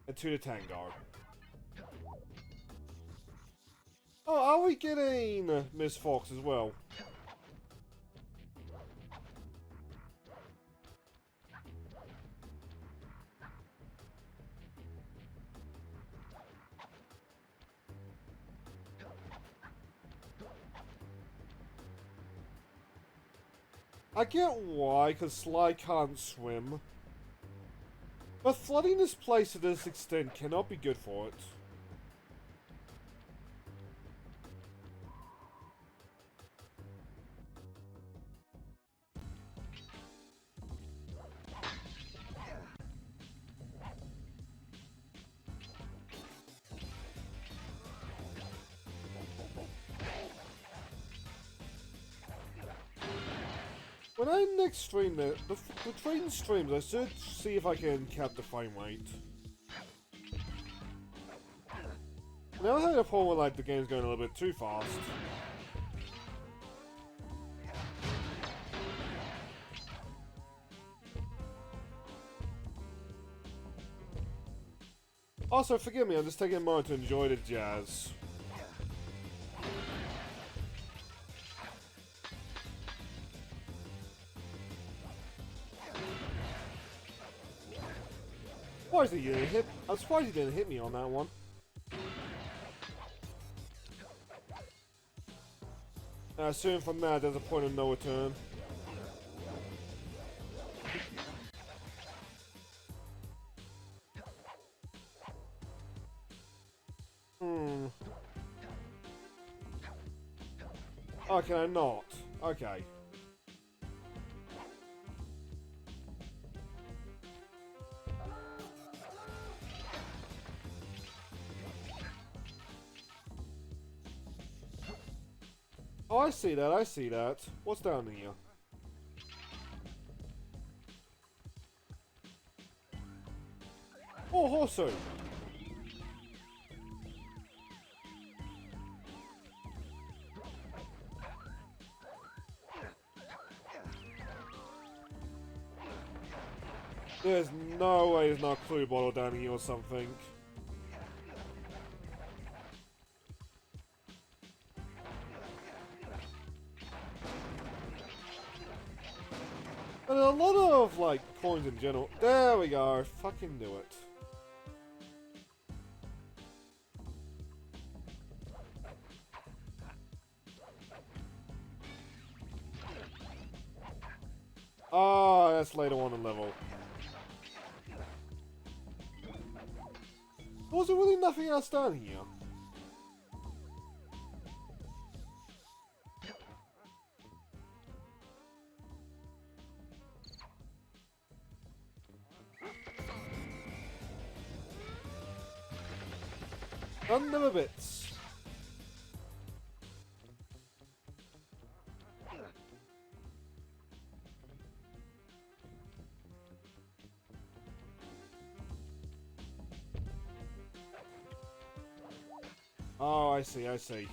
and to the Tango. Oh, are we getting Miss Fox as well? I get why, because Sly can't swim. But flooding this place to this extent cannot be good for it. When I next stream between streams, I should see if I can cap the frame rate. Now I had a problem with like the game's going a little bit too fast. Also, forgive me, I'm just taking a moment to enjoy the jazz. I'm surprised he didn't hit me on that one. I assume from that there's a point of no return. Oh, can I not? Okay. Oh, I see that, I see that. What's down here? Oh, horseshoe! There's no way there's not a clue bottle down here or something. And a lot of, like, coins in general. There we go. Fucking knew it. Ah, that's later on in level. Was there really nothing else down here? None of the bits. Oh, I see, I see.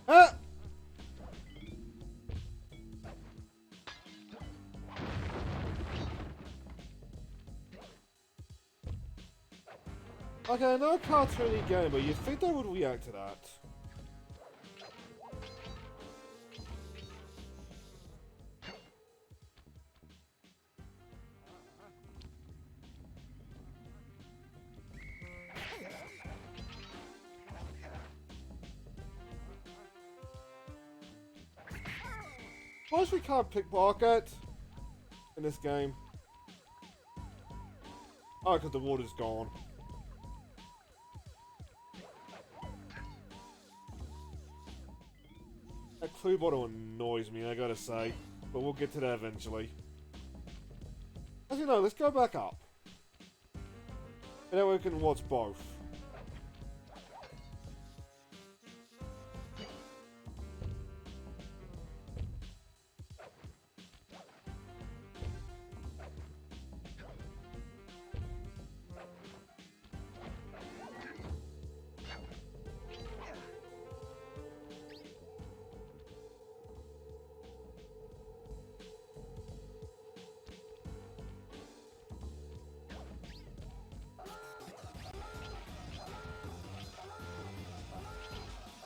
Ah! Okay, I know a cartoony game, but you'd think they would react to that. Suppose we can't pickpocket in this game. Oh, because the water's gone. That clue bottle annoys me, I gotta say. But we'll get to that eventually. As you know, let's go back up. And then we can watch both.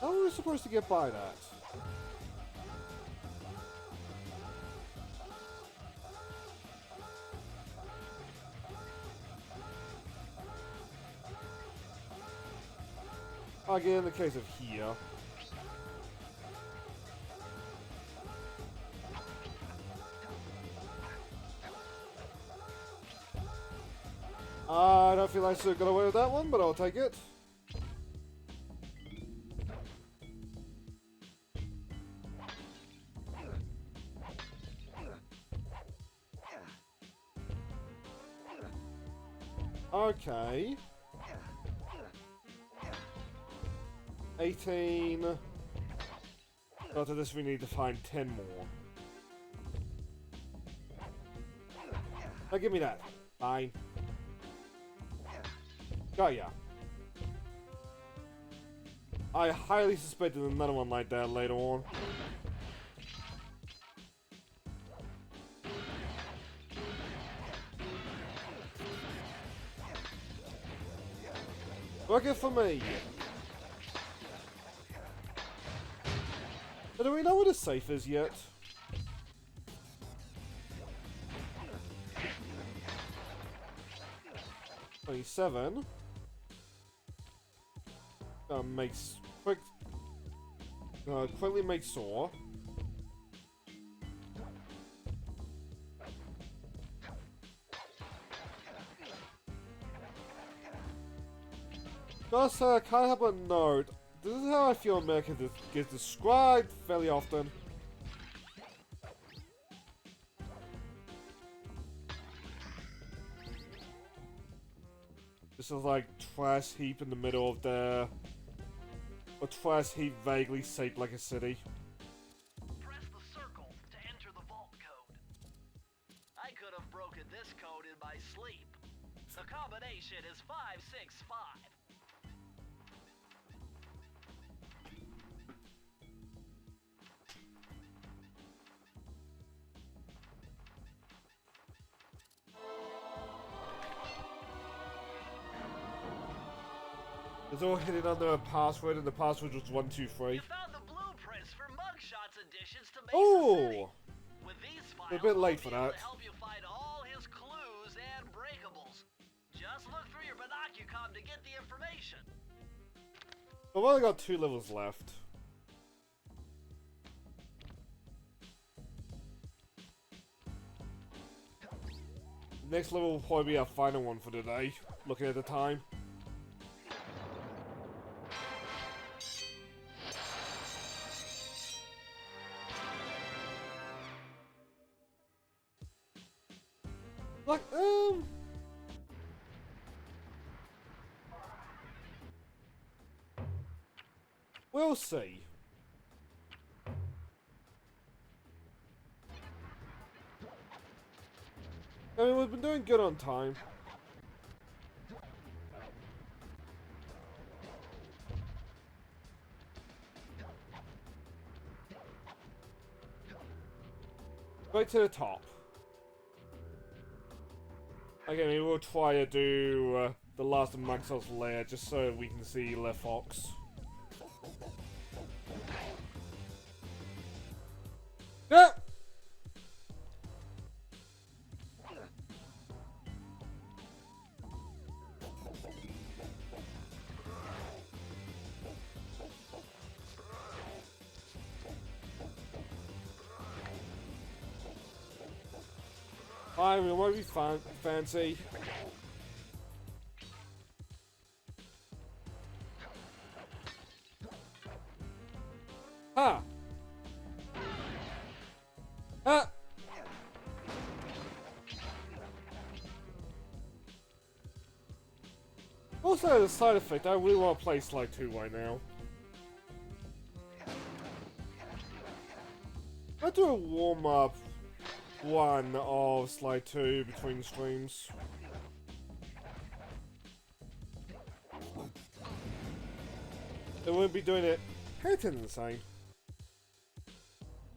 How are we supposed to get by that? Again, in the case of here. I don't feel I should have got away with that one, but I'll take it. Okay. 18. After this, we need to find 10 more. Now give me that. Fine. Got ya. I highly suspected another one like that later on. Working for me. But do we know where the safe is yet? $27. Makes quickly make saw. Just can't help but note, this is how I feel America gets described fairly often. This is like trash heap in the middle of the... A trash heap vaguely shaped like a city. Press the circle to enter the vault code. I could have broken this code in my sleep. The combination is 565. It's all hidden under a password, and the password was 123. You found the blueprints for mugshots additions to Mesa City. Oh! With these files, A bit late I'll for be able that. to help you find all his clues and breakables. Just look through your binocucom to get the information. I've only got 2 levels left. Next level will probably be our final one for today, looking at the time. Like, we'll see. I mean, we've been doing good on time. Right to the top. Okay, maybe we'll try to do the last of Maxwell's lair just so we can see Le Fox. Yeah! Fine, we won't be fancy. Ha! Ha! Also, as a side effect, I really want to play Sly 2 right now. I'll do a warm-up one of Sly 2 between streams. They wouldn't be doing it. Hairton's the same.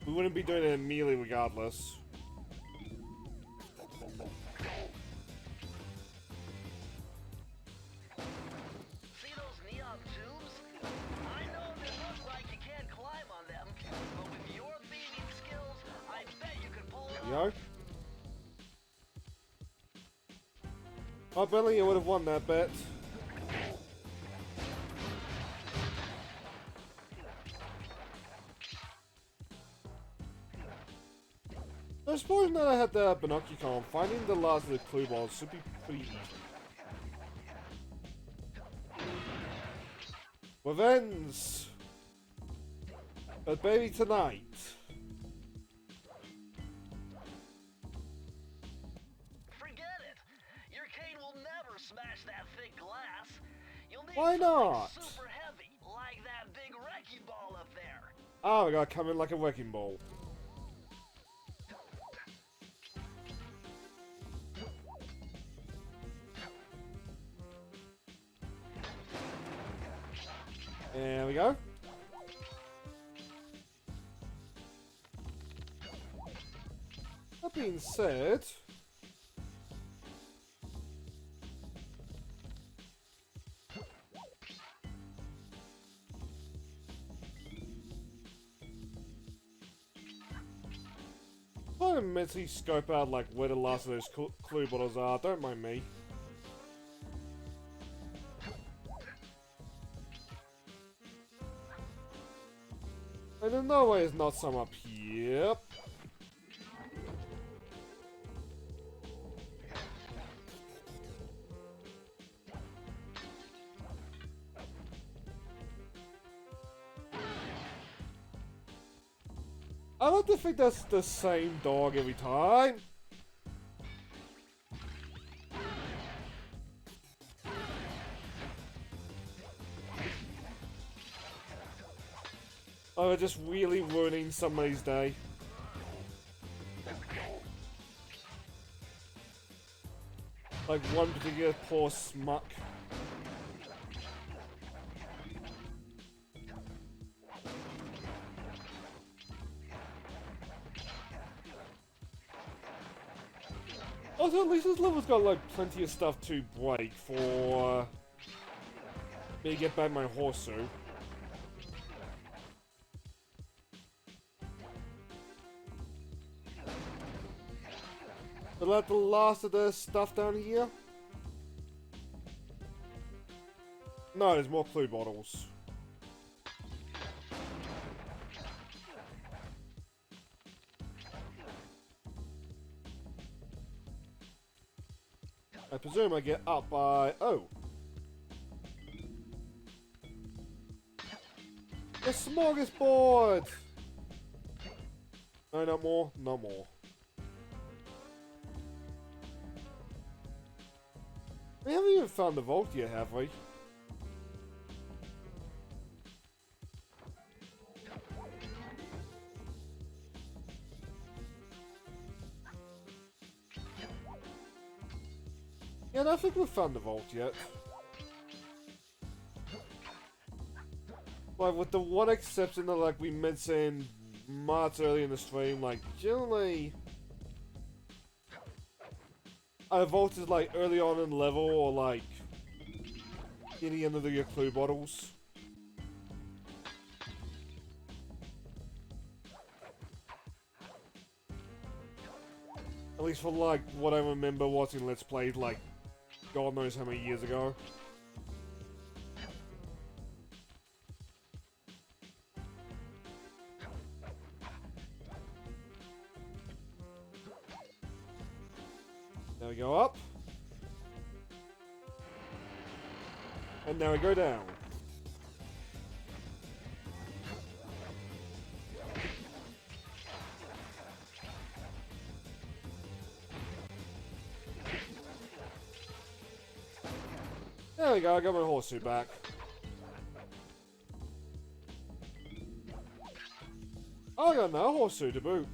We wouldn't be doing it immediately regardless. See those neon tubes? I know they look like you can't climb on them, but with your thieving skills, I bet you could pull it off. Yo. Oh, Bentley, you would have won that bet. I suppose now that I had the binocular, finding the last of the clue balls should be pretty easy. Revenge! But baby tonight. Forget it. Your cane will never smash that thick glass. You'll need Why not? something super heavy, like that big wrecking ball up there. Oh, we gotta come in like a wrecking ball. There we go. That being said, try to mentally scope out like where the last of those clue bottles are. Don't mind me. And in no way there's not some up here. I like to think that's the same dog every time. Oh, they're just really ruining somebody's day. Like one particular poor smuck. Also, at least this level's got like plenty of stuff to break for me to get back my horseshoe. Is that the last of the stuff down here? No, there's more clue bottles. I presume I get up by... Oh! The smorgasbord! No, not more. No more. We haven't even found the vault yet, have we? Yeah, I don't think we've found the vault yet. Like, with the one exception that, like, we mentioned much early in the stream, like, generally... a vault is, like, early on in the level, or, like, near the end of your clue bottles. At least for, like, what I remember watching Let's Plays, like, God knows how many years ago. Now we go up. And now we go down. There we go, I got my horseshoe back. Oh, I got another horseshoe to boot.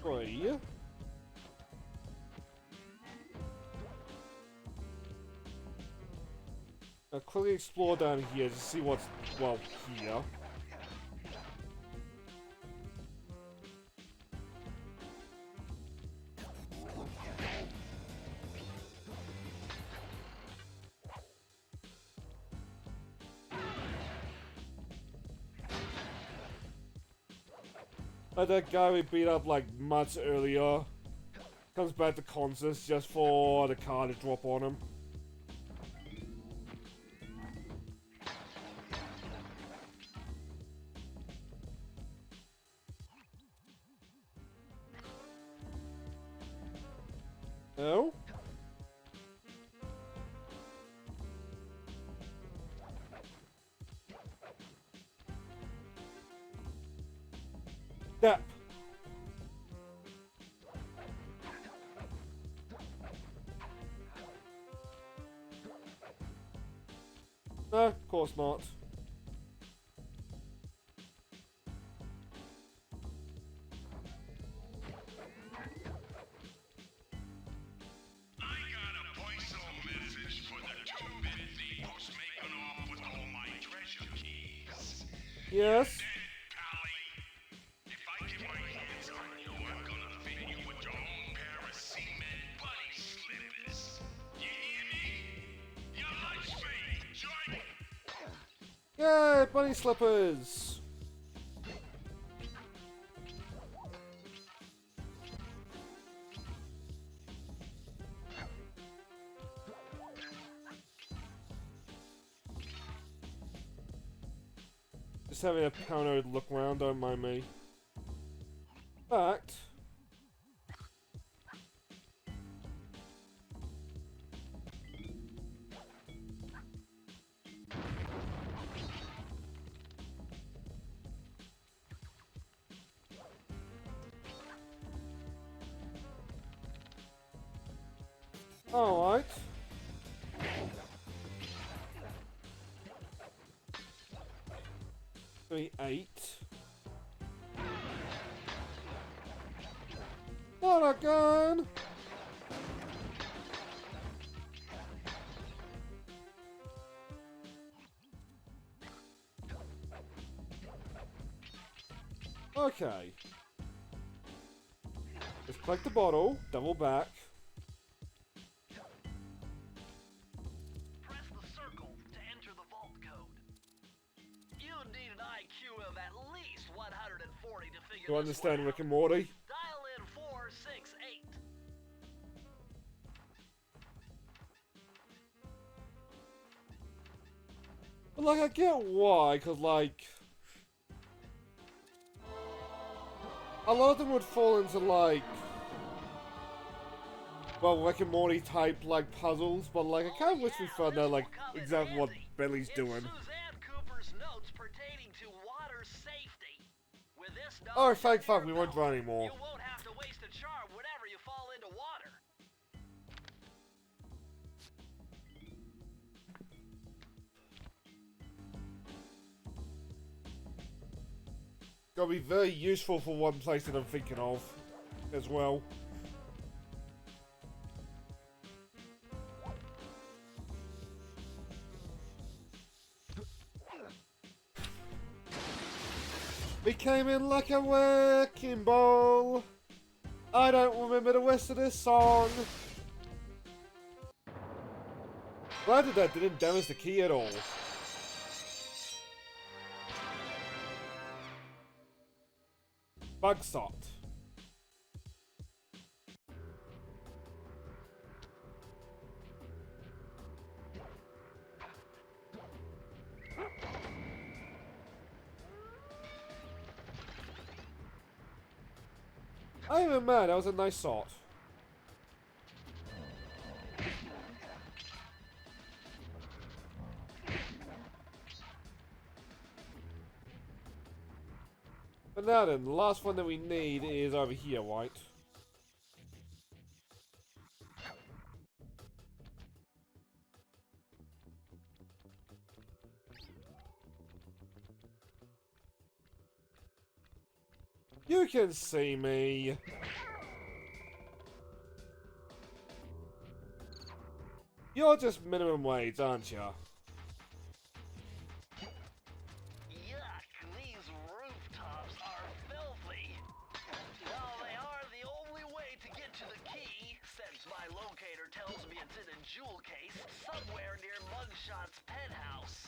Three. I'll quickly explore down here to see what's, well, here. Like that guy we beat up like much earlier comes back to conscious just for the car to drop on him. Step. No, of course not. I got a voice-over message for the 2-bit thief who's making off with all my treasure keys. Yes. Dead, Pally. If I get my hands on you, I'm gonna fit you with your own pair of cement bunny slippers. You hear me? Your lunch mate, join. Yay, bunny slippers. Just having a paranoid look around, don't mind me. Fact. Alright. Three, 8. Not a gun! Okay. Let's collect the bottle, double back. Press the circle to enter the vault code. You need an IQ of at least 140 to figure You this understand one Rick out. and Morty? Dial in 468. But like, I get why, cause like... a lot of them would fall into like... well, Rick and Morty type like puzzles, but like, I kind of wish we found out like exactly what Billy's doing. Suzanne Cooper's notes pertaining to water safety. With this Oh, knowledge thank under fuck, your we won't belt, run anymore. You won't have to waste a charm whenever you fall into water. Gonna be very useful for one place that I'm thinking of, as well. We came in like a wrecking ball. I don't remember the rest of this song. Glad that didn't damage the key at all. Bug salt. I'm even mad, that was a nice salt. But now then, the last one that we need is over here, right? You can see me. You're just minimum wage, aren't you? Yuck, these rooftops are filthy. Well, they are the only way to get to the key, since my locator tells me it's in a jewel case somewhere near Mugshot's penthouse.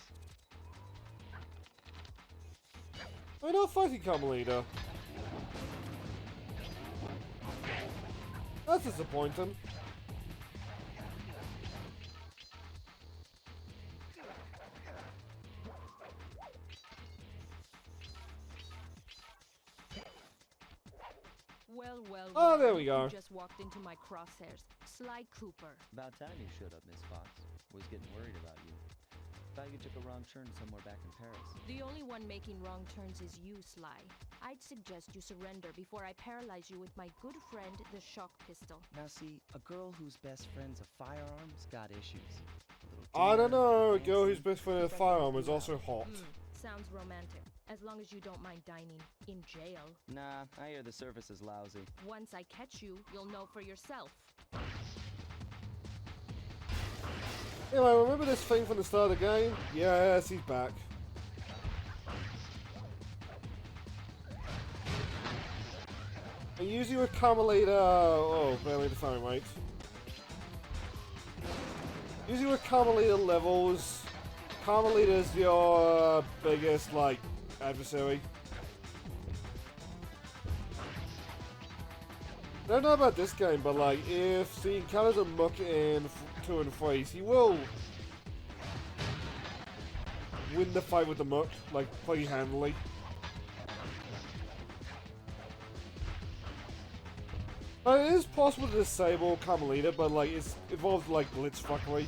We're not fighting Carmelita. That's disappointing. Well, Oh, there we go. You just walked into my crosshairs. Sly Cooper. About time you showed up, Miss Fox. Was getting worried about you. Thought you took a wrong turn somewhere back in Paris. The only one making wrong turns is you, Sly. I'd suggest you surrender before I paralyze you with my good friend, the shock pistol. Now see, a girl whose best friend's a firearm's got issues. I don't know. A girl who's dancing, best friend of a firearm is also hot. Sounds romantic. As long as you don't mind dining in jail. Nah, I hear the service is lousy. Once I catch you, you'll know for yourself. Anyway, remember this thing from the start of the game? Yes, he's back. And usually with Carmelita... Oh, barely the frame rate. Usually with Carmelita levels, Carmelita's your biggest, like, adversary. I don't know about this game, but like, if he encounters a Mook in 2 and 3, he will win the fight with the Mook, like, pretty handily. But it is possible to disable Carmelita, but like, it involves like blitz fuckery.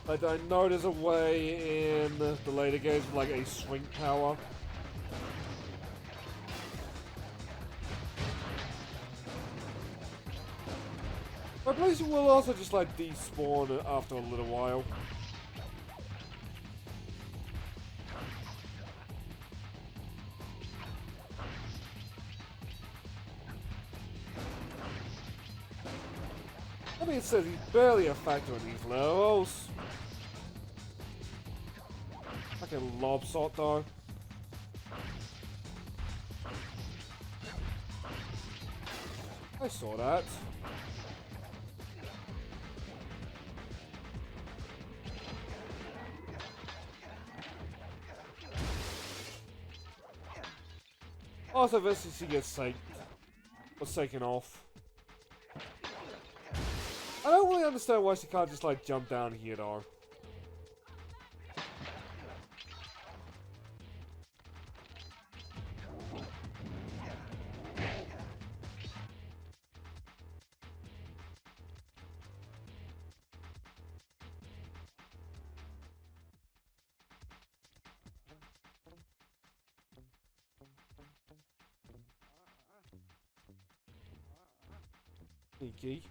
Like, I know there's a way in the later games with like a shrink power. I believe it will also just like despawn after a little while. I mean, it says he's barely a factor in these levels. Fucking lob salt though. I saw that. Also, eventually she gets taken off. I don't really understand why she can't just like jump down here though. Sneaky.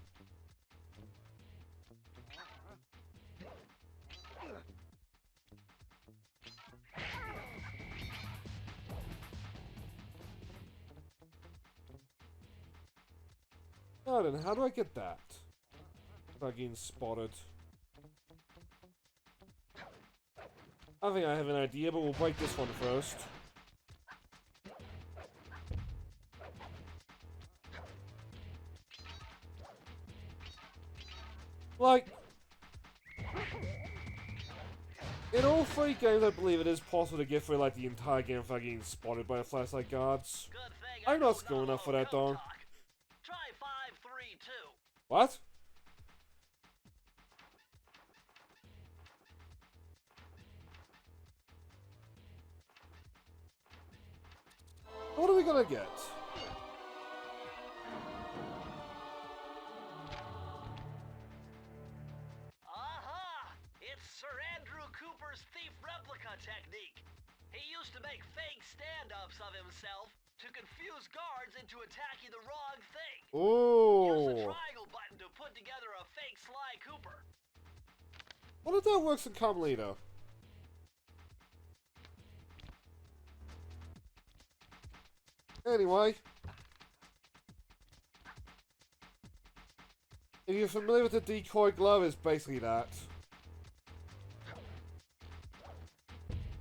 Oh, then how do I get that? Without getting spotted. I think I have an idea, but we'll break this one first. Like, in all 3 games, I believe it is possible to get through like the entire game without getting spotted by the flashlight guards. Good thing I'm not don't skilled know enough for that, code though. talk. Try 532. What? What are we gonna get? Aha! It's Sir Andrew Cooper's thief replica technique. He used to make fake stand-ups of himself to confuse guards into attacking the wrong thing. Use the Oh. triangle button to put together a fake Sly Cooper. What if that works in Carmelita? Anyway. If you're familiar with the decoy glove, it's basically that.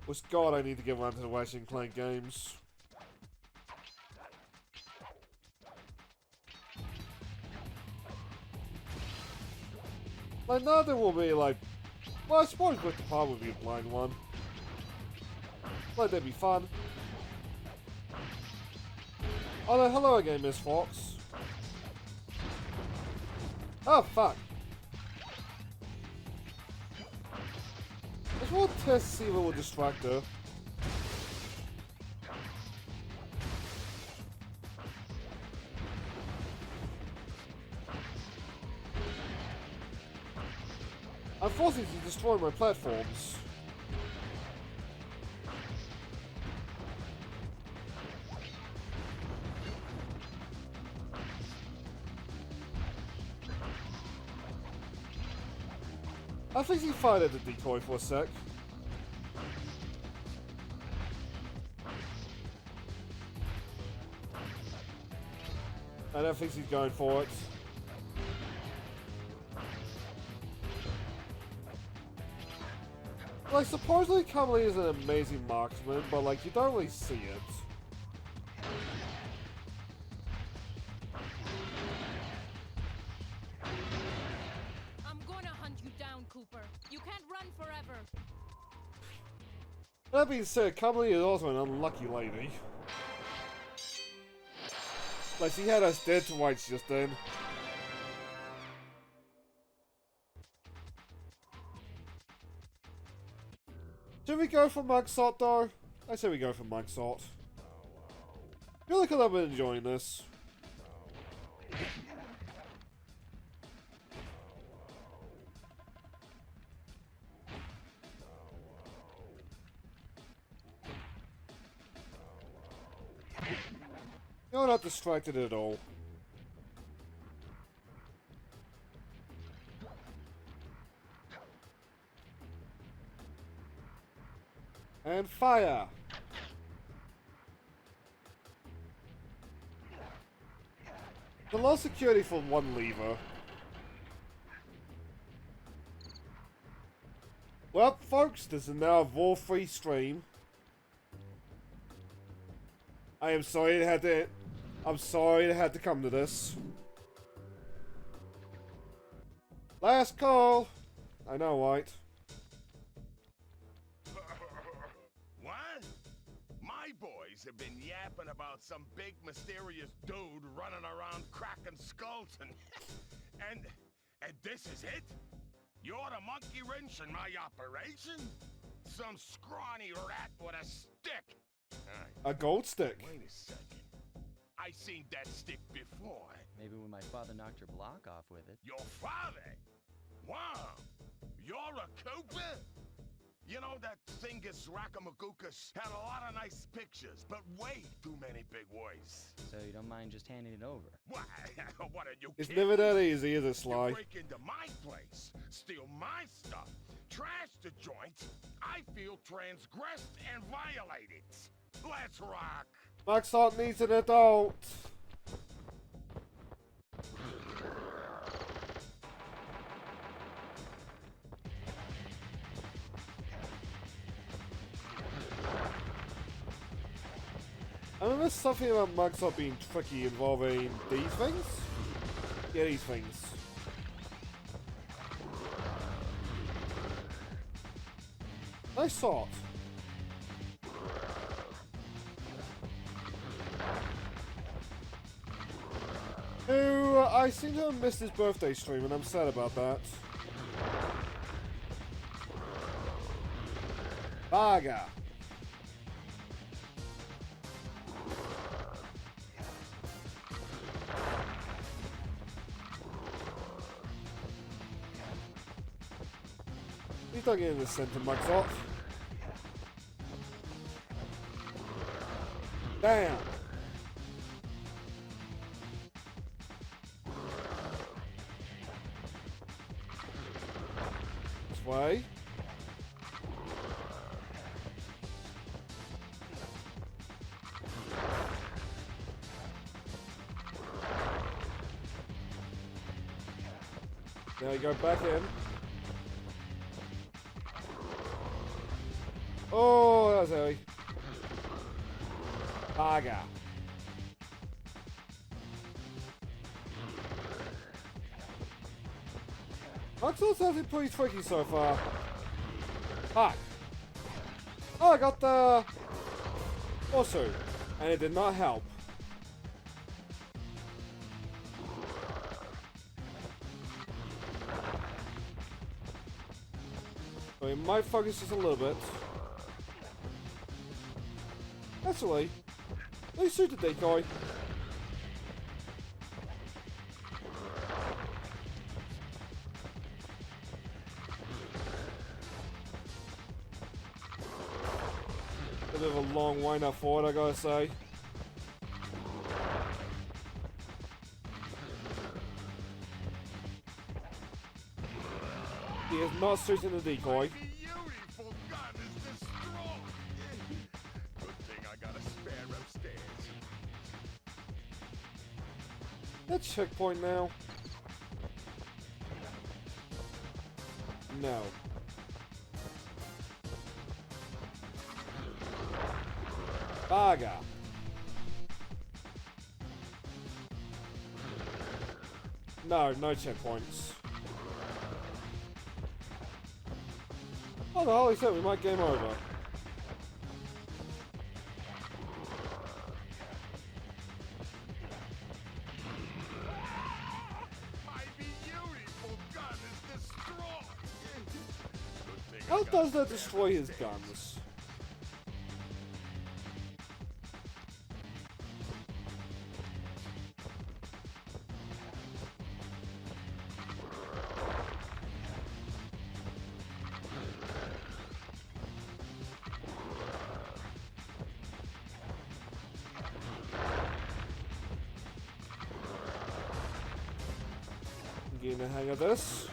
Which, God, I need to get around to the Ratchet and Clank games. Like, now there will be, like... Well, I suppose Rift Apart would be a blind one. Like, that'd be fun. Oh, hello again, Miss Fox. Oh, fuck. Let's roll test to see if it will distract her. forcing to destroy my platforms. I think he fired at the decoy for a sec. I don't think he's going for it. Like, supposedly Kamali is an amazing marksman, but like, you don't really see it. I'm gonna hunt you down, Cooper. You can't run forever. That being said, Kamali is also an unlucky lady. Like, she had us dead to rights just then. Should we go for Mugshot though? I say we go for Mugshot. I feel like I've been enjoying this. You're not distracted at all. And fire! The low security for one lever. Well, folks, this is now a war-free stream. I am sorry it had to... I'm sorry it had to come to this. Last call! I know, right? What? My boys have been yapping about some big mysterious dude running around cracking skulls and this is it? You're the monkey wrench in my operation? Some scrawny rat with a stick. A gold stick. Wait a second. I seen that stick before. Maybe when my father knocked your block off with it. Your father? Wow. You're a Cooper? You know, that Thievius Raccoonus had a lot of nice pictures, but way too many big words. So you don't mind just handing it over? Why? What are you It's kidding? never that easy, is it, Sly? You break into my place, steal my stuff, trash the joint. I feel transgressed and violated. Let's rock. Mugshot needs an adult. I remember something about Mugshot being tricky involving these things? Yeah, these things. Nice sort. Who I seem to have missed his birthday stream and I'm sad about that. Baga. He's not getting the center Mugshot. Damn. This way. Now you go back in. Oh, that was heavy. Baga. Mugshot's actually pretty tricky so far. Fuck. Oh, I got the... Also, and it did not help. So we might focus just a little bit. Actually, let's shoot the decoy. A bit of a long wind up forward, I gotta say. He is not suiting the decoy. Beautiful gun is destroyed. Good thing I got a spare upstairs. That checkpoint now. No. Baga. No, no checkpoints. Oh, the holy shit, we might game over. My beautiful gun is destroyed. Good thing I How got does a that spare destroy his upstairs. guns? I'm getting the hang of this.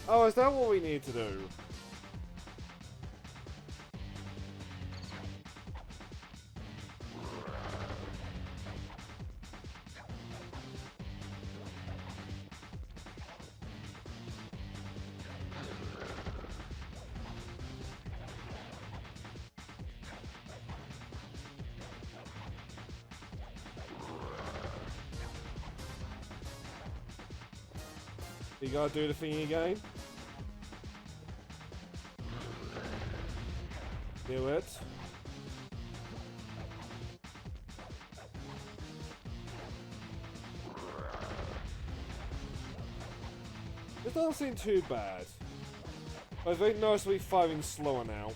Oh, is that what we need to do? You gotta do the thing again. Do it. It doesn't seem too bad. I think noticeably firing slower now.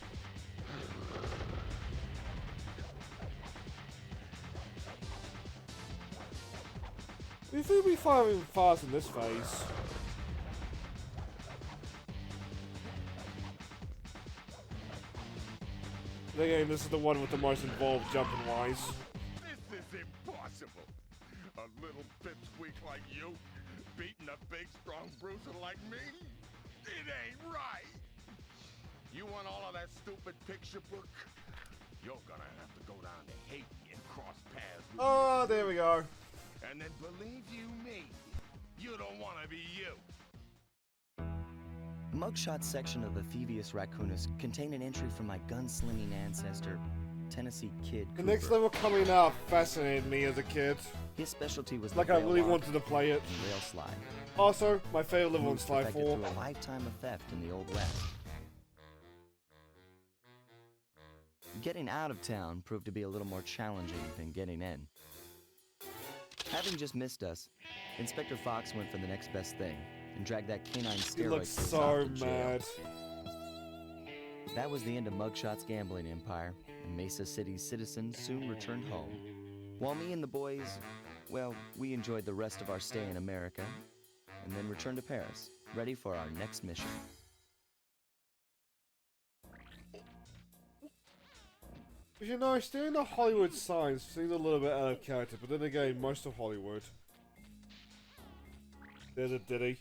We think we're firing fast in this phase. Again, this is the one with the most involved jumping wise. This is impossible. A little pipsqueak like you beating a big, strong bruiser like me? It ain't right. You want all of that stupid picture book? You're gonna have to go down to Haiti and cross paths with Oh, me. there we go. And then believe you me, you don't want to be you. The mugshot section of the Thievius Raccoonus contained an entry from my gunslinging ancestor, Tennessee Kid The Cooper. next level coming up fascinated me as a kid. His specialty was Like the I really rail wanted to play it. and rail slide. Also, my favorite level in Moves Sly perfected 4. through a lifetime of theft in the Old West. Getting out of town proved to be a little more challenging than getting in. Having just missed us, Inspector Fox went for the next best thing and dragged that canine He steroid looks case so off to jail. mad. That was the end of Mugshot's gambling empire, and Mesa City's citizens soon returned home. While me and the boys, well, we enjoyed the rest of our stay in America, and then returned to Paris, ready for our next mission. You know, stealing the Hollywood signs seems a little bit out of character, but then again, most of Hollywood. There's a ditty.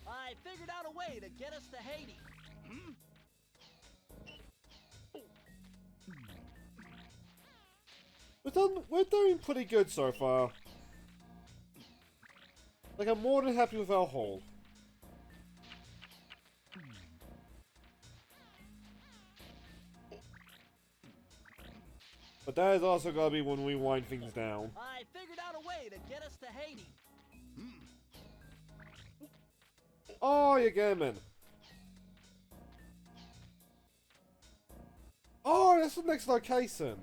I figured out a way to get us to Haiti. We're doing pretty good so far. Like, I'm more than happy with our haul. But that is also gotta be when we wind things down. I figured out a way to get us to Haiti. Oh, you're gaming. Oh, that's the next location.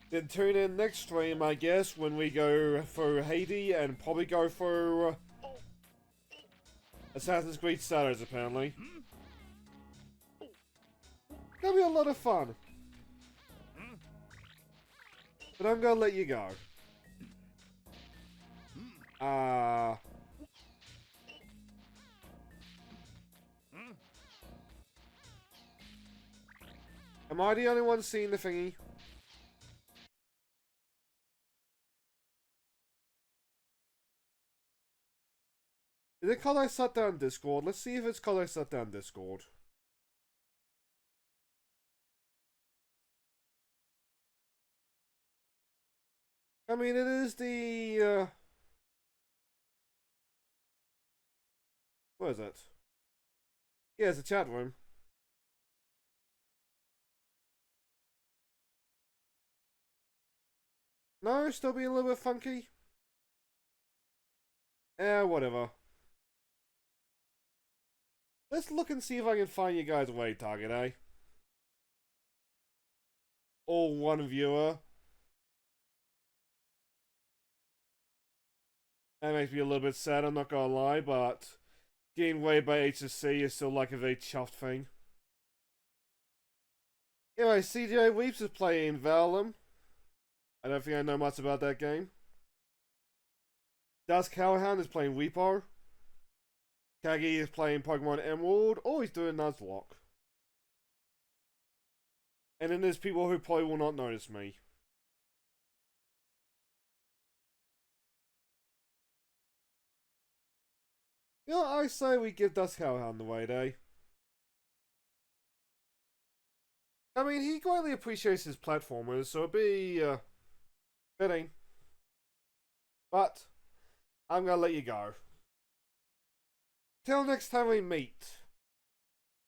Then tune in next stream, I guess, when we go through Haiti and probably go through Assassin's Creed Shadows, apparently. That'll be a lot of fun. But I'm gonna let you go. Am I the only one seeing the thingy? Is it called I shut down Discord? Let's see if it's called I shut down Discord. I mean, it is the, what is it? Yeah, it's a chat room. No, still being a little bit funky? Whatever. Let's look and see if I can find you guys a way target, eh? All one viewer. That makes me a little bit sad, I'm not gonna lie, but getting weighed by HSC is still like a very chuffed thing. Anyway, CJ Weeps is playing Valum. I don't think I know much about that game. Dusk Hellhound is playing Weepo. Kagi is playing Pokemon Emerald. Oh, he's doing Nuzlocke. And then there's people who probably will not notice me. You know, I say we give Dusk Hellhound the weight, eh? I mean, he greatly appreciates his platformers, so it'd be, fitting. But, I'm gonna let you go. Till next time we meet.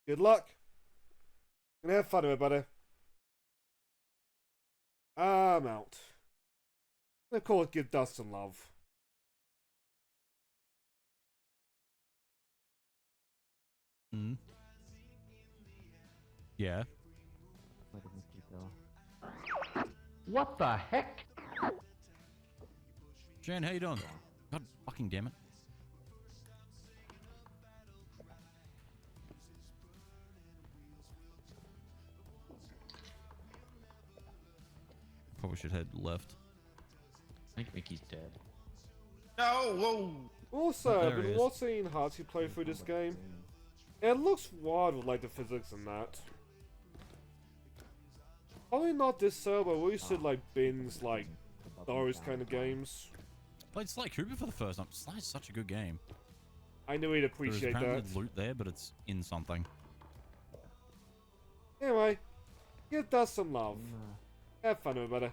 Good luck. And have fun, everybody. I'm out. And of course, give Dust some love. Hmm. Yeah. What the heck? Jan, how you doing? God fucking damn it. Probably should head left. I think Mickey's dead. No, whoa! Also, Oh, I've there he been is. watching Hachi play through this game. And it looks wild with like the physics and that. Probably not this server, we should like binge like those kind of games. Played Sly Cooper for the first time. Sly's such a good game. I knew he'd There's appreciate apparently that. loot there, but it's in something. Anyway, give Dust some love. Have fun, everybody.